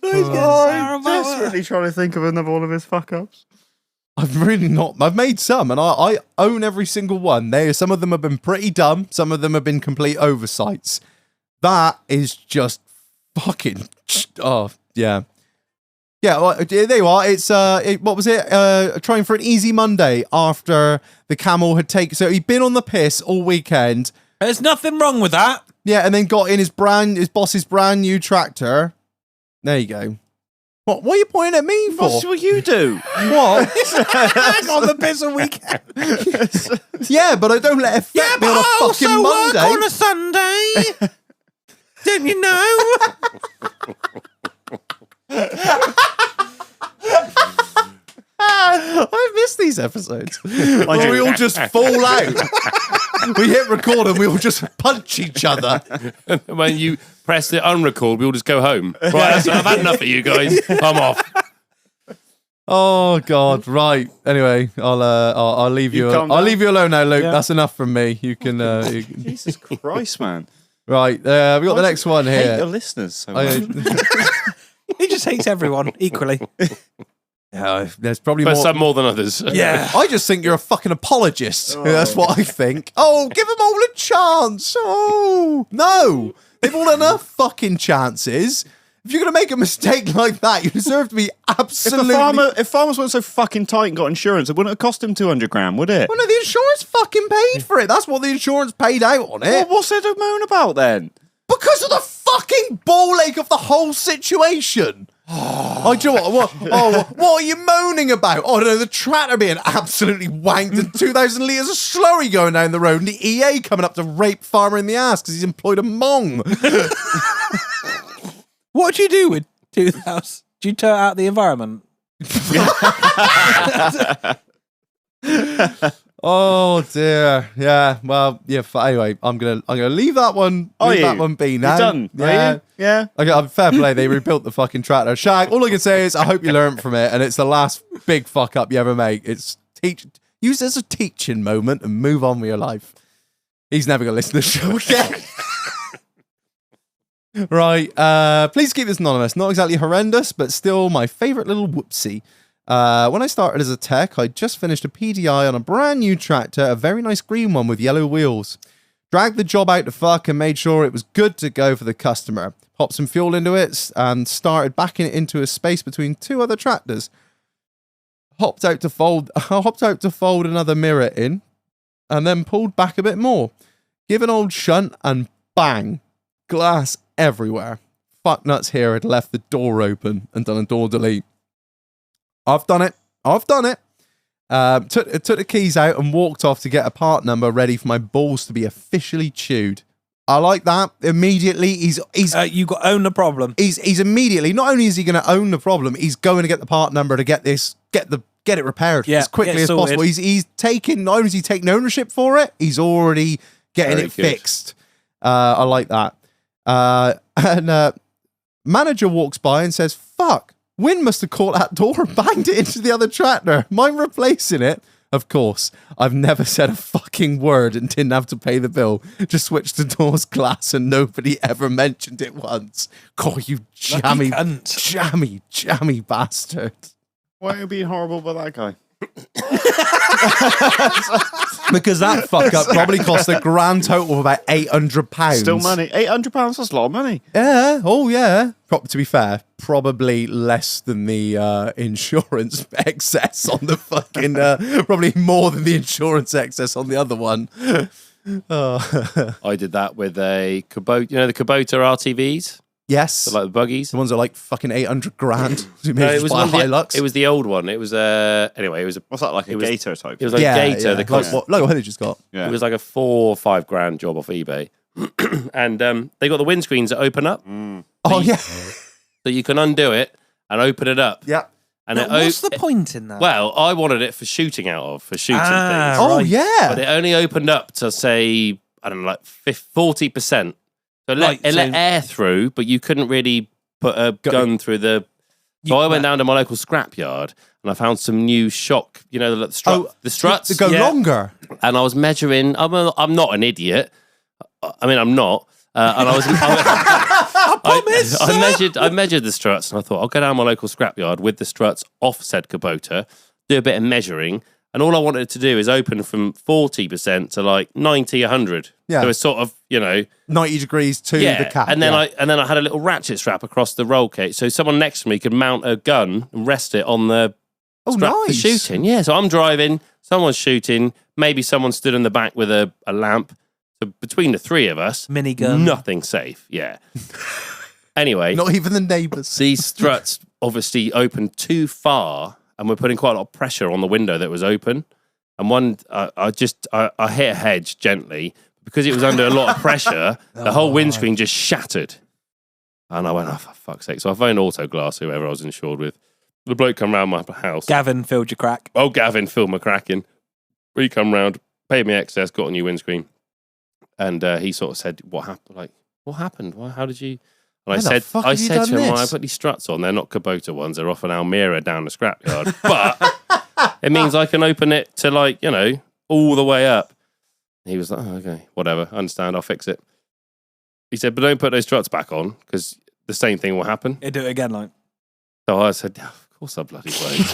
I'm desperately trying to think of another one of his fuck ups. I've really not. I've made some, and I own every single one. Some of them have been pretty dumb. Some of them have been complete oversights. That is just fucking. Oh yeah, yeah. Well, there you are. It's what was it? Trying for an easy Monday after the camel had taken. So he'd been on the piss all weekend. There's nothing wrong with that. Yeah, and then got in his boss's brand new tractor. There you go. What are you pointing at me for? That's what you do. What? On the piss all weekend. Yeah, but I don't let it affect me on a fucking Monday. Work on a Sunday. Didn't you know? I miss these episodes. Where we all just fall out. We hit record and we all just punch each other. When you press the unrecord, we all just go home. Right, I've had enough of you guys. I'm off. Oh God! Right. Anyway, I'll leave you. I'll leave you alone now, Luke. Yeah. That's enough from me. You can. Jesus Christ, man! Right. We got the next one here. Hate the listeners so much. He just hates everyone equally. Yeah, there's probably some more than others. Yeah. I just think you're a fucking apologist. That's what I think. Oh, give them all a chance. Oh no, they've all enough fucking chances. If you're going to make a mistake like that, you deserve to be absolutely... If farmers weren't so fucking tight and got insurance, it wouldn't have cost him 200 grand, would it? Well, no, the insurance fucking paid for it. That's what the insurance paid out on it. Well, what's there to moan about then? Because of the fucking ball ache of the whole situation. Do you know what? What are you moaning about? Oh, no, the tractor being absolutely wanked and 2,000 litres of slurry going down the road and the EA coming up to rape farmer in the ass because he's employed a mong. What do you do with 2,000? Do you tow it out the environment? Oh dear. Yeah. Well. Yeah. Anyway, I'm gonna leave that one. That one be now. You're done. Yeah. Are you? Yeah. Okay. Fair play. They rebuilt the fucking tractor. Shag. All I can say is I hope you learned from it, and it's the last big fuck up you ever make. It's use it as a teaching moment and move on with your life. He's never gonna listen to the show again. Right, please keep this anonymous. Not exactly horrendous, but still my favourite little whoopsie. When I started as a tech, I just finished a PDI on a brand new tractor, a very nice green one with yellow wheels. Dragged the job out to fuck and made sure it was good to go for the customer. Popped some fuel into it and started backing it into a space between two other tractors. Hopped out to fold another mirror in, and then pulled back a bit more. Give an old shunt and bang. Glass everywhere. Fucknuts here had left the door open and done a door delete. I've done it. Took the keys out and walked off to get a part number ready for my balls to be officially chewed. I like that. Immediately, he's you got own the problem. He's immediately, not only is he going to own the problem, he's going to get the part number to get it repaired as quickly as possible. He's taking, not only is he taking ownership for it, he's already getting it fixed. I like that. And manager walks by and says, "Fuck, Wynn must have caught that door and banged it into the other tractor. Mind replacing it?" Of course, I've never said a fucking word and didn't have to pay the bill. Just switched the door's glass and nobody ever mentioned it once. God, you jammy bastard. Why are you being horrible about that guy? Because that fuck up probably cost a grand total of about £800. Still money. £800, that's a lot of money. Yeah. Oh, yeah. To be fair, probably less than the insurance excess on the fucking... probably more than the insurance excess on the other one. I did that with a Kubota, the Kubota RTVs? Yes. So like the buggies. The ones that are like fucking 800 grand. No, it was Hilux. It was the old one. It was anyway, it was what's that, like a Gator type? It was like Gator. Yeah. Like what Henry just got. Yeah. It was like a $4 or $5 grand job off eBay. And they got the windscreens that open up. Oh yeah. So you can undo it and open it up. Yeah. And what's the point in that? Well, I wanted it for shooting out of, for shooting things. Oh yeah. But it only opened up to say, I don't know, like 40%. So it let air through, but you couldn't really put a gun through the... So I went down to my local scrapyard and I found some new shock, the struts. To go longer. And I was measuring... I'm not an idiot. I mean, I'm not. And I was... I promise! I measured the struts and I thought, I'll go down my local scrapyard with the struts off said Kubota, do a bit of measuring. And all I wanted to do is open from 40% to like 90, 100. Yeah. So it's sort of, 90 degrees to the cap. And then I had a little ratchet strap across the roll cage, so someone next to me could mount a gun and rest it on the strap for nice. shooting. Yeah, so I'm driving, someone's shooting, maybe someone stood in the back with a lamp. So between the three of us, minigun, nothing safe. Yeah. Anyway, Not even the neighbours. these struts obviously opened too far, and we're putting quite a lot of pressure on the window that was open. And one, I hit a hedge gently. Because it was under a lot of pressure, the whole windscreen just shattered. And I went, oh, for fuck's sake. So I phoned Autoglass, whoever I was insured with. The bloke come round my house. Gavin filled your crack. Oh, Gavin filled my cracking. He come round, paid me excess, got a new windscreen. And he sort of said, what happened? Like, what happened? Why? How did you... And I said to him, well, I put these struts on. They're not Kubota ones. They're off an Almira down the scrapyard. But it means I can open it to like, all the way up. He was like, oh, okay, whatever, I understand, I'll fix it. He said, but don't put those struts back on, because the same thing will happen. He'll do it again, like. So I said, yeah, of course I bloody won't.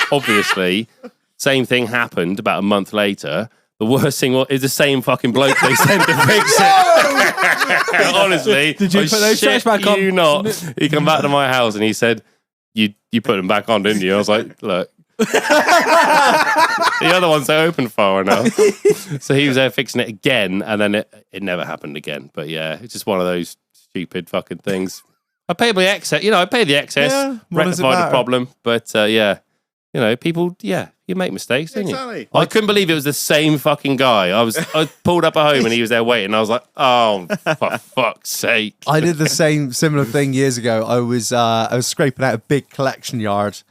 Obviously, same thing happened about a month later. The worst thing is the same fucking bloke they sent to fix it. Honestly, did you put those struts back on? You not. He come back to my house and he said, you put them back on, didn't you? I was like, look. The other ones are open far enough. So he was there fixing it again, and then it never happened again. But yeah, it's just one of those stupid fucking things. I paid my excess, I paid the excess, rectified the problem. But people, you make mistakes, don't you? I couldn't believe it was the same fucking guy. I pulled up at home and he was there waiting. I was like, oh, for fuck's sake. I did the similar thing years ago. I was scraping out a big collection yard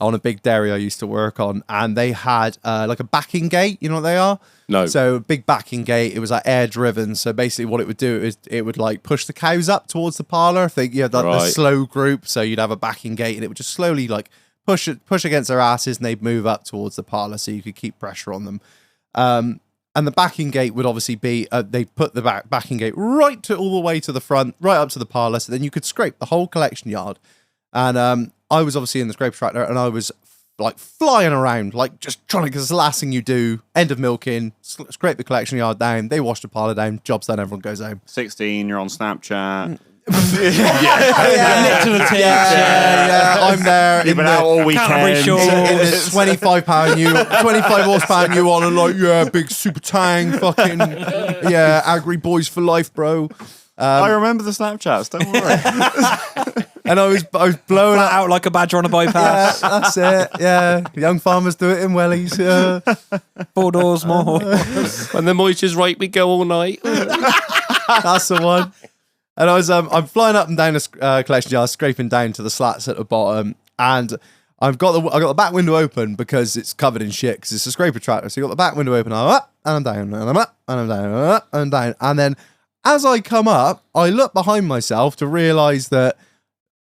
on a big dairy I used to work on, and they had like a backing gate. You know what they are? No. So a big backing gate. It was like air driven. So basically, what it would do is it would like push the cows up towards the parlour. I think you had the slow group, so you'd have a backing gate, and it would just slowly like push against their asses, and they'd move up towards the parlour, so you could keep pressure on them. And the backing gate would obviously be they put the backing gate all the way to the front, right up to the parlour, so then you could scrape the whole collection yard. And I was obviously in the scrape tractor, and I was like flying around, like just trying to, because it's the last thing you do. End of milking, scrape the collection yard down, they wash the parlour down, job's done, everyone goes home. 16, you're on Snapchat. I'm there. You've been out all weekend. In this 25 horsepower new one, and like, big super tang, fucking, agri boys for life, bro. I remember the Snapchats, don't worry. And I was blowing out like a badger on a bypass. Yeah, that's it. Yeah, young farmers do it in wellies. 4 doors more. When the moisture's right, we go all night. That's the one. And I'm flying up and down the collection yard, scraping down to the slats at the bottom, and I've got the back window open because it's covered in shit because it's a scraper tractor. So you got the back window open. I'm up and I'm down, and I'm up and I'm down, and I'm up and I'm down, and then as I come up, I look behind myself to realise that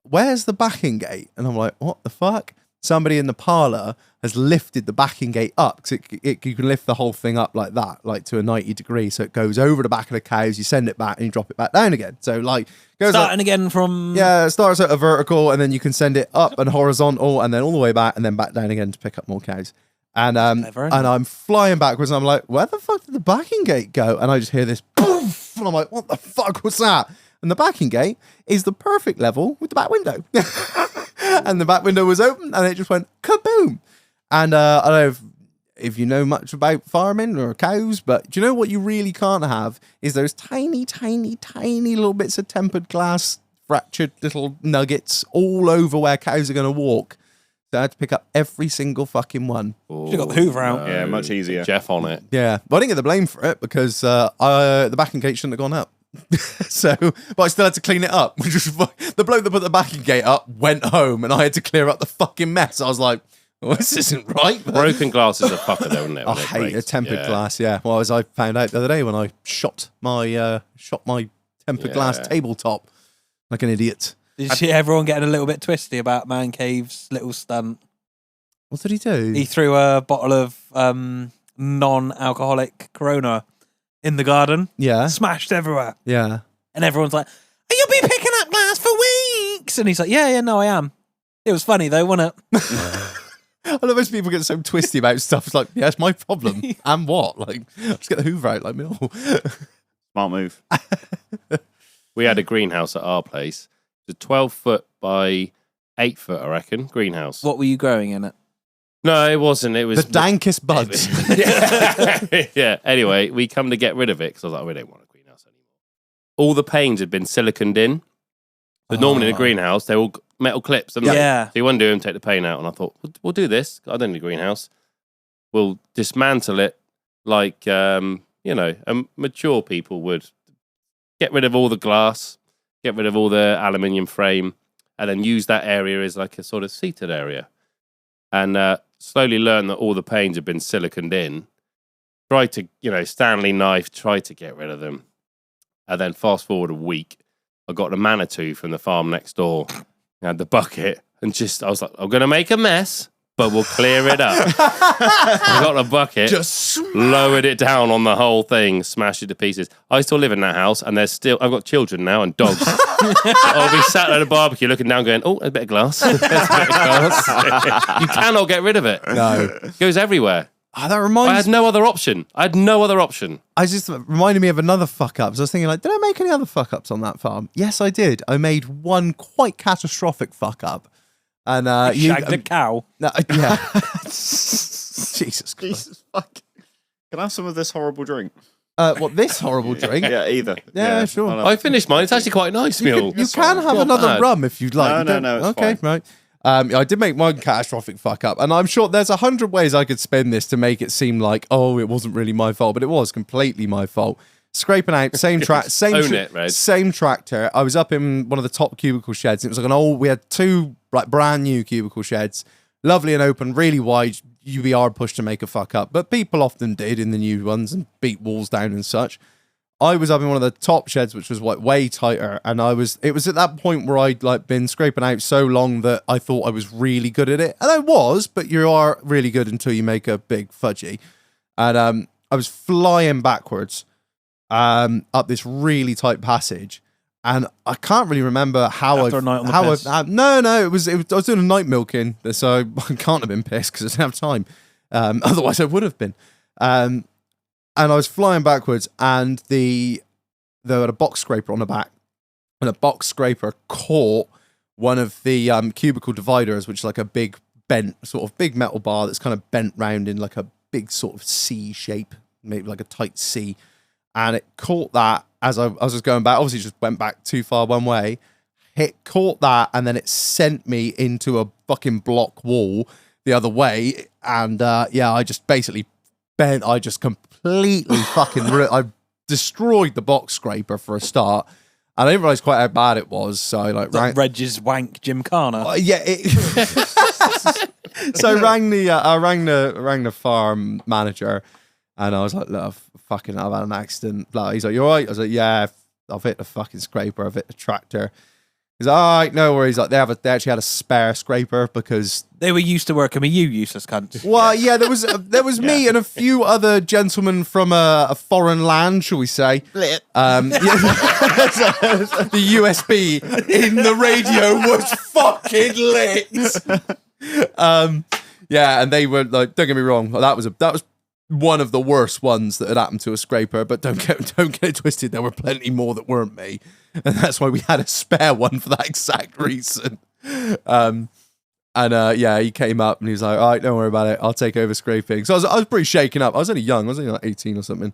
where's the backing gate? And I'm like, what the fuck? Somebody in the parlour has lifted the backing gate up, because you can lift the whole thing up like that, like to a 90 degree, so it goes over the back of the cows, you send it back and you drop it back down again. So like goes starting again from it starts at a vertical, and then you can send it up and horizontal, and then all the way back, and then back down again to pick up more cows. And I'm flying backwards, and I'm like, where the fuck did the backing gate go? And I just hear this poof, and I'm like, what the fuck was that? And the backing gate is the perfect level with the back window. And the back window was open, and it just went kaboom. And I don't know if you know much about farming or cows, but do you know what you really can't have is those tiny, tiny, tiny little bits of tempered glass, fractured little nuggets all over where cows are going to walk. So I had to pick up every single fucking one. You got the Hoover out. Yeah, much easier. Jeff on it. Yeah, but I didn't get the blame for it because the backing gate shouldn't have gone up. But I still had to clean it up. Which was the bloke that put the backing gate up went home, and I had to clear up the fucking mess. I was like, well, this isn't right. Broken glass is a fucker, though, isn't it? I hate a tempered glass. Yeah. Well, as I found out the other day when I shot my tempered glass tabletop like an idiot. Did you see everyone getting a little bit twisty about Man Cave's little stunt? What did he do? He threw a bottle of non-alcoholic Corona in the garden. Yeah. Smashed everywhere. Yeah. And everyone's like, you'll be picking up glass for weeks. And he's like, yeah, no, I am. It was funny though, wasn't it? I know most people get so twisty about stuff. It's like, yeah, it's my problem. And what? Like, just get the Hoover out, like me. Smart move. We had a greenhouse at our place. It's a 12-foot by 8-foot, I reckon, greenhouse. What were you growing in it? No, it wasn't. It was The dankest buds. Yeah. Anyway, we come to get rid of it because I was like, we don't want a greenhouse anymore. All the panes had been siliconed in. But normally in a greenhouse, they're all metal clips. Aren't they? Yeah. So you want to do them, take the pane out. And I thought, we'll do this. I don't need a greenhouse. We'll dismantle it like, mature people would. Get rid of all the glass, get rid of all the aluminium frame, and then use that area as like a sort of seated area. And slowly learn that all the panes have been siliconed in. Try to, Stanley knife, try to get rid of them. And then fast forward a week, I got the Manitou from the farm next door. I had the bucket and I was like, I'm going to make a mess, but we'll clear it up. I got the bucket, Just lowered it down on the whole thing, smashed it to pieces. I still live in that house and I've got children now and dogs. I'll be sat at a barbecue looking down going, a bit of glass. There's a bit of glass. You cannot get rid of it. No. It goes everywhere. That reminds I had no other option. I just reminded me of another fuck up. So I was thinking, like, did I make any other fuck ups on that farm? Yes, I did. I made one quite catastrophic fuck up. And Shagged a cow. No, yeah. Jesus Christ. Jesus fuck. Can I have some of this horrible drink? What, this horrible drink? Yeah, either. Yeah, sure. I finished mine. It's actually quite nice, Mule. You can have Not another bad. rum if you'd like. No, it's okay, fine. right. I did make one catastrophic fuck up, and I'm sure there's 100 ways I could spin this to make it seem like, it wasn't really my fault, but it was completely my fault. Scraping out, same same tractor. I was up in one of the top cubicle sheds. It was like we had two like brand new cubicle sheds, lovely and open, really wide. UVR push to make a fuck up, but people often did in the new ones and beat walls down and such. I was up in one of the top sheds, which was like way tighter, and it was at that point where I'd like been scraping out so long that I thought I was really good at it, and I was, but you are really good until you make a big fudgy. And I was flying backwards up this really tight passage, and I can't really remember how After a night on the piss. No, it was I was doing a night milking, so I can't have been pissed because I didn't have time. Otherwise, I would have been. And I was flying backwards, and there had a box scraper on the back, and a box scraper caught one of the cubicle dividers, which is like a big metal bar that's kind of bent round in like a big sort of C shape, maybe like a tight C. And it caught that as I was just going back. Obviously, just went back too far one way. It caught that, and then it sent me into a fucking block wall the other way. And I just basically bent. I just completely fucking I destroyed the box scraper for a start, and I didn't realize quite how bad it was. So I like Reg's wank Gymkhana. So I rang the farm manager, and I was like, look, I've had an accident. Blah. He's like, you all right? I was like, yeah, I've hit the fucking scraper, I've hit the tractor. He's like, all right, no worries. Like they actually had a spare scraper because They were used to working with you, useless cunt. well, yeah, there was me and a few other gentlemen from a foreign land, shall we say? The USB in the radio was fucking lit. And they were like, don't get me wrong, that was one of the worst ones that had happened to a scraper. But don't get it twisted, there were plenty more that weren't me, and that's why we had a spare one for that exact reason. He came up and he was like, all right, don't worry about it, I'll take over scraping. So I was pretty shaken up. I was only young. I was only like 18 or something.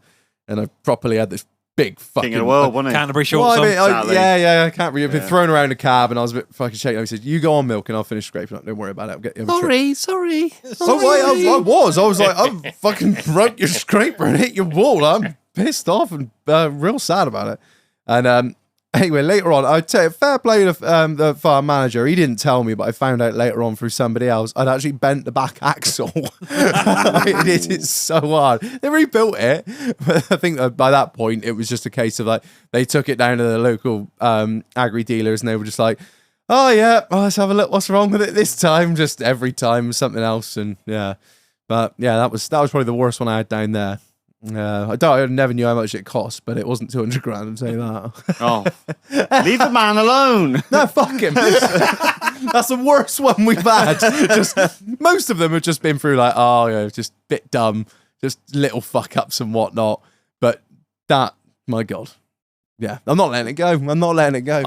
And I properly had this big fucking... King of the world, wasn't he? Canterbury shorts on. I can't really... I've been thrown around a cab and I was a bit fucking shaken up. He said, you go on milk and I'll finish scraping up. Don't worry about it. I'll get you Sorry. I was like, I'm fucking broke your scraper and hit your wall. I'm pissed off and real sad about it. And anyway, later on, I'd say fair play to the farm manager. He didn't tell me, but I found out later on through somebody else, I'd actually bent the back axle. It's so hard. They rebuilt it, but I think that by that point, it was just a case of like, they took it down to the local agri dealers and they were just like, oh yeah, well, let's have a look what's wrong with it this time. Just every time something else. And yeah, but yeah, that was probably the worst one I had down there. I never knew how much it cost, but it wasn't 200 grand. I'm saying that. Oh, leave the man alone. No, fuck him. That's the worst one we've had. Just most of them have just been through like, just a bit dumb, just little fuck ups and whatnot. But that, my God. Yeah, I'm not letting it go.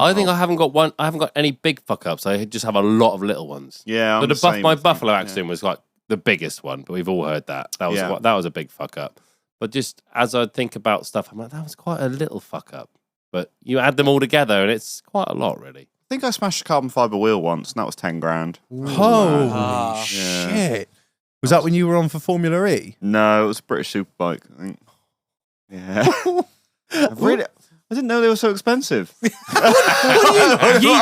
I think I haven't got any big fuck ups. I just have a lot of little ones. Yeah, my Buffalo accident was like the biggest one, but we've all heard that. That was a big fuck up. But just as I think about stuff, I'm like, that was quite a little fuck up. But you add them all together, and it's quite a lot, really. I think I smashed a carbon fibre wheel once, and that was 10 grand. Holy shit! Was that when you were on for Formula E? No, it was a British Superbike, I think. Yeah. I didn't know they were so expensive. Yeet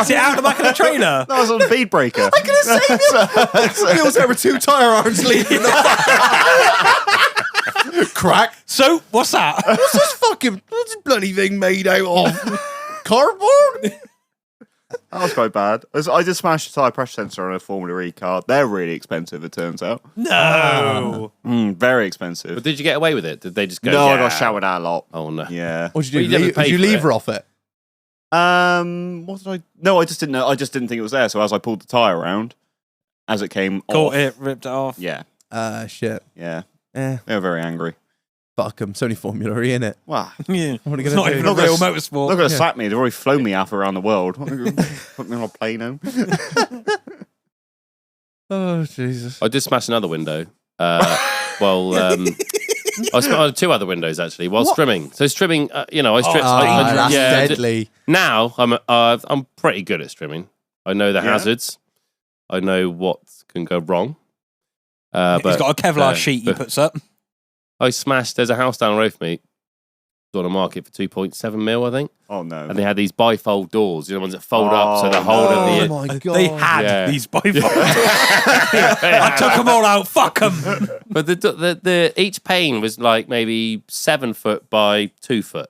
it out the back of the trailer. That was on a bead breaker. I'm gonna say that. Wheels over 2 tyre irons leading. Crack. So, what's that? What's this bloody thing made out of? Cardboard? That was quite bad. I just smashed a tyre pressure sensor on a Formula E car. They're really expensive, it turns out. No. Very expensive. But did you get away with it? Did they just go? No, yeah. I got showered out a lot. Oh no. Yeah. What did you do? Well, you Did you lever off it? What did I? No, I just didn't know. I just didn't think it was there. So as I pulled the tyre around, as it came Caught off, it, ripped it off. Yeah. Shit. Yeah. Eh. They were very angry. Fuck them. It's only Formula E, innit? Wow. Yeah. What are you It's gonna not do? even a real motorsport. They're going to sack me. They've already flown me half around the world. Put me on a plane home. Oh, Jesus. I did smash another window. I smashed 2 other windows actually while strimming. So strimming, I stripped. That's deadly. Now I'm pretty good at strimming. I know the hazards. I know what can go wrong. He's got a Kevlar sheet he puts up. I smashed. There's a house down the road from me. It was on the market for 2.7 mil, I think. Oh no! And they had these bifold doors. The ones that fold up, so the whole of the. Oh my God. They had these bifolds. I took them all out. Fuck them. But the each pane was like maybe 7 foot by 2 foot,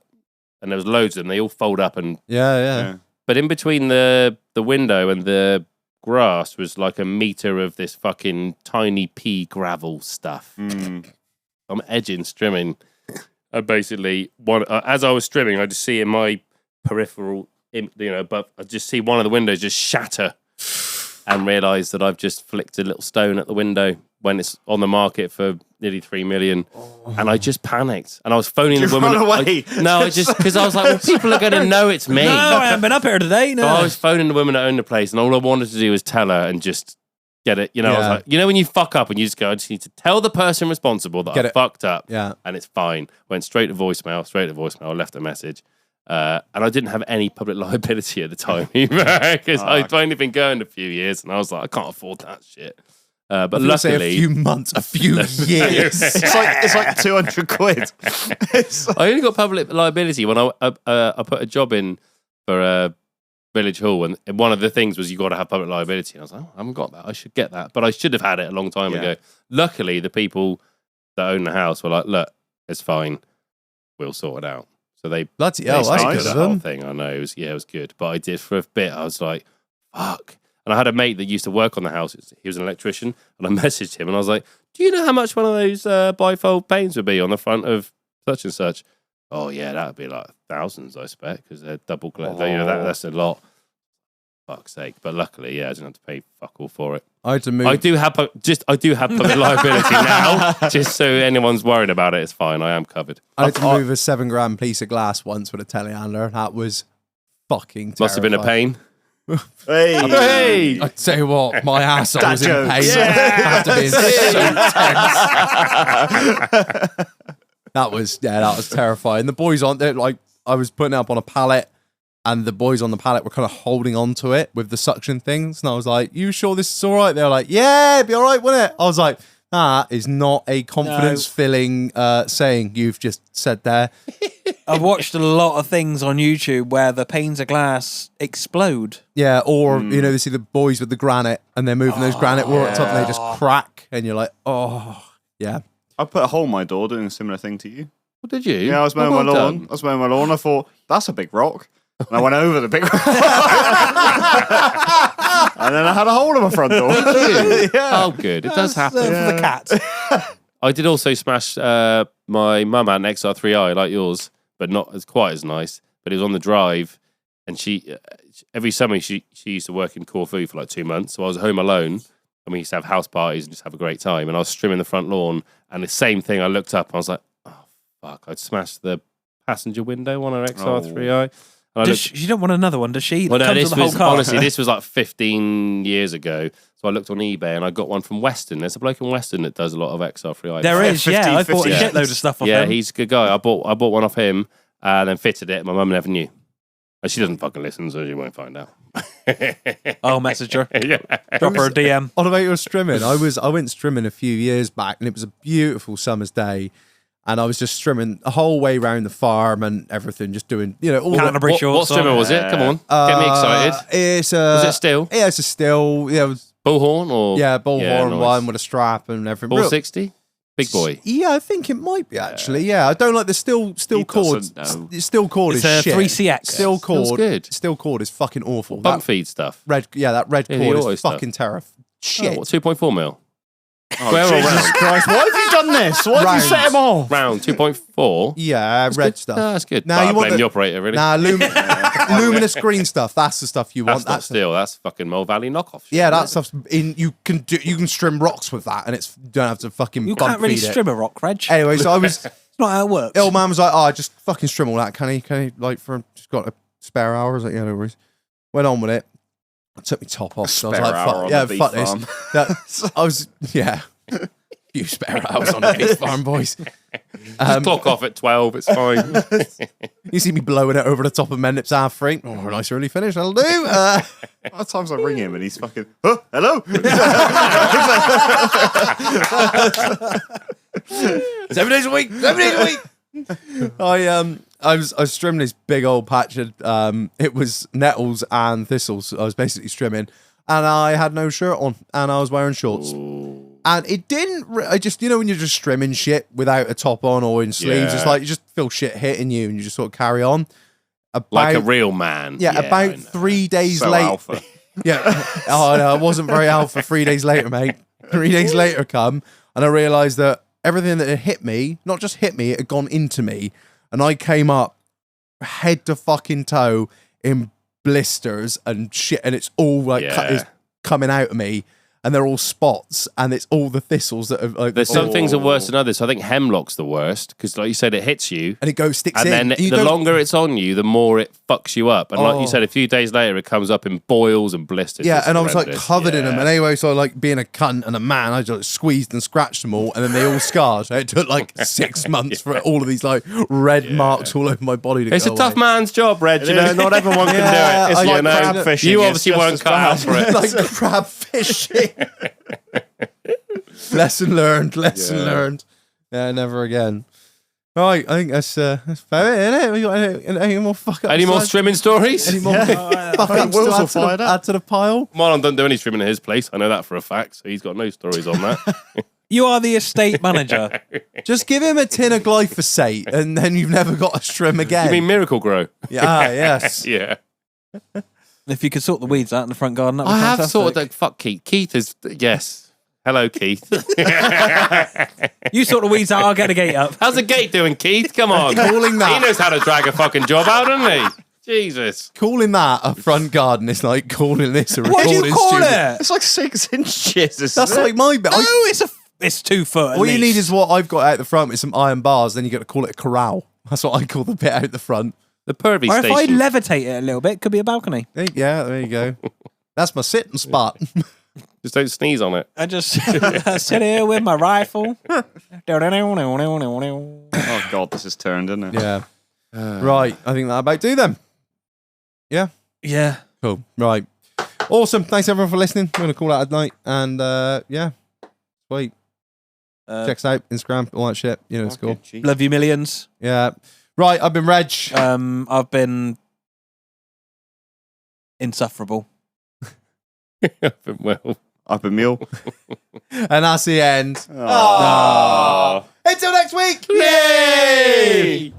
and there was loads of them. They all fold up and. Yeah. But in between the window and the grass was like a meter of this fucking tiny pea gravel stuff. I'm edging, strimming. Basically, as I was strimming, I just see in my peripheral, but I just see one of the windows just shatter and realise that I've just flicked a little stone at the window when it's on the market for nearly 3 million. And I just panicked. And I was phoning the woman. Run away. Because I was like, well, people are going to know it's me. No, I haven't been up here today. No. So I was phoning the woman that owned the place, and all I wanted to do was tell her and just get it. I was like, when you fuck up and you just go, I just need to tell the person responsible that I fucked up. Yeah. And it's fine. Went straight to voicemail. I left a message. And I didn't have any public liability at the time either, because I'd only been going a few years, and I was like, I can't afford that shit. But luckily, a few months, a few years. It's like 200 quid. I only got public liability when I put a job in for a Village Hall, and one of the things was you got to have public liability. And I was like, I haven't got that. I should get that, but I should have had it a long time ago. Luckily, the people that own the house were like, "Look, it's fine. We'll sort it out." So they Bloody hell, they that's paid good for of the whole them. thing. I know it was good, but I did for a bit. I was like, "Fuck." And I had a mate that used to work on the house. He was an electrician, and I messaged him, and I was like, "Do you know how much one of those bifold panes would be on the front of such and such?" Oh yeah, that would be like thousands, I expect, because they're double glazed. That's a lot. Fuck's sake! But luckily, I didn't have to pay fuck all for it. I had to move. I do have public liability now, just so anyone's worried about it. It's fine. I am covered. I had to move a $7 piece of glass once with a telehandler. That was fucking terrifying. Must have been a pain. Hey! I tell you what, my asshole was in jokes. pain. Yeah. After being so tense. That was terrifying. The boys on there, like, I was putting it up on a pallet, and the boys on the pallet were kind of holding on to it with the suction things. And I was like, "You sure this is all right?" They were like, "Yeah, it'd be all right, wouldn't it?" I was like, "That is not a confidence-filling saying you've just said there." I've watched a lot of things on YouTube where the panes of glass explode. Yeah, or, they see the boys with the granite, and they're moving those granite works up, and they just crack, and you're like, oh, yeah. I put a hole in my door doing a similar thing to you. What did you? Yeah, I was mowing my lawn. I thought, that's a big rock. And I went over the big rock. And then I had a hole in my front door. Oh, good. It does happen. For the cat. I did also smash my mum had an XR3i like yours, but not as quite as nice. But it was on the drive, and she every summer she used to work in Corfu for like 2 months. So I was home alone, and we used to have house parties and just have a great time. And I was trimming the front lawn, and the same thing. I looked up, and I was like, oh fuck! I'd smashed the passenger window on her XR3i. She don't want another one, does she? Well, no, Comes with the whole car. honestly, this was like 15 years ago. So I looked on eBay and I got one from Weston. There's a bloke in Weston that does a lot of XR3i. There is, 50, yeah. I bought a 50. shitload of stuff off Yeah, him. he's a good guy. I bought one off him and then fitted it. My mum never knew. And she doesn't fucking listen, so she won't find out. I'll message her. Yeah. Drop her a DM. On about your strimming, I went strimming a few years back, and it was a beautiful summer's day. And I was just strimming the whole way around the farm and everything, just doing, all Canterbury What shorts strimmer on. was it? Come on. Get me excited. It's Was it still? Yeah, it's a still. Yeah, it was, Bullhorn or? bullhorn nice. one with a strap and everything. 460? Big boy. Yeah, I think it might be actually. Yeah, I don't like the still cord. doesn't know. Still cord It's is a shit. 3CX. Still Feels cord. good. Still cord is fucking awful. Bump That feed stuff. red, that red Yeah, the cord auto is stuff. fucking terrible. Oh, Shit. what, 2.4 mil? Oh, Square or Jesus round? Christ! Why have you done this? Why have you set him off? Round 2.4. Yeah, red Good. stuff. No, that's good. Now But you I want blame the- the operator, really. Nah, luminous green stuff. That's the stuff you want. That's not steel. That's fucking Mole Valley knockoff. shit, Yeah, isn't that it? stuff's in. You can strim rocks with that, and you don't have to fucking. You bump can't really feed it. strim a rock, Reg. It's Anyway, so I was. not how it works. Old man was like, "Oh, just fucking strim all that, can he? Like for just got a spare hour?" I was like, "Yeah, no worries." Went on with it. I took my top off. So I was spare like, hour "Fuck, on yeah, the beef fuck this." farm. I was, yeah. Few spare hours on the beef farm, boys. Just clock off at 12. It's fine. You see me blowing it over the top of Mendip's half free. Oh, a nice early finish. That'll do. At times I ring him and he's fucking, huh? Hello? 7 days a week. 7 days a week. I was trimming this big old patch of it was nettles and thistles. I was basically trimming, and I had no shirt on, and I was wearing shorts. And it didn't. I just, when you're just trimming shit without a top on or in sleeves, it's Yeah. like you just feel shit hitting you, and you just sort of carry on. Like a real man. Yeah, I about know. 3 days So later. alpha. Yeah. Oh no, I wasn't very alpha 3 days later, mate. 3 days later come, and I realised that everything that had hit me, not just hit me, it had gone into me. And I came up head to fucking toe in blisters and shit, and it's all like it's coming out of me. And they're all spots, and it's all the thistles that are like. There's some things are worse than others. So I think hemlock's the worst because, like you said, it hits you. and it goes sticks And in. then You the don't- longer it's on you, the more it fucks you up. And like you said, a few days later, it comes up in boils and blisters. Yeah, It's and I was like horrendous. covered in them. Yeah. And anyway, so like being a cunt and a man, I just squeezed and scratched them all, and then they all scarred. It took like 6 months for all of these like red marks all over my body to It's go a tough away. man's job, Reg. You know, not everyone can Yeah, do it. It's like crab fishing. You It's obviously just weren't as cut out for it. like crab fishing. Lesson learned. Lesson learned. Yeah, never again. Right, I think that's about it, isn't it? We got any more fuck ups? Any more strimming stories? Any more fuck ups Will's all to fired up. add to the pile? Marlon don't do any strimming at his place. I know that for a fact. So he's got no stories on that. You are the estate manager. Just give him a tin of glyphosate, and then you've never got to strim again. You mean Miracle Grow? Yeah, yes. Yeah. If you could sort the weeds out in the front garden, that'd be I have fantastic. sorted that. Fuck Keith. Keith is yes. Hello, Keith. You sort the weeds out, I'll get the gate up. How's the gate doing, Keith? Come on. Calling that. He knows how to drag a fucking job out, doesn't he? Jesus. Calling that a front garden is like calling this a What do recording you call studio. it? It's like 6 inches. That's like my bit. No, it's 2 foot. At All you least. need is what I've got out the front with some iron bars. Then you got to call it a corral. That's what I call the bit out the front. The pervy Or if I station. levitate it a little bit, it could be a balcony. Yeah, there you go. That's my sitting spot. Just don't sneeze on it. I just I sit here with my rifle. Oh, God, this has turned, isn't it? Yeah. Right. I think that about do them. Yeah. Yeah. Cool. Right. Awesome. Thanks everyone for listening. We're gonna call that a night. And yeah. Sweet. Check us out, Instagram, all that shit. You know, it's cool. Love you millions. Yeah. Right. I've been Reg. I've been insufferable. Well. Up a mule. And that's the end. Aww. Until next week. Yay!